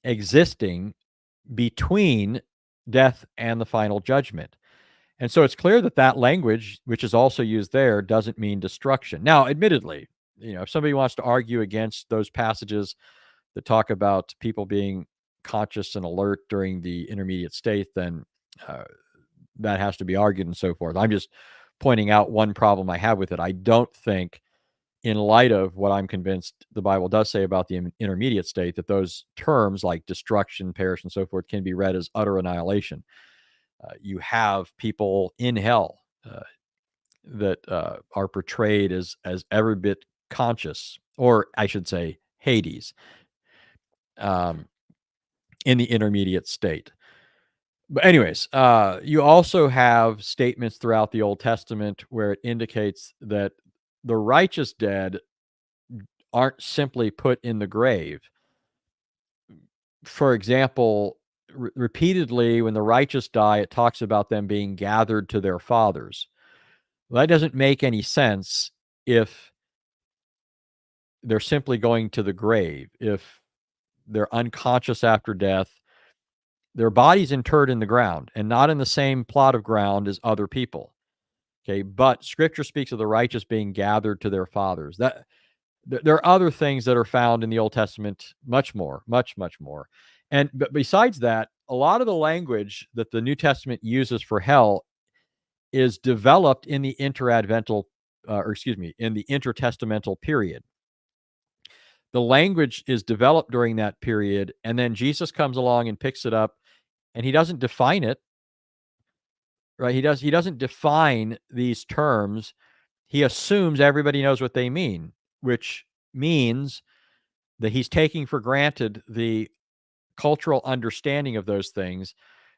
existing between death and the final judgment. And so it's clear that that language, which is also used there, doesn't mean destruction. Now, admittedly, if somebody wants to argue against those passages that talk about people being conscious and alert during the intermediate state, then that has to be argued and so forth. I'm just pointing out one problem I have with it. I don't think, in light of what I'm convinced the Bible does say about the intermediate state, that those terms like destruction, perish, and so forth can be read as utter annihilation. You have people in hell that are portrayed as every bit conscious, or I should say Hades, in the intermediate state. But anyways, you also have statements throughout the Old Testament where it indicates that the righteous dead aren't simply put in the grave. For example, repeatedly when the righteous die, it talks about them being gathered to their fathers. Well, that doesn't make any sense if they're simply going to the grave. If they're unconscious after death, their body's interred in the ground and not in the same plot of ground as other people. Okay, but Scripture speaks of the righteous being gathered to their fathers. That there are other things that are found in the Old Testament, much more. And but besides that, a lot of the language that the New Testament uses for hell is developed in the in the intertestamental period. The language is developed during that period, and then Jesus comes along and picks it up, and he doesn't define it, right? He doesn't define these terms. He assumes everybody knows what they mean, which means that he's taking for granted the cultural understanding of those things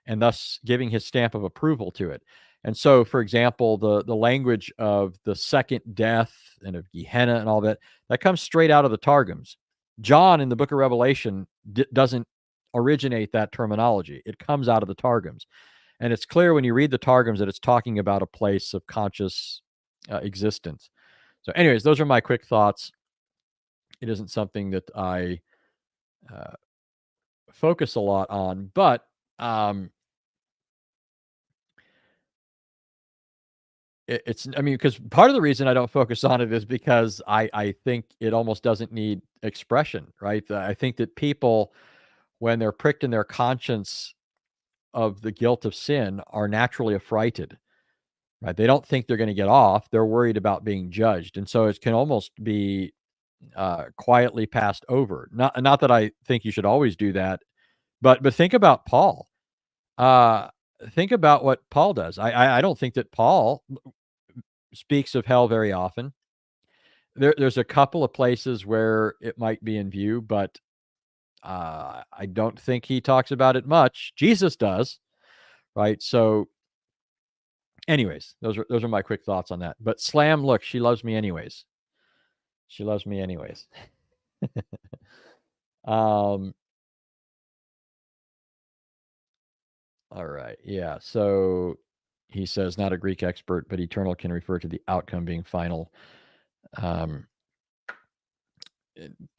and thus giving his stamp of approval to it. And so, for example, the language of the second death and of Gehenna and all that comes straight out of the Targums. John in the book of Revelation doesn't originate that terminology. It comes out of the Targums. And it's clear when you read the Targums that it's talking about a place of conscious existence. So anyways, those are my quick thoughts. It isn't something that I focus a lot on, but it's, I mean, because part of the reason I don't focus on it is because I think it almost doesn't need expression, right? I think that people, when they're pricked in their conscience of the guilt of sin, are naturally affrighted, right? They don't think they're going to get off. They're worried about being judged. And so it can almost be quietly passed over. Not that I think you should always do that, but think about Paul. Think about what Paul does. I don't think that Paul speaks of hell very often. There's a couple of places where it might be in view, but I don't think he talks about it much. Jesus does, right? So, anyways, those are my quick thoughts on that. But Slam, look, she loves me anyways. She loves me anyways. All right, yeah. So he says, not a Greek expert, but eternal can refer to the outcome being final. Part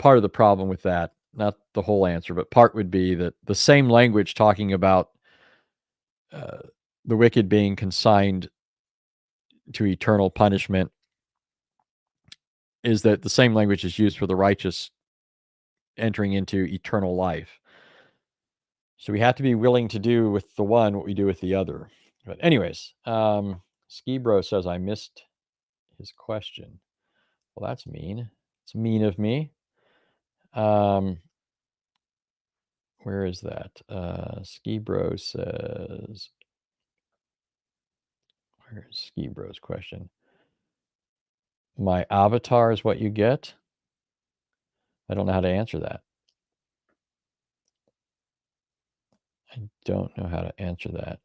of the problem with that, not the whole answer, but part would be that the same language talking about the wicked being consigned to eternal punishment is that the same language is used for the righteous entering into eternal life. So we have to be willing to do with the one what we do with the other. But anyways, Skibro says I missed his question. Well, that's mean. It's mean of me. Where is that? Skibro says, where's Skibro's question? My avatar is what you get? I don't know how to answer that. I don't know how to answer that.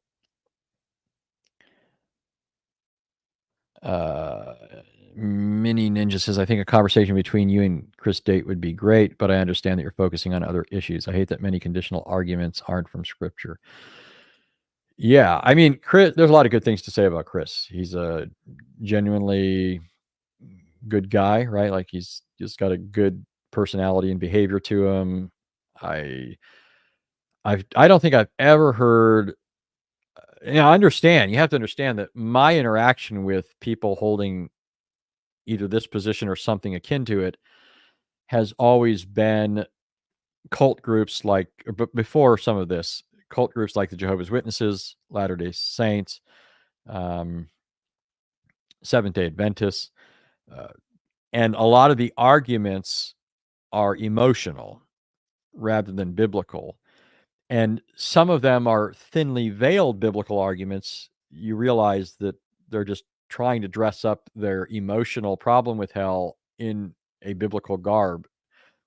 Mini Ninja says, I think a conversation between you and Chris Date would be great, but I understand that you're focusing on other issues. I hate that many conditional arguments aren't from scripture. Yeah, I mean, Chris, there's a lot of good things to say about Chris. He's a genuinely good guy, right? Like he's just got a good personality and behavior to him. I don't think I've ever heard. I understand. You have to understand that my interaction with people holding either this position or something akin to it has always been cult groups like, but before some of this, cult groups like the Jehovah's Witnesses, Latter-day Saints, Seventh-day Adventists, and a lot of the arguments are emotional rather than biblical. And some of them are thinly veiled biblical arguments. You realize that they're just trying to dress up their emotional problem with hell in a biblical garb,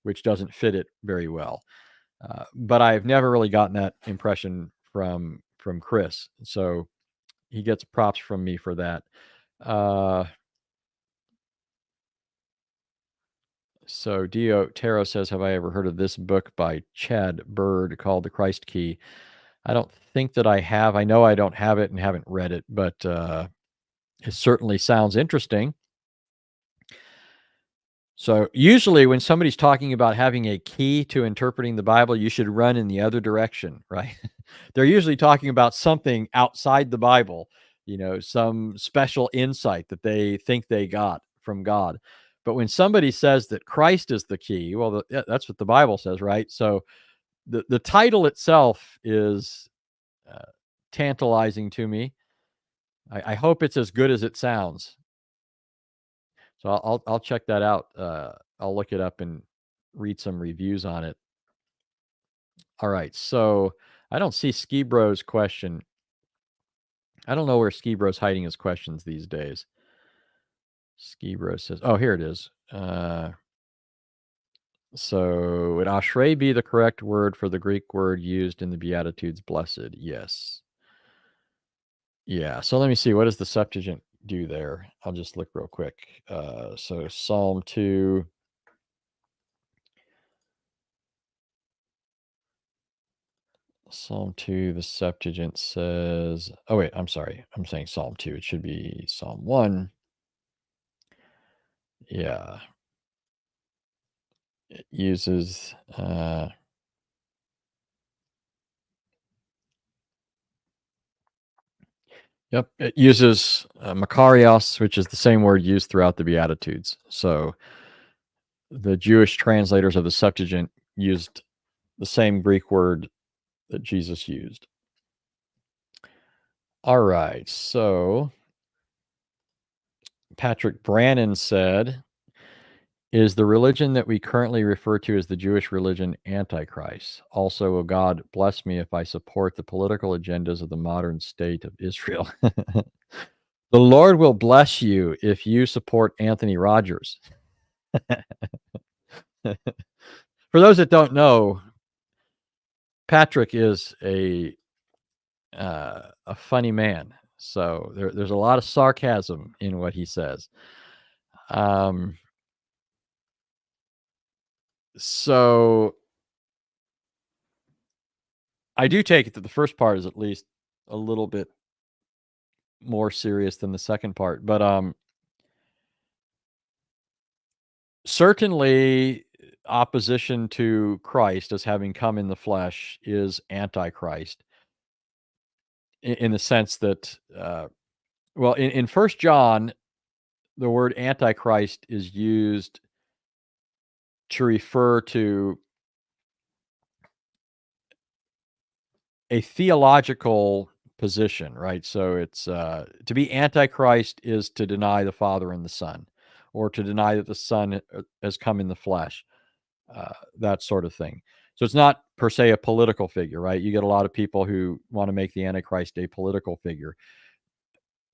which doesn't fit it very well. But I've never really gotten that impression from Chris. So he gets props from me for that. So Dio Taro says, have I ever heard of this book by Chad Bird called The Christ Key? I don't think that I have. I know I don't have it and haven't read it, but it certainly sounds interesting. So usually when somebody's talking about having a key to interpreting the Bible, you should run in the other direction, right? They're usually talking about something outside the Bible, some special insight that they think they got from God. But when somebody says that Christ is the key, well, that's what the Bible says, right? So the title itself is tantalizing to me. I hope it's as good as it sounds. So I'll check that out. I'll look it up and read some reviews on it. All right. So I don't see Ski Bro's question. I don't know where Ski Bro's hiding his questions these days. Ski Bro says, oh, here it is. So would Ashrei be the correct word for the Greek word used in the Beatitudes, blessed? Yes. Yeah. So let me see. What does the Septuagint do there? I'll just look real quick. So Psalm 2. Psalm 2, the Septuagint says, oh wait, I'm sorry. I'm saying Psalm 2. It should be Psalm 1. Yeah. It uses it uses Makarios, which is the same word used throughout the Beatitudes. So the Jewish translators of the Septuagint used the same Greek word that Jesus used. All right, so Patrick Brannon said, is the religion that we currently refer to as the Jewish religion Antichrist? Also, oh God, bless me if I support the political agendas of the modern state of Israel. The Lord will bless you if you support Anthony Rogers. For those that don't know, Patrick is a funny man. So there's a lot of sarcasm in what he says. So I do take it that the first part is at least a little bit more serious than the second part. But certainly opposition to Christ as having come in the flesh is Antichrist in the sense that, well, in 1 John, the word Antichrist is used to refer to a theological position, right? So it's to be Antichrist is to deny the Father and the Son, or to deny that the Son has come in the flesh, that sort of thing. So it's not per se a political figure, right? You get a lot of people who want to make the Antichrist a political figure.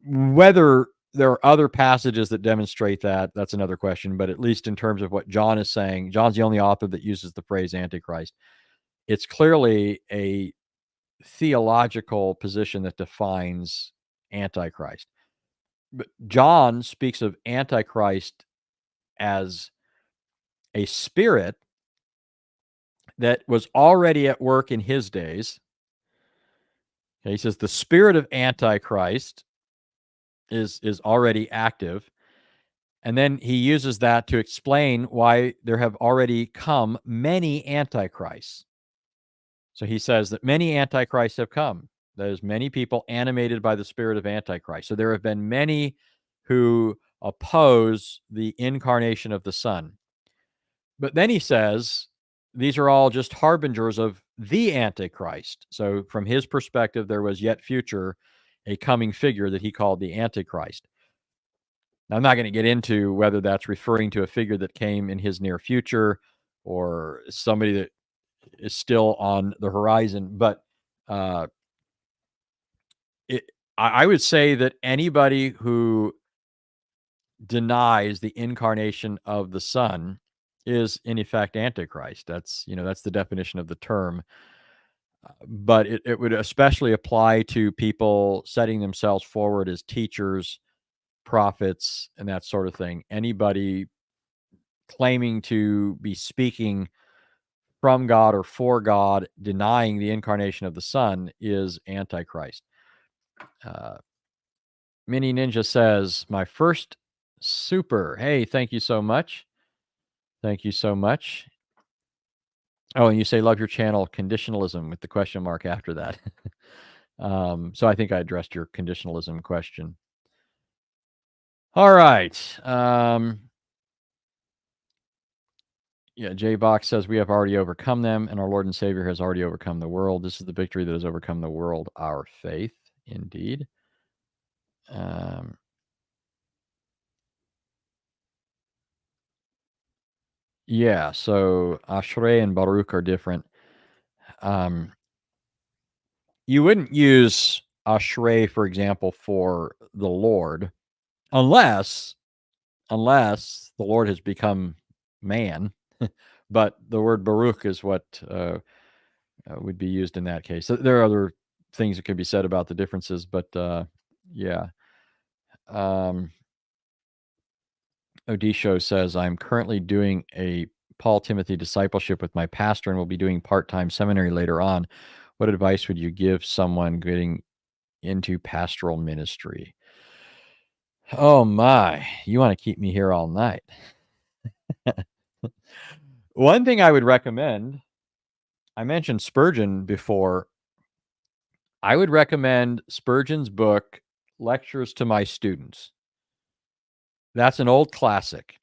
Whether there are other passages that demonstrate that, that's another question. But at least in terms of what John is saying, John's the only author that uses the phrase Antichrist. It's clearly a theological position that defines Antichrist. But John speaks of Antichrist as a spirit that was already at work in his days. Okay, he says the spirit of Antichrist is already active. And then he uses that to explain why there have already come many antichrists. So he says that many antichrists have come. There's many people animated by the spirit of Antichrist. So there have been many who oppose the incarnation of the Son. But then he says these are all just harbingers of the Antichrist. So from his perspective, there was yet future a coming figure that he called the Antichrist. Now, I'm not going to get into whether that's referring to a figure that came in his near future or somebody that is still on the horizon, but I would say that anybody who denies the incarnation of the Son is in effect Antichrist. That's the definition of the term. But it would especially apply to people setting themselves forward as teachers, prophets, and that sort of thing. Anybody claiming to be speaking from God or for God, denying the incarnation of the Son, is Antichrist. Mini Ninja says, my first super. Hey, thank you so much. Thank you so much. Oh, and you say love your channel, conditionalism, with the question mark after that. So I think I addressed your conditionalism question. All right. Yeah, J-Box says we have already overcome them, and our Lord and Savior has already overcome the world. This is the victory that has overcome the world, our faith, indeed. Yeah, so Ashrei and Baruch are different. You wouldn't use Ashrei, for example, for the Lord, unless the Lord has become man. But the word Baruch is what would be used in that case. So there are other things that could be said about the differences, but yeah. Odisho says, I'm currently doing a Paul Timothy discipleship with my pastor and will be doing part-time seminary later on. What advice would you give someone getting into pastoral ministry? Oh my, you want to keep me here all night. One thing I would recommend, I mentioned Spurgeon before. I would recommend Spurgeon's book, Lectures to My Students. That's an old classic.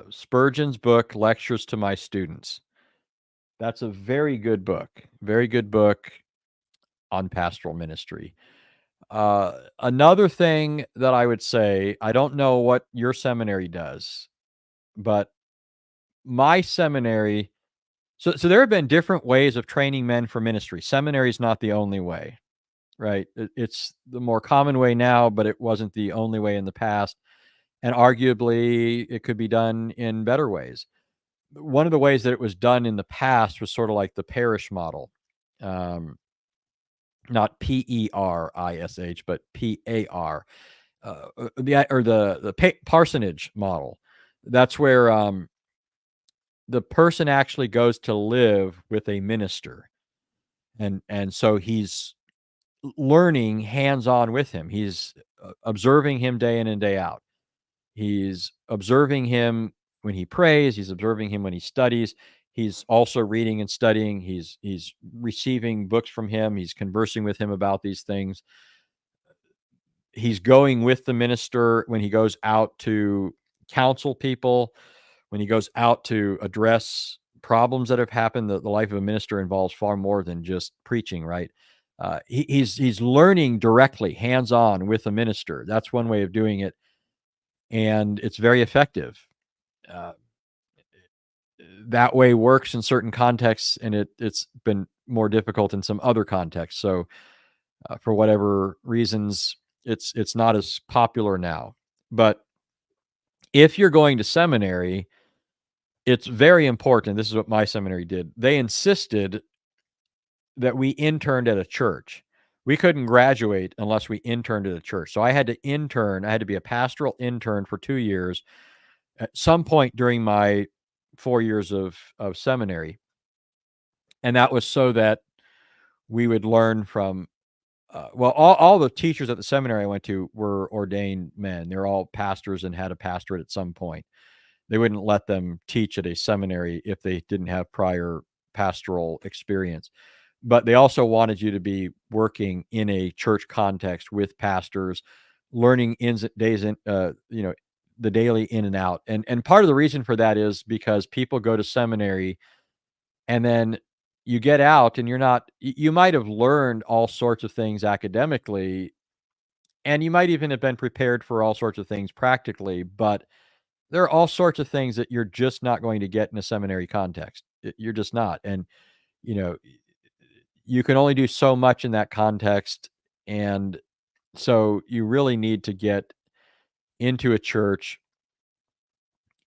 Spurgeon's book, Lectures to My Students. That's a very good book on pastoral ministry. Another thing that I would say, I don't know what your seminary does, but my seminary, so there have been different ways of training men for ministry. Seminary is not the only way, right? It's the more common way now, but it wasn't the only way in the past. And arguably, it could be done in better ways. One of the ways that it was done in the past was sort of like the parish model. Not PERISH, but PAR, the parsonage model. That's where the person actually goes to live with a minister, and so he's learning hands-on with him. He's observing him day in and day out. He's observing him when he prays. He's observing him when he studies. He's also reading and studying. He's receiving books from him. He's conversing with him about these things. He's going with the minister when he goes out to counsel people, when he goes out to address problems that have happened. The life of a minister involves far more than just preaching, right? He's learning directly, hands-on with a minister. That's one way of doing it, and it's very effective. That way works in certain contexts, and it's been more difficult in some other contexts. So for whatever reasons, it's not as popular now. But if you're going to seminary, it's very important. This is what my seminary did. They insisted that we interned at a church. We couldn't graduate unless we interned at a church. So I had to intern. I had to be a pastoral intern for 2 years at some point during my 4 years of seminary. And that was so that we would learn from, all the teachers at the seminary I went to were ordained men. They're all pastors and had a pastorate at some point. They wouldn't let them teach at a seminary if they didn't have prior pastoral experience. But they also wanted you to be working in a church context with pastors, learning the daily in and out. And part of the reason for that is because people go to seminary and then you get out and you might have learned all sorts of things academically, and you might even have been prepared for all sorts of things practically, but there are all sorts of things that you're just not going to get in a seminary context. You're just not. And, you know, you can only do so much in that context. And so you really need to get into a church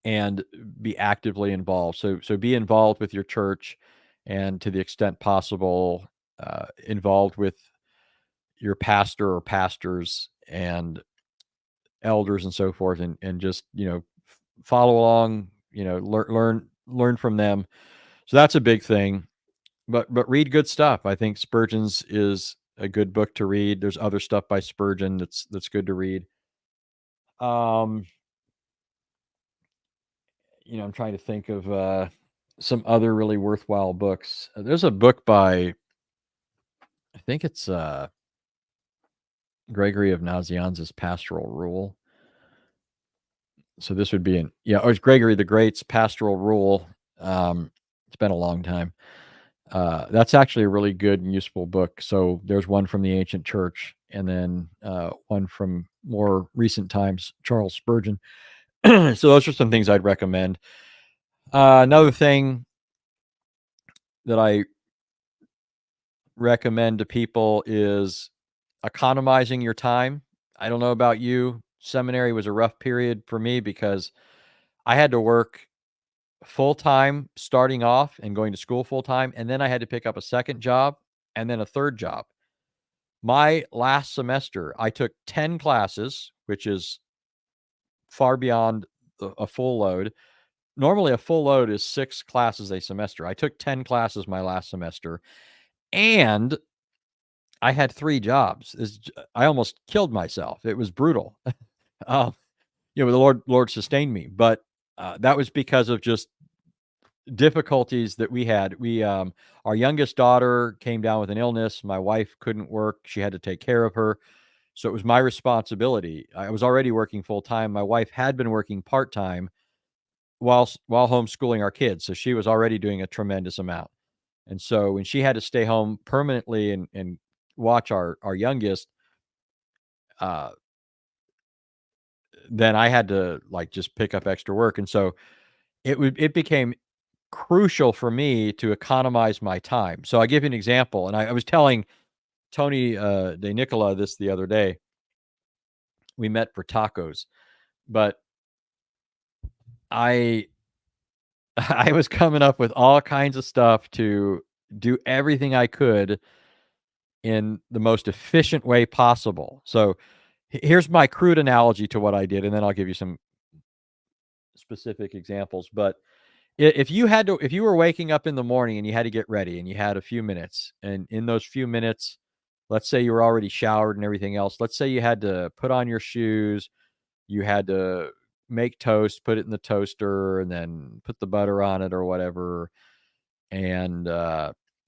and be actively involved. So be involved with your church, and to the extent possible, involved with your pastor or pastors and elders and so forth, and just, follow along, learn from them. So that's a big thing. But read good stuff. I think Spurgeon's is a good book to read. There's other stuff by Spurgeon that's good to read. I'm trying to think of some other really worthwhile books. There's a book by, I think it's Gregory of Nazianzus' Pastoral Rule. So this would be or it's Gregory the Great's Pastoral Rule. It's been a long time. That's actually a really good and useful book. So there's one from the ancient church, and then one from more recent times, Charles Spurgeon. So those are some things I'd recommend. Another thing that I recommend to people is economizing your time. I don't know about you. Seminary was a rough period for me because I had to work full-time starting off and going to school full-time, and then I had to pick up a second job and then a third job. My last semester, I took 10 classes, which is far beyond a full load. normally a full load is 6 classes a semester. I took 10 classes my last semester, and I had 3 jobs. I almost killed myself. It was brutal. The Lord sustained me, but that was because of just difficulties that we had. Our youngest daughter came down with an illness. My wife couldn't work. She had to take care of her. So it was my responsibility. I was already working full time. My wife had been working part time while homeschooling our kids. So she was already doing a tremendous amount. And so when she had to stay home permanently and watch our youngest, then I had to just pick up extra work. And so it became crucial for me to economize my time. So I give you an example, and I was telling Tony De Nicola this the other day. We met for tacos, but I was coming up with all kinds of stuff to do everything I could in the most efficient way possible. So here's my crude analogy to what I did, and then I'll give you some specific examples. But if you were waking up in the morning and you had to get ready and you had a few minutes, and in those few minutes, let's say you were already showered and everything else, let's say you had to put on your shoes, you had to make toast, put it in the toaster, and then put the butter on it or whatever. And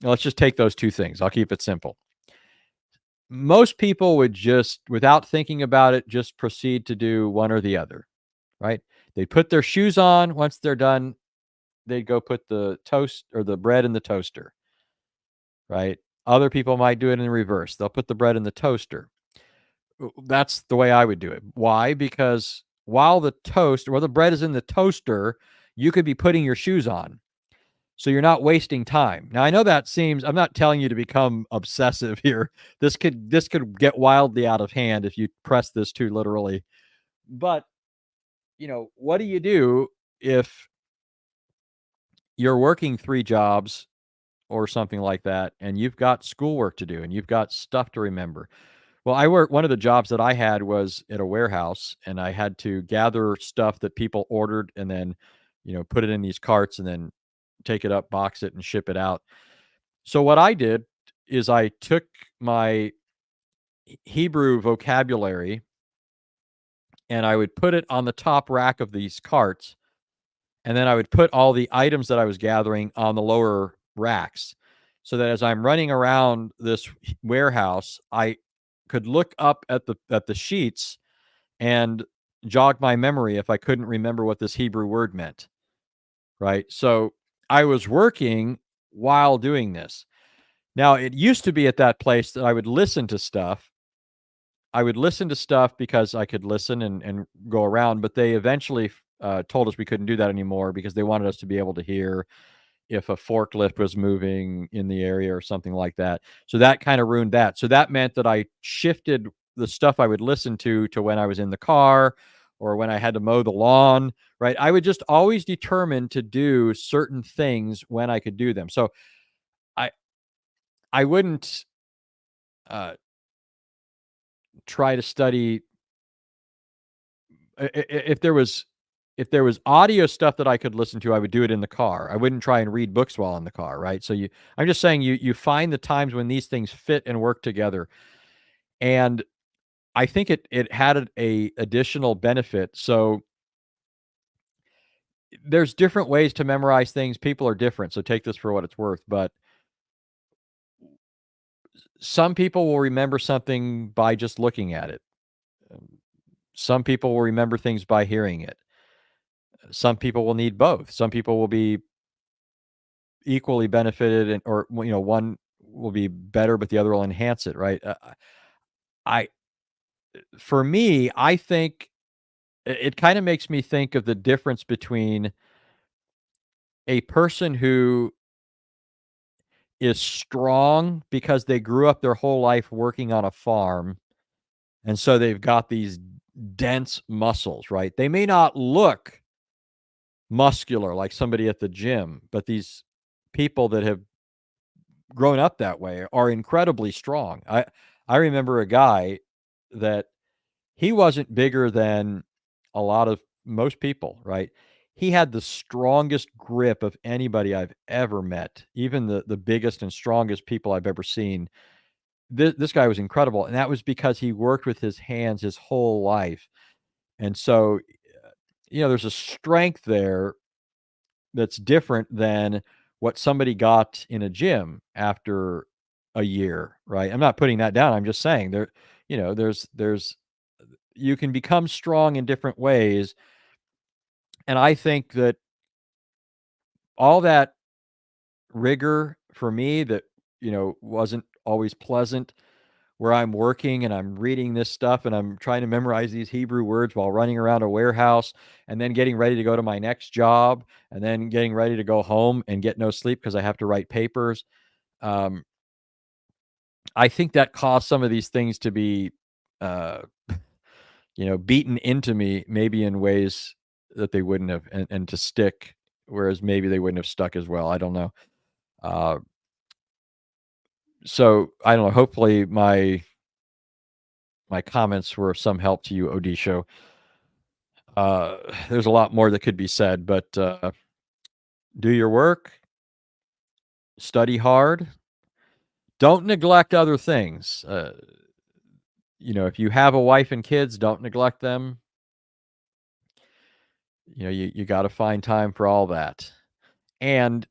let's just take those 2 things. I'll keep it simple. Most people would just, without thinking about it, just proceed to do one or the other, right? They put their shoes on. Once they're done, they'd go put the toast or the bread in the toaster, right? Other people might do it in reverse. They'll put the bread in the toaster. That's the way I would do it. Why? Because while the bread is in the toaster, you could be putting your shoes on. So you're not wasting time. Now I know I'm not telling you to become obsessive here. This could get wildly out of hand if you press this too literally. But what do you do if you're working 3 jobs or something like that, and you've got schoolwork to do and you've got stuff to remember? Well, one of the jobs that I had was at a warehouse, and I had to gather stuff that people ordered and then, put it in these carts and then take it up, box it, and ship it out. So what I did is I took my Hebrew vocabulary and I would put it on the top rack of these carts, and then I would put all the items that I was gathering on the lower racks, so that as I'm running around this warehouse, I could look up at the sheets and jog my memory if I couldn't remember what this Hebrew word meant, right? So I was working while doing this. Now, it used to be at that place that I would listen to stuff. I would listen to stuff because I could listen and go around, but they eventually told us we couldn't do that anymore because they wanted us to be able to hear if a forklift was moving in the area or something like that. So that kind of ruined that. So that meant that I shifted the stuff I would listen to when I was in the car or when I had to mow the lawn, right? I would just always determine to do certain things when I could do them. So I wouldn't try to study if there was audio stuff that I could listen to, I would do it in the car. I wouldn't try and read books while in the car, right? So I'm just saying you find the times when these things fit and work together. And I think it had a additional benefit. So there's different ways to memorize things. People are different, so take this for what it's worth. But some people will remember something by just looking at it. Some people will remember things by hearing it. Some people will need both. Some people will be equally benefited, or one will be better, but the other will enhance it, right? For me, I think it kind of makes me think of the difference between a person who is strong because they grew up their whole life working on a farm, and so they've got these dense muscles, right? They may not look muscular like somebody at the gym, but these people that have grown up that way are incredibly strong. I remember a guy that he wasn't bigger than most people, right? he had the strongest grip of anybody I've ever met, even the biggest and strongest people I've ever seen. This guy was incredible, and that was because he worked with his hands his whole life. And so, there's a strength there that's different than what somebody got in a gym after a year, right? I'm not putting that down. I'm just saying there's you can become strong in different ways. And I think that all that rigor for me that, wasn't always pleasant, where I'm working and I'm reading this stuff and I'm trying to memorize these Hebrew words while running around a warehouse and then getting ready to go to my next job and then getting ready to go home and get no sleep because I have to write papers. Um, I think that caused some of these things to be, uh, beaten into me, maybe in ways that they wouldn't have, and to stick, whereas maybe they wouldn't have stuck as well. I don't know. Uh, so I don't know. Hopefully my comments were of some help to you, Odisho. There's a lot more that could be said, but do your work, study hard, don't neglect other things. If you have a wife and kids, don't neglect them. You got to find time for all that. And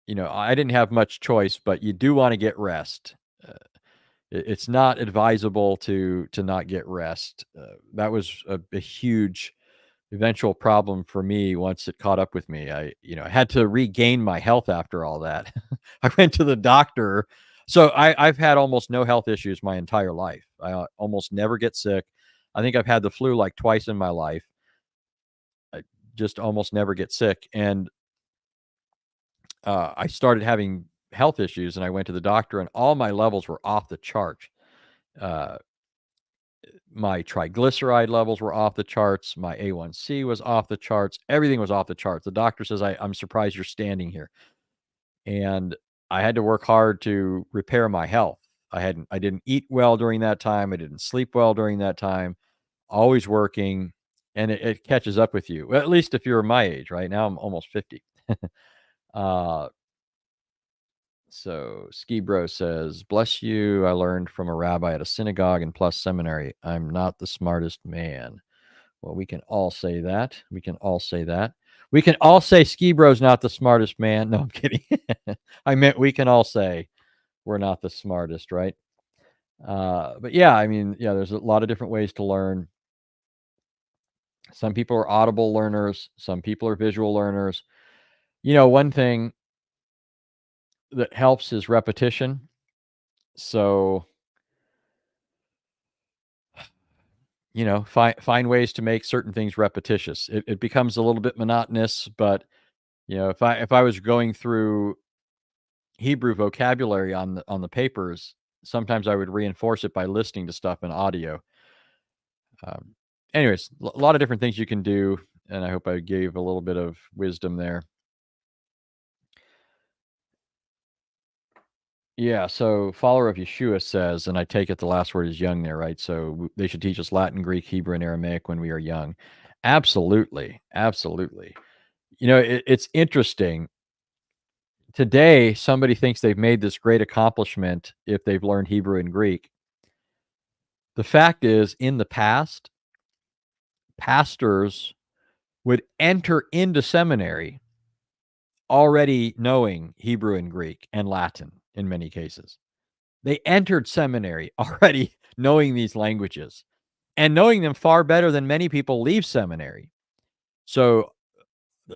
I didn't have much choice, but you do want to get rest. It's not advisable to not get rest. That was a huge eventual problem for me once it caught up with me. I had to regain my health after all that. I went to the doctor. So I've had almost no health issues my entire life. I almost never get sick. I think I've had the flu like twice in my life. I just almost never get sick. And I started having health issues and I went to the doctor and all my levels were off the chart. Uh, my triglyceride levels were off the charts. My A1C was off the charts. Everything was off the charts. The doctor says, I'm surprised you're standing here. And I had to work hard to repair my health. I didn't eat well during that time. I didn't sleep well during that time, always working. And it catches up with you. Well, at least if you're my age, right now, I'm almost 50. So Ski Bro says, bless you. I learned from a rabbi at a synagogue and plus seminary. I'm not the smartest man. Well, we can all say that. We can all say that. We can all say Ski Bro's not the smartest man. No, I'm kidding. I meant we can all say we're not the smartest, right? But yeah, I mean, yeah, there's a lot of different ways to learn. Some people are audible learners. Some people are visual learners. One thing that helps is repetition. So, find ways to make certain things repetitious. It becomes a little bit monotonous, but if I was going through Hebrew vocabulary on the papers, sometimes I would reinforce it by listening to stuff in audio. Anyways, a lot of different things you can do, and I hope I gave a little bit of wisdom there. Yeah, so follower of Yeshua says, and I take it the last word is young there, right? So they should teach us Latin, Greek, Hebrew, and Aramaic when we are young. Absolutely. Absolutely. It's interesting. Today, somebody thinks they've made this great accomplishment if they've learned Hebrew and Greek. The fact is, in the past, pastors would enter into seminary already knowing Hebrew and Greek and Latin in many cases. They entered seminary already knowing these languages and knowing them far better than many people leave seminary. So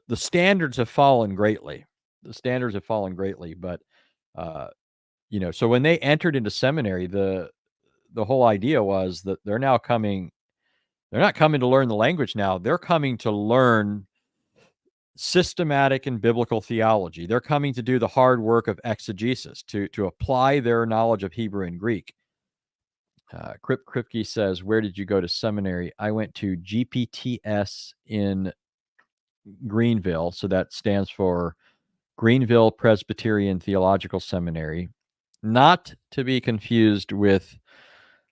the standards have fallen greatly. The standards have fallen greatly, but so when they entered into seminary, the whole idea was that they're not coming to learn the language now. They're coming to learn systematic and biblical theology. They're coming to do the hard work of exegesis, to apply their knowledge of Hebrew and Greek. Kripke says, where did you go to seminary? I went to GPTS in Greenville. So that stands for Greenville Presbyterian Theological Seminary, not to be confused with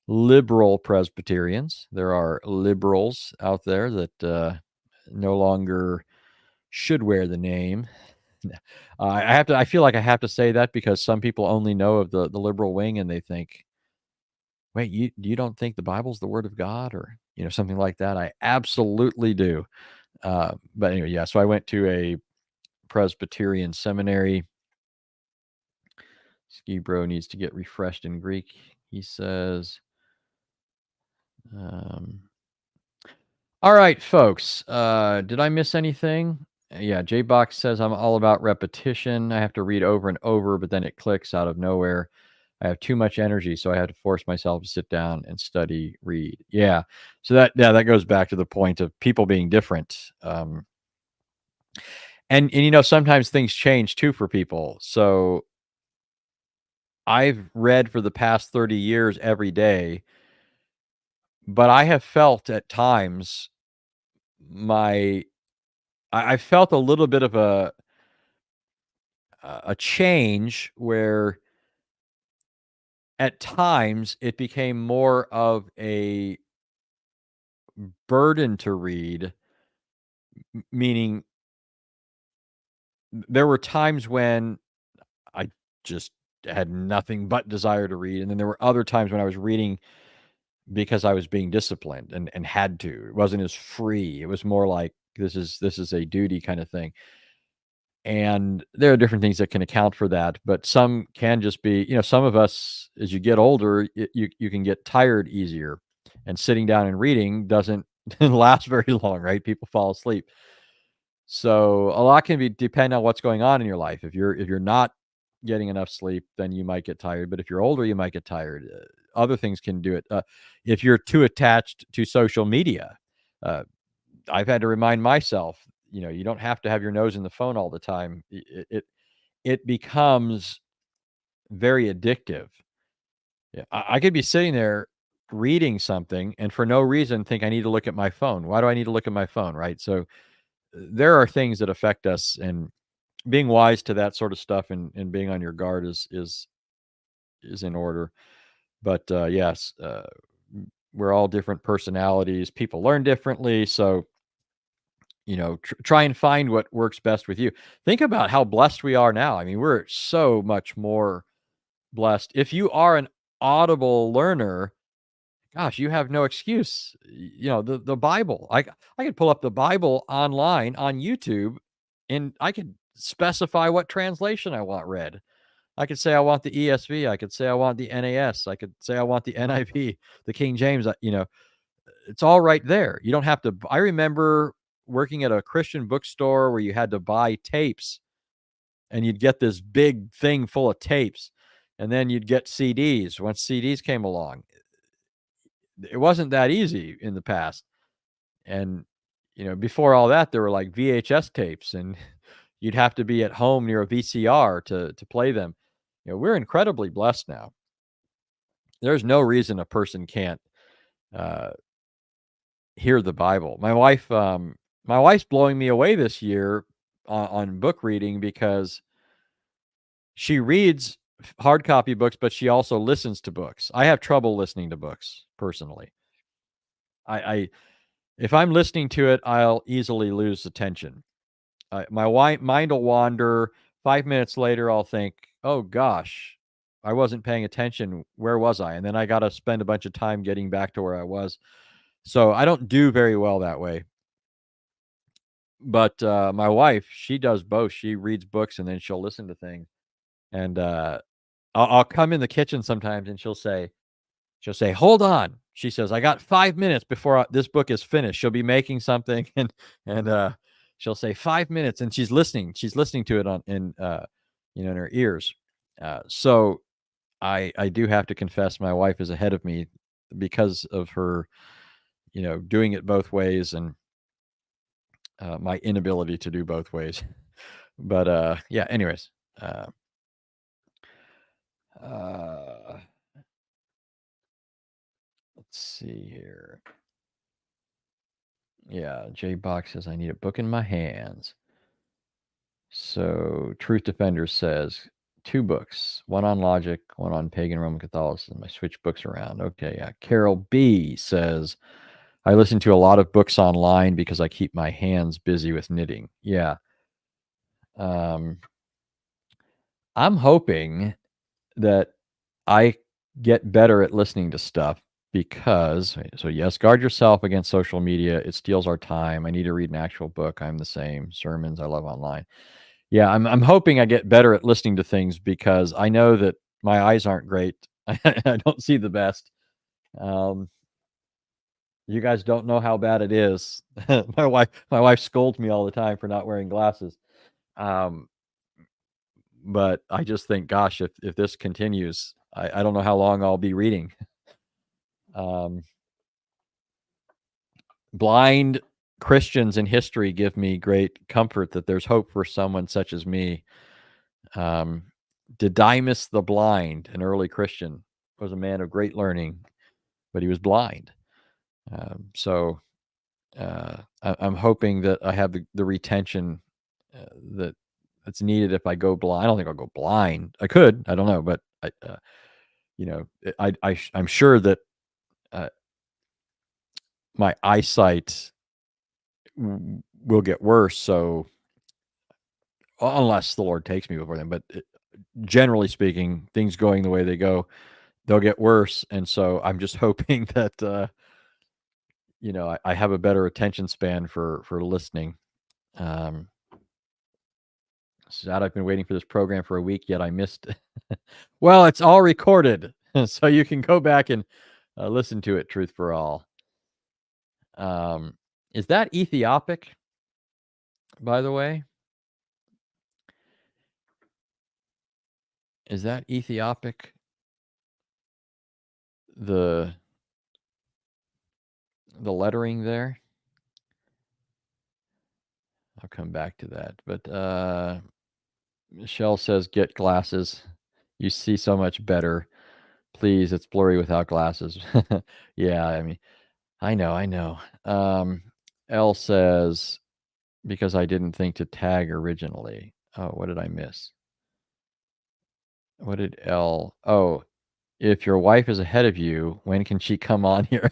liberal Presbyterians. There are liberals out there that no longer should wear the name. I feel like I have to say that because some people only know of the liberal wing and they think, wait, you don't think the Bible's the Word of God, or something like that? I absolutely do. But anyway, yeah. So I went to a Presbyterian seminary. Ski Bro needs to get refreshed in Greek, he says. All right, folks. Did I miss anything? Yeah, J-Box says I'm all about repetition. I have to read over and over, but then it clicks out of nowhere. I have too much energy, so I have to force myself to sit down and study, read. Yeah. So that goes back to the point of people being different. And sometimes things change too for people. So I've read for the past 30 years every day, but I have felt at times I felt a little bit of a change where at times it became more of a burden to read, meaning there were times when I just had nothing but desire to read, and then there were other times when I was reading because I was being disciplined and had to. It wasn't as free. It was more like this is a duty kind of thing. And there are different things that can account for that, but some can just be, some of us, as you get older, you can get tired easier, and sitting down and reading doesn't last very long, right? People fall asleep. So a lot can depend on what's going on in your life. If you're not getting enough sleep, then you might get tired. But if you're older, you might get tired. Other things can do it. If you're too attached to social media, uh, I've had to remind myself, you don't have to have your nose in the phone all the time. It becomes very addictive. Yeah, I could be sitting there reading something and for no reason think I need to look at my phone. Why do I need to look at my phone, right? So there are things that affect us, and being wise to that sort of stuff and being on your guard is in order. But yes, we're all different personalities. People learn differently, so try and find what works best with you. Think about how blessed we are now. I mean, we're so much more blessed. If you are an audible learner, gosh, you have no excuse. The Bible. I could pull up the Bible online on YouTube, and I could specify what translation I want read. I could say I want the ESV. I could say I want the NAS. I could say I want the NIV, the King James. It's all right there. You don't have to. I remember working at a Christian bookstore where you had to buy tapes, and you'd get this big thing full of tapes, and then you'd get CDs. Once CDs came along, it wasn't that easy in the past. And before all that, there were like VHS tapes, and you'd have to be at home near a VCR to play them. We're incredibly blessed now. There's no reason a person can't uh, hear the Bible. My wife's blowing me away this year on book reading because she reads hard copy books, but she also listens to books. I have trouble listening to books personally. I if I'm listening to it, I'll easily lose attention. My mind will wander. 5 minutes later, I'll think, "Oh gosh, I wasn't paying attention. Where was I?" And then I got to spend a bunch of time getting back to where I was. So I don't do very well that way. But my wife, she does both. She reads books and then she'll listen to things. And I'll come in the kitchen sometimes and she'll say, "Hold on." She says, "I got 5 minutes before this book is finished." She'll be making something and she'll say 5 minutes, and she's listening. She's listening to it in her ears. So I do have to confess, my wife is ahead of me because of her, doing it both ways, and my inability to do both ways. But yeah. Anyways, let's see here. Yeah, J Box says I need a book in my hands. So Truth Defender says 2 books, one on logic, one on pagan Roman Catholicism. I switch books around. Okay, yeah. Carol B says I listen to a lot of books online because I keep my hands busy with knitting. Yeah. I'm hoping that I get better at listening to stuff because, so yes, guard yourself against social media. It steals our time. I need to read an actual book. I'm the same. Sermons I love online. Yeah, I'm hoping I get better at listening to things because I know that my eyes aren't great. I don't see the best. You guys don't know how bad it is. My wife scolds me all the time for not wearing glasses. Um, but I just think, gosh, if this continues, I don't know how long I'll be reading. Blind Christians in history give me great comfort that there's hope for someone such as me. Didymus the blind, an early Christian, was a man of great learning, but he was blind. I'm hoping that I have the retention that's needed if I go blind. I don't think I'll go blind. I could. I don't know, but I'm sure that my eyesight will get worse. So unless the Lord takes me before then, but generally speaking, things going the way they go, they'll get worse. And so I'm just hoping that I have a better attention span for listening. Sad I've been waiting for this program for a week, yet I missed. Well, it's all recorded, so you can go back and listen to it. Truth for all. Is that Ethiopic, by the way? Is that Ethiopic? The lettering there? I'll come back to that. But Michelle says, get glasses. You see so much better. Please, it's blurry without glasses. Yeah, I mean, I know. Elle says, because I didn't think to tag originally. Oh, what did I miss? What did Elle? Oh, if your wife is ahead of you, when can she come on here?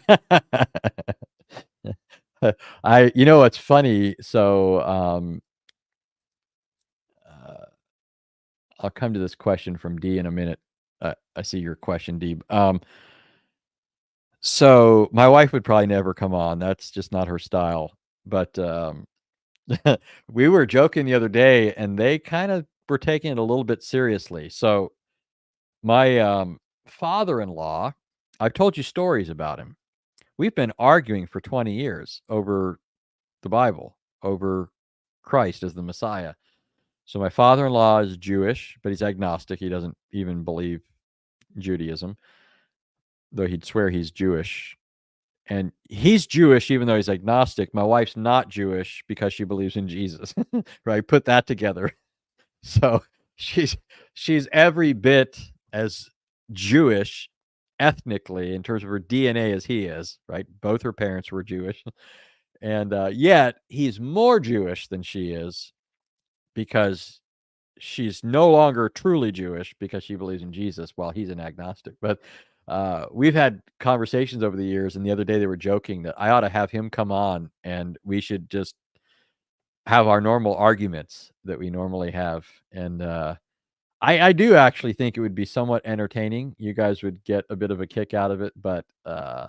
It's funny. So I'll come to this question from D in a minute. I see your question, D. So my wife would probably never come on. That's just not her style. But we were joking the other day, and they kind of were taking it a little bit seriously. So my father-in-law, I've told you stories about him. We've been arguing for 20 years over the Bible, over Christ as the Messiah. So my father-in-law is Jewish, but he's agnostic. He doesn't even believe Judaism, though he'd swear he's Jewish. And he's Jewish even though he's agnostic. My wife's not Jewish because she believes in Jesus. Right? Put that together. So she's every bit as Jewish ethnically in terms of her DNA as he is, right? Both her parents were Jewish. And yet he's more Jewish than she is because she's no longer truly Jewish because she believes in Jesus while he's an agnostic. But we've had conversations over the years, and the other day they were joking that I ought to have him come on and we should just have our normal arguments that we normally have. And I do actually think it would be somewhat entertaining. You guys would get a bit of a kick out of it, but I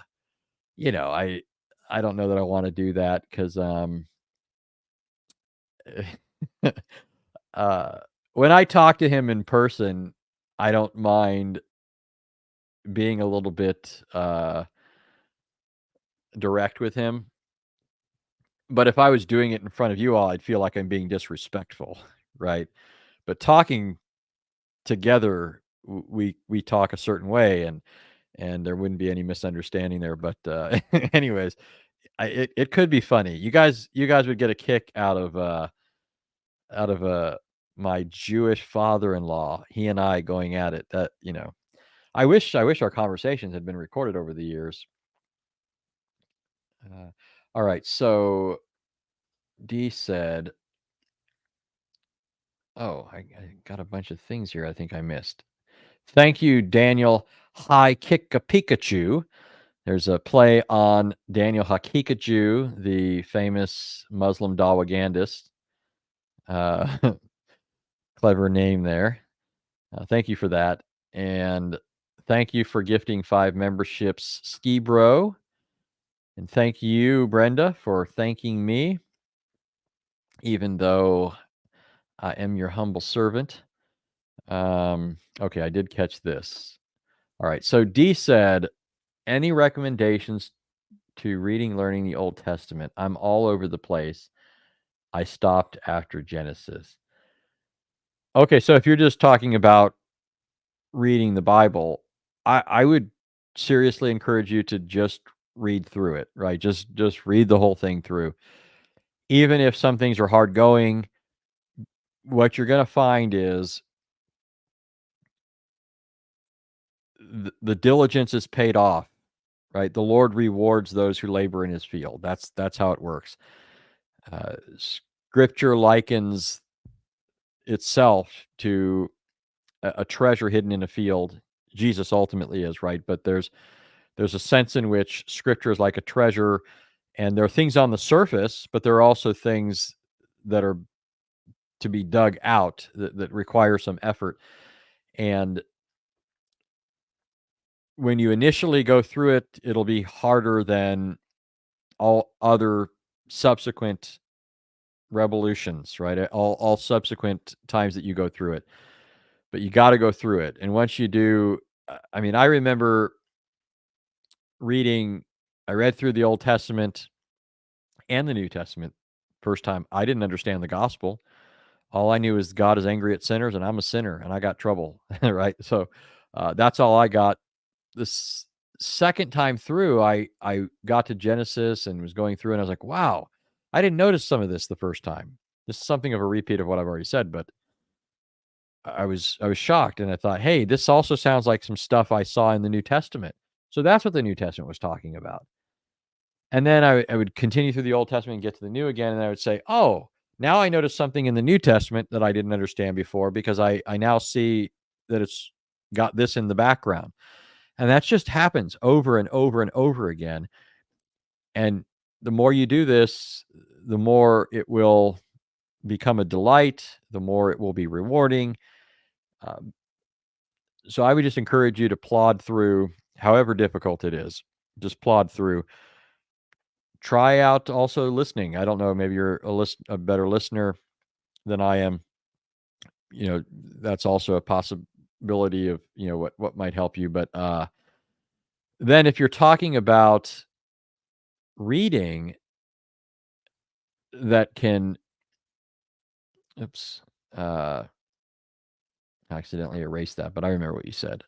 don't know that I want to do that because when I talk to him in person, I don't mind being a little bit direct with him. But if I was doing it in front of you all, I'd feel like I'm being disrespectful, right? But talking together, we talk a certain way, and there wouldn't be any misunderstanding there. But anyways, it could be funny. You guys would get a kick out of my Jewish father-in-law. He and I going at it. That I wish our conversations had been recorded over the years. All right, so D said, oh, I got a bunch of things here I think I missed. Thank you, Daniel. Hi, Kick a Pikachu. There's a play on Daniel Hakikaju, the famous Muslim dawagandist. Clever name there. Thank you for that. And thank you for gifting 5 memberships, Ski Bro. And thank you, Brenda, for thanking me, even though I am your humble servant. Okay, I did catch this. All right, so D said, any recommendations to reading, learning the Old Testament? I'm all over the place. I stopped after Genesis. Okay, so if you're just talking about reading the Bible, I would seriously encourage you to just read through it, right? Just read the whole thing through. Even if some things are hard going, what you're going to find is the diligence is paid off, right? The Lord rewards those who labor in his field. That's how it works. Scripture likens itself to a treasure hidden in a field. Jesus ultimately is, right? But there's a sense in which Scripture is like a treasure, and there are things on the surface, but there are also things that are to be dug out that require some effort. And when you initially go through it, it'll be harder than all other subsequent revolutions, right? All subsequent times that you go through it. But you got to go through it. And once you do, I mean, I remember I read through the Old Testament and the New Testament first time. I didn't understand the gospel. All I knew is God is angry at sinners, and I'm a sinner, and I got trouble, right? So that's all I got. This second time through, I got to Genesis and was going through, and I was like, wow, I didn't notice some of this the first time. This is something of a repeat of what I've already said, but I was shocked, and I thought, hey, this also sounds like some stuff I saw in the New Testament. So that's what the New Testament was talking about. And then I would continue through the Old Testament and get to the New again, and I would say, oh, now I noticed something in the New Testament that I didn't understand before, because I now see that it's got this in the background. And that just happens over and over and over again. And the more you do this, the more it will become a delight, the more it will be rewarding. So I would just encourage you to plod through, however difficult it is. Just plod through. Try out also listening. I don't know, maybe you're a better listener than I am. You know, that's also a possibility of, what might help you. But then if you're talking about reading that can, oops, I accidentally erased that, but I remember what you said.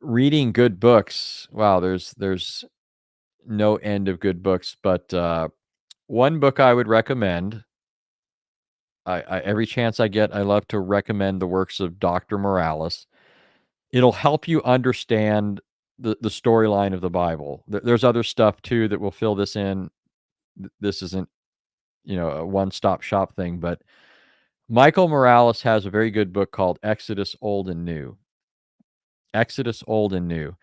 Reading good books. Wow, there's no end of good books, but one book I would recommend, I every chance I get, I love to recommend the works of Dr. Morales. It'll help you understand the storyline of the Bible. There's other stuff too that will fill this in. This isn't, a one-stop shop thing, but Michael Morales has a very good book called Exodus Old and New. Exodus Old and New.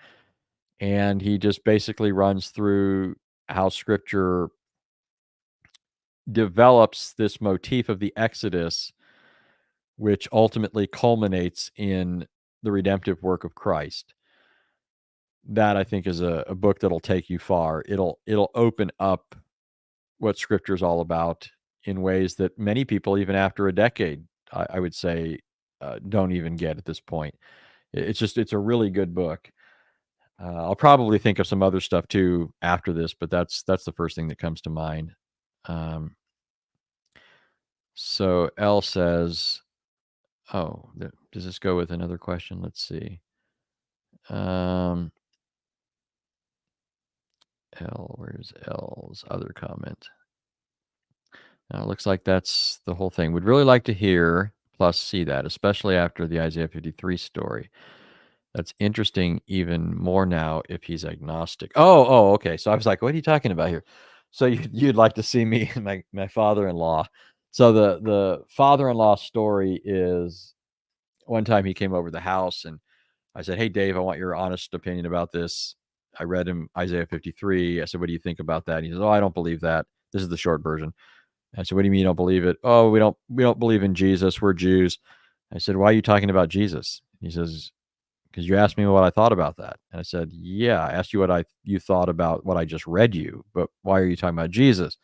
And he just basically runs through how Scripture develops this motif of the Exodus, which ultimately culminates in the redemptive work of Christ. That, I think, is a book that'll take you far. It'll open up what Scripture is all about in ways that many people, even after a decade, I would say, don't even get at this point. It's a really good book. I'll probably think of some other stuff too after this, but that's the first thing that comes to mind. So L says, oh, does this go with another question? Let's see. L, where's L's other comment? It looks like that's the whole thing. Would really like to hear plus see that, especially after the Isaiah 53 story. That's interesting even more now if he's agnostic. Oh, okay. So I was like, what are you talking about here? So you'd like to see me and my father-in-law. So the father-in-law story is, one time he came over the house, and I said, hey, Dave, I want your honest opinion about this. I read him Isaiah 53. I said, what do you think about that? And he says, oh, I don't believe that. This is the short version. I said, what do you mean you don't believe it? Oh, we don't believe in Jesus. We're Jews. I said, why are you talking about Jesus? He says, because you asked me what I thought about that. And I said, yeah, I asked you what you thought about what I just read you, but why are you talking about Jesus?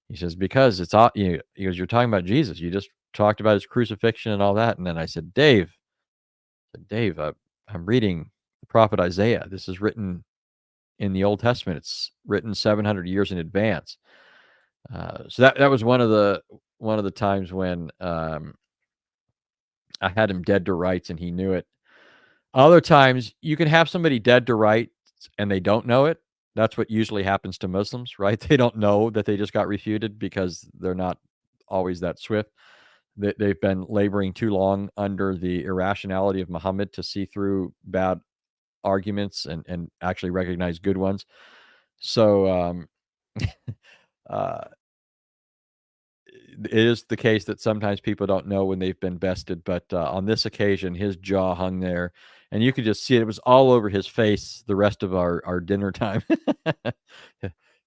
He says, because it's, he goes, you're talking about Jesus. You just talked about his crucifixion and all that. And then I said, Dave, I'm reading the prophet Isaiah. This is written in the Old Testament. It's written 700 years in advance. So that was one of the times when I had him dead to rights and he knew it. Other times you can have somebody dead to rights and they don't know it. That's what usually happens to Muslims, right? They don't know that they just got refuted because they're not always that swift. They've been laboring too long under the irrationality of Muhammad to see through bad arguments and actually recognize good ones. So uh, it is the case that sometimes people don't know when they've been bested, but on this occasion, his jaw hung there, and you could just see it. It was all over his face the rest of our dinner time.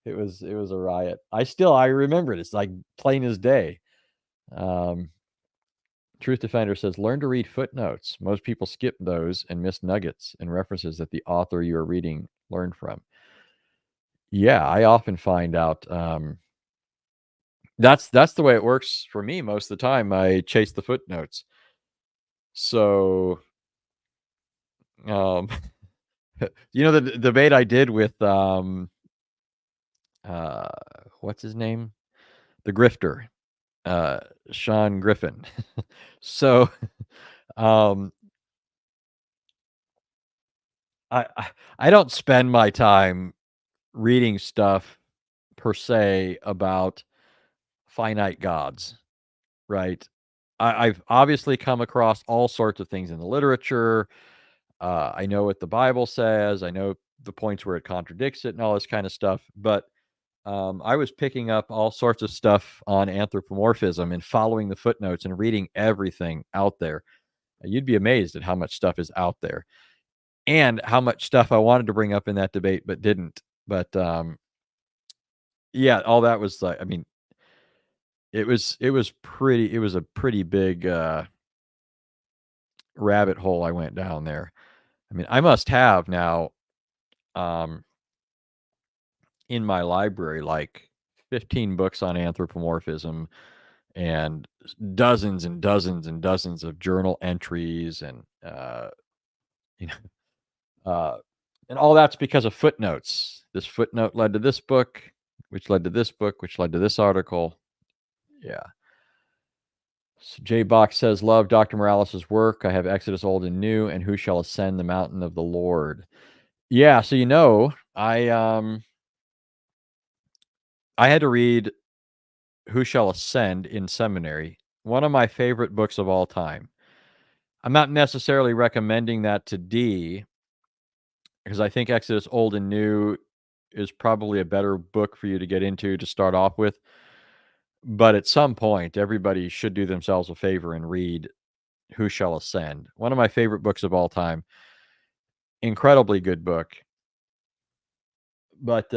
It was a riot. I remember it. It's like plain as day. Truth Defender says, learn to read footnotes. Most people skip those and miss nuggets and references that the author you are reading learned from. Yeah, I often find out that's the way it works for me most of the time. I chase the footnotes. So, um, the debate I did with what's his name? The grifter, Sean Griffin. So, um, I I don't spend my time reading stuff per se about finite gods, right? I've obviously come across all sorts of things in the literature. I know what the Bible says. I know the points where it contradicts it and all this kind of stuff. But I was picking up all sorts of stuff on anthropomorphism and following the footnotes and reading everything out there. You'd be amazed at how much stuff is out there and how much stuff I wanted to bring up in that debate but didn't. But yeah, all that was like, I mean, it was a pretty big rabbit hole I went down there. I mean, I must have now um in my library like 15 books on anthropomorphism and dozens and dozens and dozens of journal entries and you know and all that's because of footnotes. This footnote led to this book, which led to this book, which led to this article. Yeah. So J Box says, love Dr. Morales' work. I have Exodus Old and New and Who Shall Ascend the Mountain of the Lord. Yeah, so I had to read Who Shall Ascend in seminary. One of my favorite books of all time. I'm not necessarily recommending that to D because I think Exodus Old and New is probably a better book for you to get into to start off with. But at some point, everybody should do themselves a favor and read Who Shall Ascend. One of my favorite books of all time. Incredibly good book. But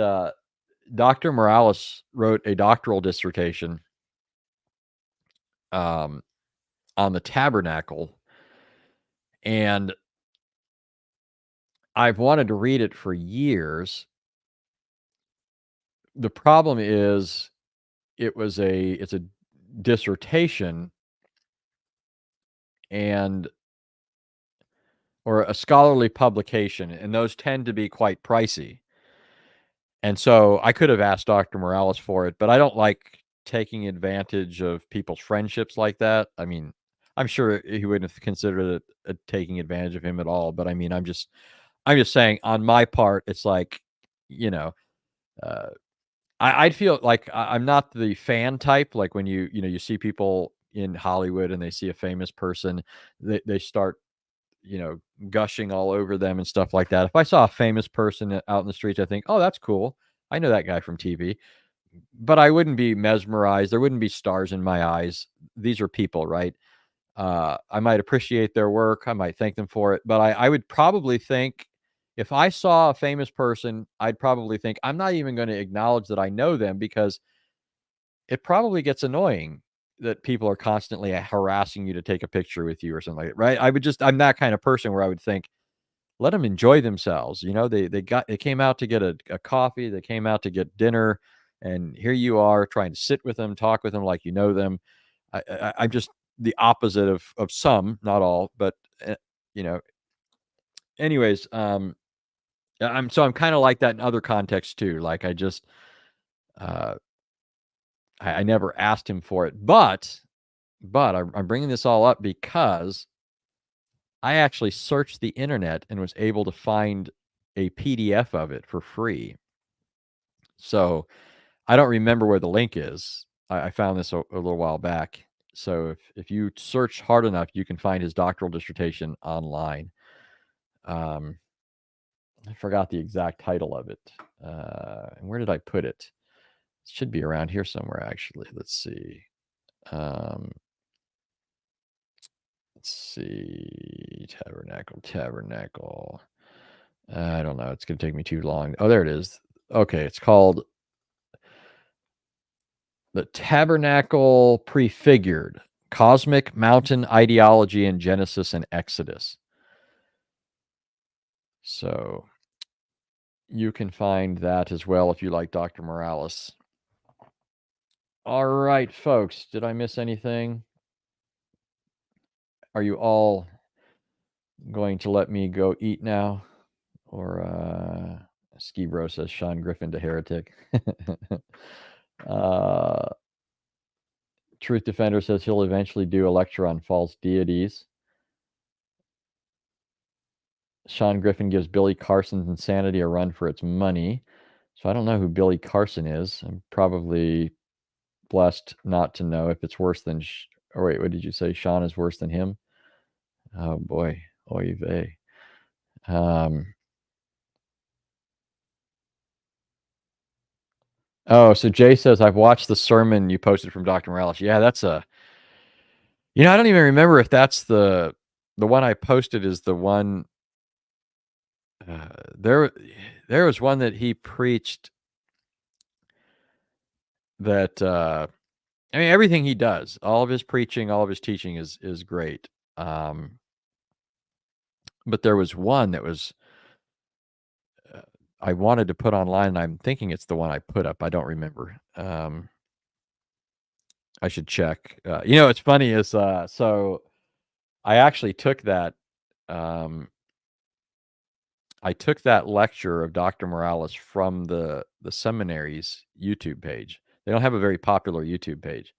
Dr. Morales wrote a doctoral dissertation on the tabernacle, and I've wanted to read it for years. The problem is it's a dissertation or a scholarly publication, and those tend to be quite pricey. And so I could have asked Dr. Morales for it, but I don't like taking advantage of people's friendships like that. I mean, I'm sure he wouldn't have considered it taking advantage of him at all. But I mean, I'm just saying on my part, it's like, you know, uh, I'd feel like I'm not the fan type. Like when you see people in Hollywood and they see a famous person, they start, gushing all over them and stuff like that. If I saw a famous person out in the streets, I think, oh, that's cool. I know that guy from TV, but I wouldn't be mesmerized. There wouldn't be stars in my eyes. These are people, right? I might appreciate their work. I might thank them for it. But I would probably think, if I saw a famous person, I'd probably think, I'm not even going to acknowledge that I know them, because it probably gets annoying that people are constantly harassing you to take a picture with you or something like that, right? I'm that kind of person where I would think, let them enjoy themselves. They came out to get a coffee, they came out to get dinner, and here you are trying to sit with them, talk with them like you know them. I'm just the opposite of some, not all, but you know. Anyways, I'm kind of like that in other contexts too. Like uh, I never asked him for it, but I'm bringing this all up because I actually searched the internet and was able to find a PDF of it for free. So I don't remember where the link is. I found this a little while back. So if you search hard enough, you can find his doctoral dissertation online. I forgot the exact title of it. And where did I put it? It should be around here somewhere, actually. Let's see. Let's see. Tabernacle. I don't know. It's going to take me too long. Oh, there it is. Okay, it's called The Tabernacle Prefigured: Cosmic Mountain Ideology in Genesis and Exodus. So you can find that as well if you like Dr. Morales. All right, folks. Did I miss anything? Are you all going to let me go eat now? Or Ski Bro says Sean Griffin to heretic. Truth Defender says he'll eventually do a lecture on false deities. Sean Griffin gives Billy Carson's insanity a run for its money. So I don't know who Billy Carson is. I'm probably blessed not to know if it's worse than. Or wait, what did you say? Sean is worse than him? Oh boy, oy vey. Oh, so Jay says, I've watched the sermon you posted from Dr. Morales. Yeah, that's I don't even remember if that's the one I posted is the one. There was one that he preached that I mean, everything he does, all of his preaching, all of his teaching is great. But there was one that was I wanted to put online, and I'm thinking it's the one I put up. I don't remember. I should check. What's funny is so I actually took that. I took that lecture of Dr. Morales from the seminary's YouTube page. They don't have a very popular YouTube page,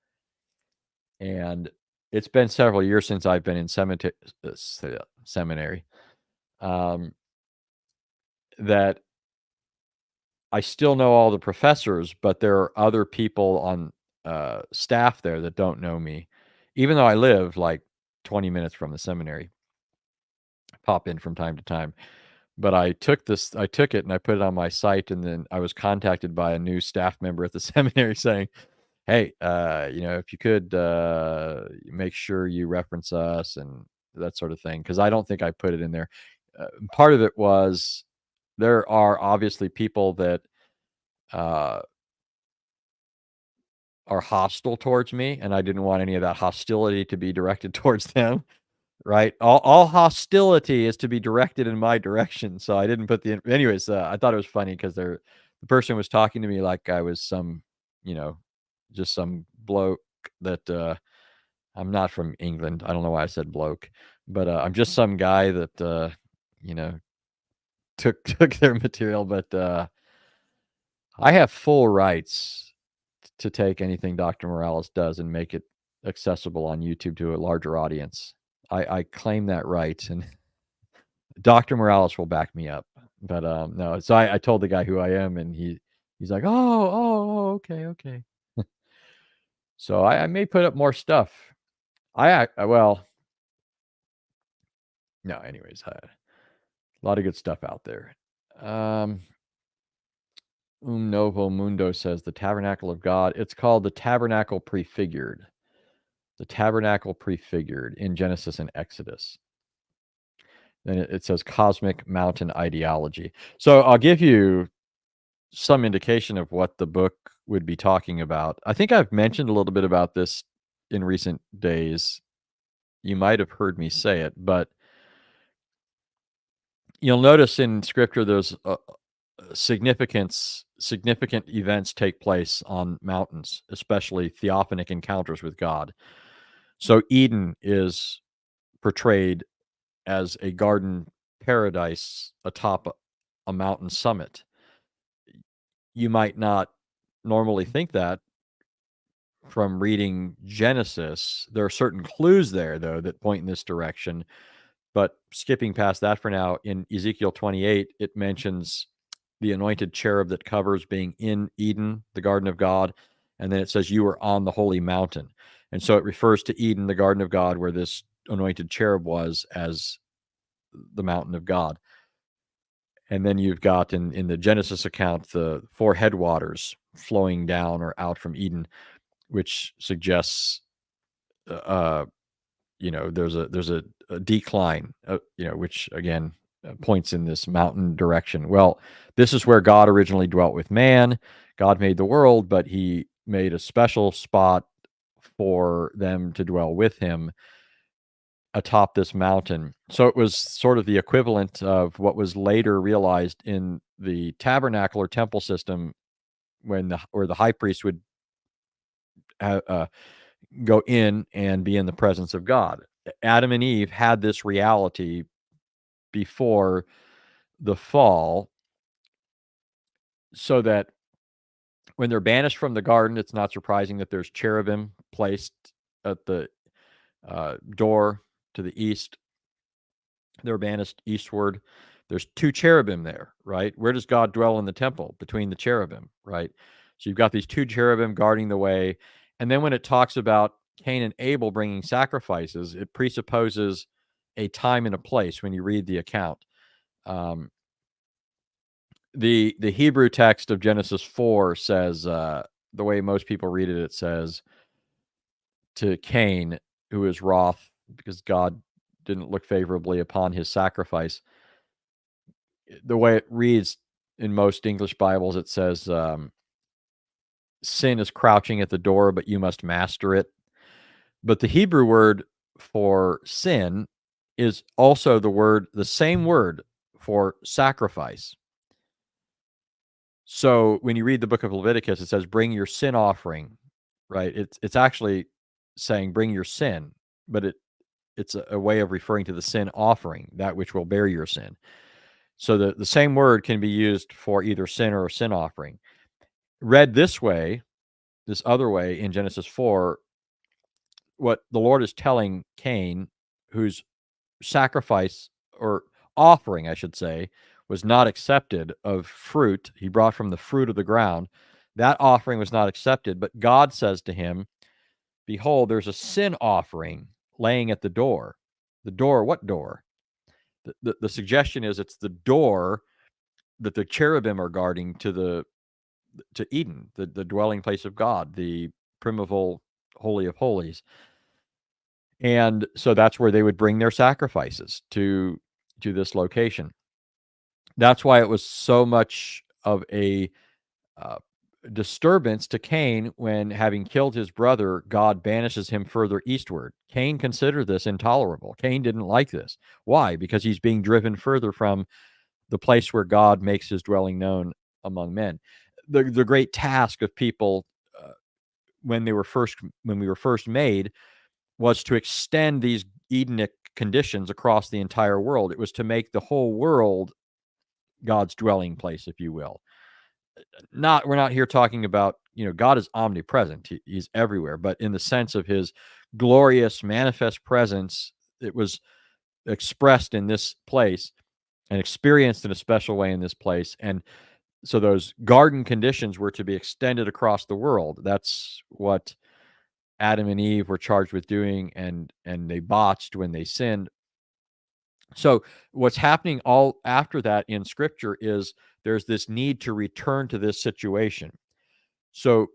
and it's been several years since I've been in seminary. That I still know all the professors, but there are other people on staff there that don't know me, even though I live like 20 minutes from the seminary. I pop in from time to time. But I took it and I put it on my site, and then I was contacted by a new staff member at the seminary saying, "Hey, if you could make sure you reference us and that sort of thing," because I don't think I put it in there. Part of it was there are obviously people that are hostile towards me, and I didn't want any of that hostility to be directed towards them. Right? All hostility is to be directed in my direction, so I didn't put anyways, I thought it was funny because the person was talking to me like I was some, just some bloke that, I'm not from England. I don't know why I said bloke, but, I'm just some guy that, you know, took their material, but, I have full rights to take anything Dr. Morales does and make it accessible on YouTube to a larger audience. I claim that right, and Dr. Morales will back me up. But no, so I told the guy who I am, and he's like, oh, okay. So I may put up more stuff. Well, no, anyways, a lot of good stuff out there. Novo Mundo says the Tabernacle of God. It's called the Tabernacle Prefigured. The tabernacle prefigured in Genesis and Exodus. Then it says cosmic mountain ideology. So I'll give you some indication of what the book would be talking about. I think I've mentioned a little bit about this in recent days. You might have heard me say it, but you'll notice in Scripture there's significant events take place on mountains, especially theophanic encounters with God. So Eden is portrayed as a garden paradise atop a mountain summit. You might not normally think that from reading Genesis. There are certain clues there, though, that point in this direction. But skipping past that for now, in Ezekiel 28, it mentions the anointed cherub that covers being in Eden, the garden of God. And then it says, you are on the holy mountain. And so it refers to Eden, the garden of God, where this anointed cherub was, as the mountain of God. And then you've got in the Genesis account the 4 headwaters flowing down or out from Eden, which suggests, there's a decline, which again points in this mountain direction. Well, this is where God originally dwelt with man. God made the world, but he made a special spot for them to dwell with him atop this mountain. So it was sort of the equivalent of what was later realized in the tabernacle or temple system, where the high priest would go in and be in the presence of God. Adam and Eve had this reality before the fall, so that when they're banished from the garden, it's not surprising that there's cherubim placed at the door to the east. They're banished eastward. There's 2 cherubim there, right? Where does God dwell in the temple? Between the cherubim, right? So you've got these 2 cherubim guarding the way. And then when it talks about Cain and Abel bringing sacrifices, it presupposes a time and a place when you read the account. The Hebrew text of Genesis 4 says, the way most people read it, it says, to Cain, who is wroth because God didn't look favorably upon his sacrifice. The way it reads in most English Bibles, it says, sin is crouching at the door, but you must master it. But the Hebrew word for sin is also the same word for sacrifice. So when you read the book of Leviticus, it says, bring your sin offering, right? It's actually saying bring your sin, but it's a way of referring to the sin offering, that which will bear your sin. So the same word can be used for either sin or a sin offering. Read this other way in Genesis 4, what the Lord is telling Cain, whose sacrifice, or offering, I should say, was not accepted, of fruit he brought from the fruit of the ground. That offering was not accepted, but God says to him, behold, there's a sin offering laying at the door. The door, what door? The suggestion is it's the door that the cherubim are guarding to Eden, the dwelling place of God, the primeval Holy of Holies. And so that's where they would bring their sacrifices, to this location. That's why it was so much of a disturbance to Cain when, having killed his brother, God banishes him further eastward. Cain considered this intolerable. Cain didn't like this. Why? Because he's being driven further from the place where God makes his dwelling known among men. The great task of people when we were first made was to extend these Edenic conditions across the entire world. It was to make the whole world God's dwelling place, if you will. We're not here talking about, God is omnipresent. He's everywhere, but in the sense of his glorious manifest presence, it was expressed in this place and experienced in a special way in this place. And so those garden conditions were to be extended across the world. That's what Adam and Eve were charged with doing, and they botched when they sinned. So what's happening all after that in Scripture is there's this need to return to this situation. So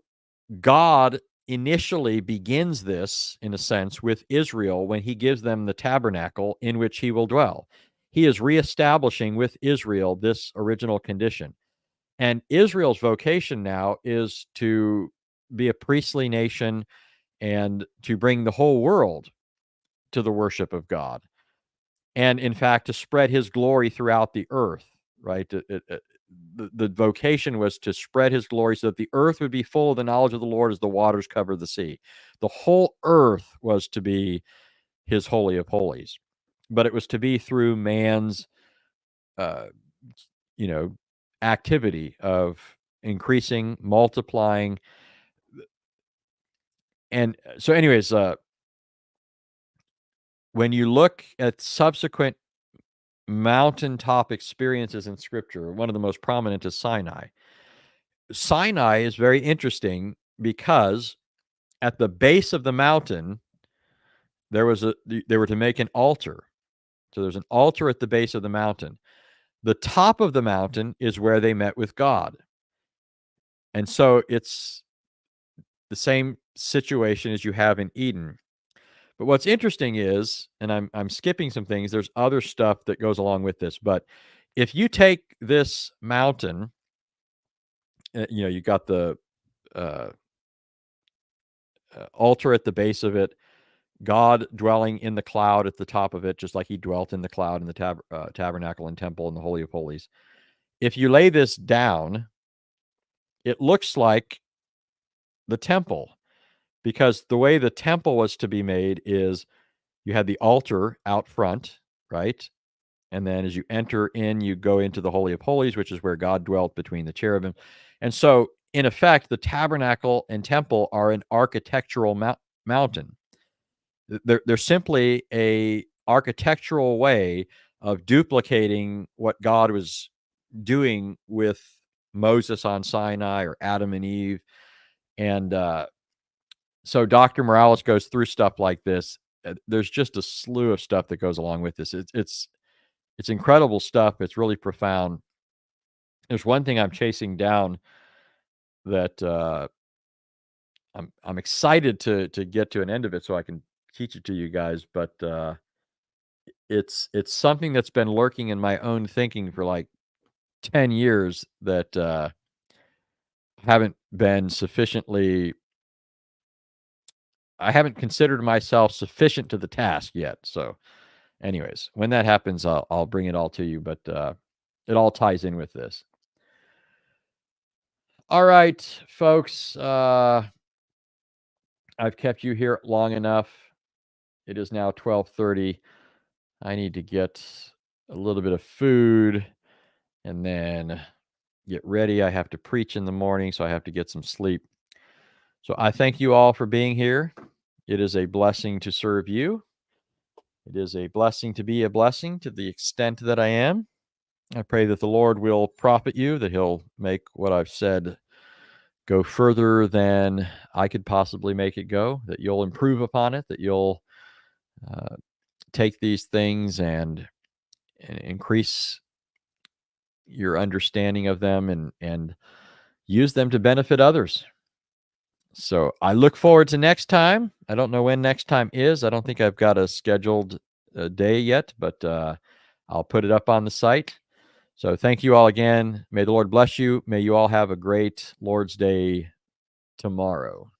God, initially begins this, in a sense, with Israel when he gives them the tabernacle in which he will dwell. He is reestablishing with Israel this original condition. And Israel's vocation now is to be a priestly nation and to bring the whole world to the worship of God. And in fact, to spread his glory throughout the earth, right? The vocation was to spread his glory so that the earth would be full of the knowledge of the Lord as the waters cover the sea. The whole earth was to be his holy of holies, but it was to be through man's, activity of increasing, multiplying. And so anyways, when you look at subsequent mountaintop experiences in Scripture, one of the most prominent is Sinai. Sinai is very interesting because at the base of the mountain, they were to make an altar. So there's an altar at the base of the mountain. The top of the mountain is where they met with God. And so it's the same situation as you have in Eden. But what's interesting is, and I'm skipping some things, there's other stuff that goes along with this, but if you take this mountain, you got the altar at the base of it, God dwelling in the cloud at the top of it, just like he dwelt in the cloud in the tabernacle and temple and the Holy of Holies. If you lay this down, it looks like the temple, because the way the temple was to be made is you had the altar out front, right? And then as you enter in, you go into the Holy of Holies, which is where God dwelt between the cherubim. And so, in effect, the tabernacle and temple are an architectural mountain. They're simply a architectural way of duplicating what God was doing with Moses on Sinai or Adam and Eve. And so Dr. Morales goes through stuff like this. There's just a slew of stuff that goes along with this. It's incredible stuff. It's really profound. There's one thing I'm chasing down that I'm excited to get to an end of it so I can teach it to you guys, but it's something that's been lurking in my own thinking for like 10 years that haven't been sufficiently I haven't considered myself sufficient to the task yet. So anyways, when that happens, I'll bring it all to you, but it all ties in with this. All right, folks, I've kept you here long enough. It is now 12:30. I need to get a little bit of food and then get ready. I have to preach in the morning, so I have to get some sleep. So I thank you all for being here. It is a blessing to serve you. It is a blessing to be a blessing to the extent that I am. I pray that the Lord will profit you, that he'll make what I've said go further than I could possibly make it go, that you'll improve upon it, that you'll take these things and increase your understanding of them and use them to benefit others. So I look forward to next time. I don't know when next time is. I don't think I've got a scheduled day yet, but I'll put it up on the site. So thank you all again. May the Lord bless you. May you all have a great Lord's Day tomorrow.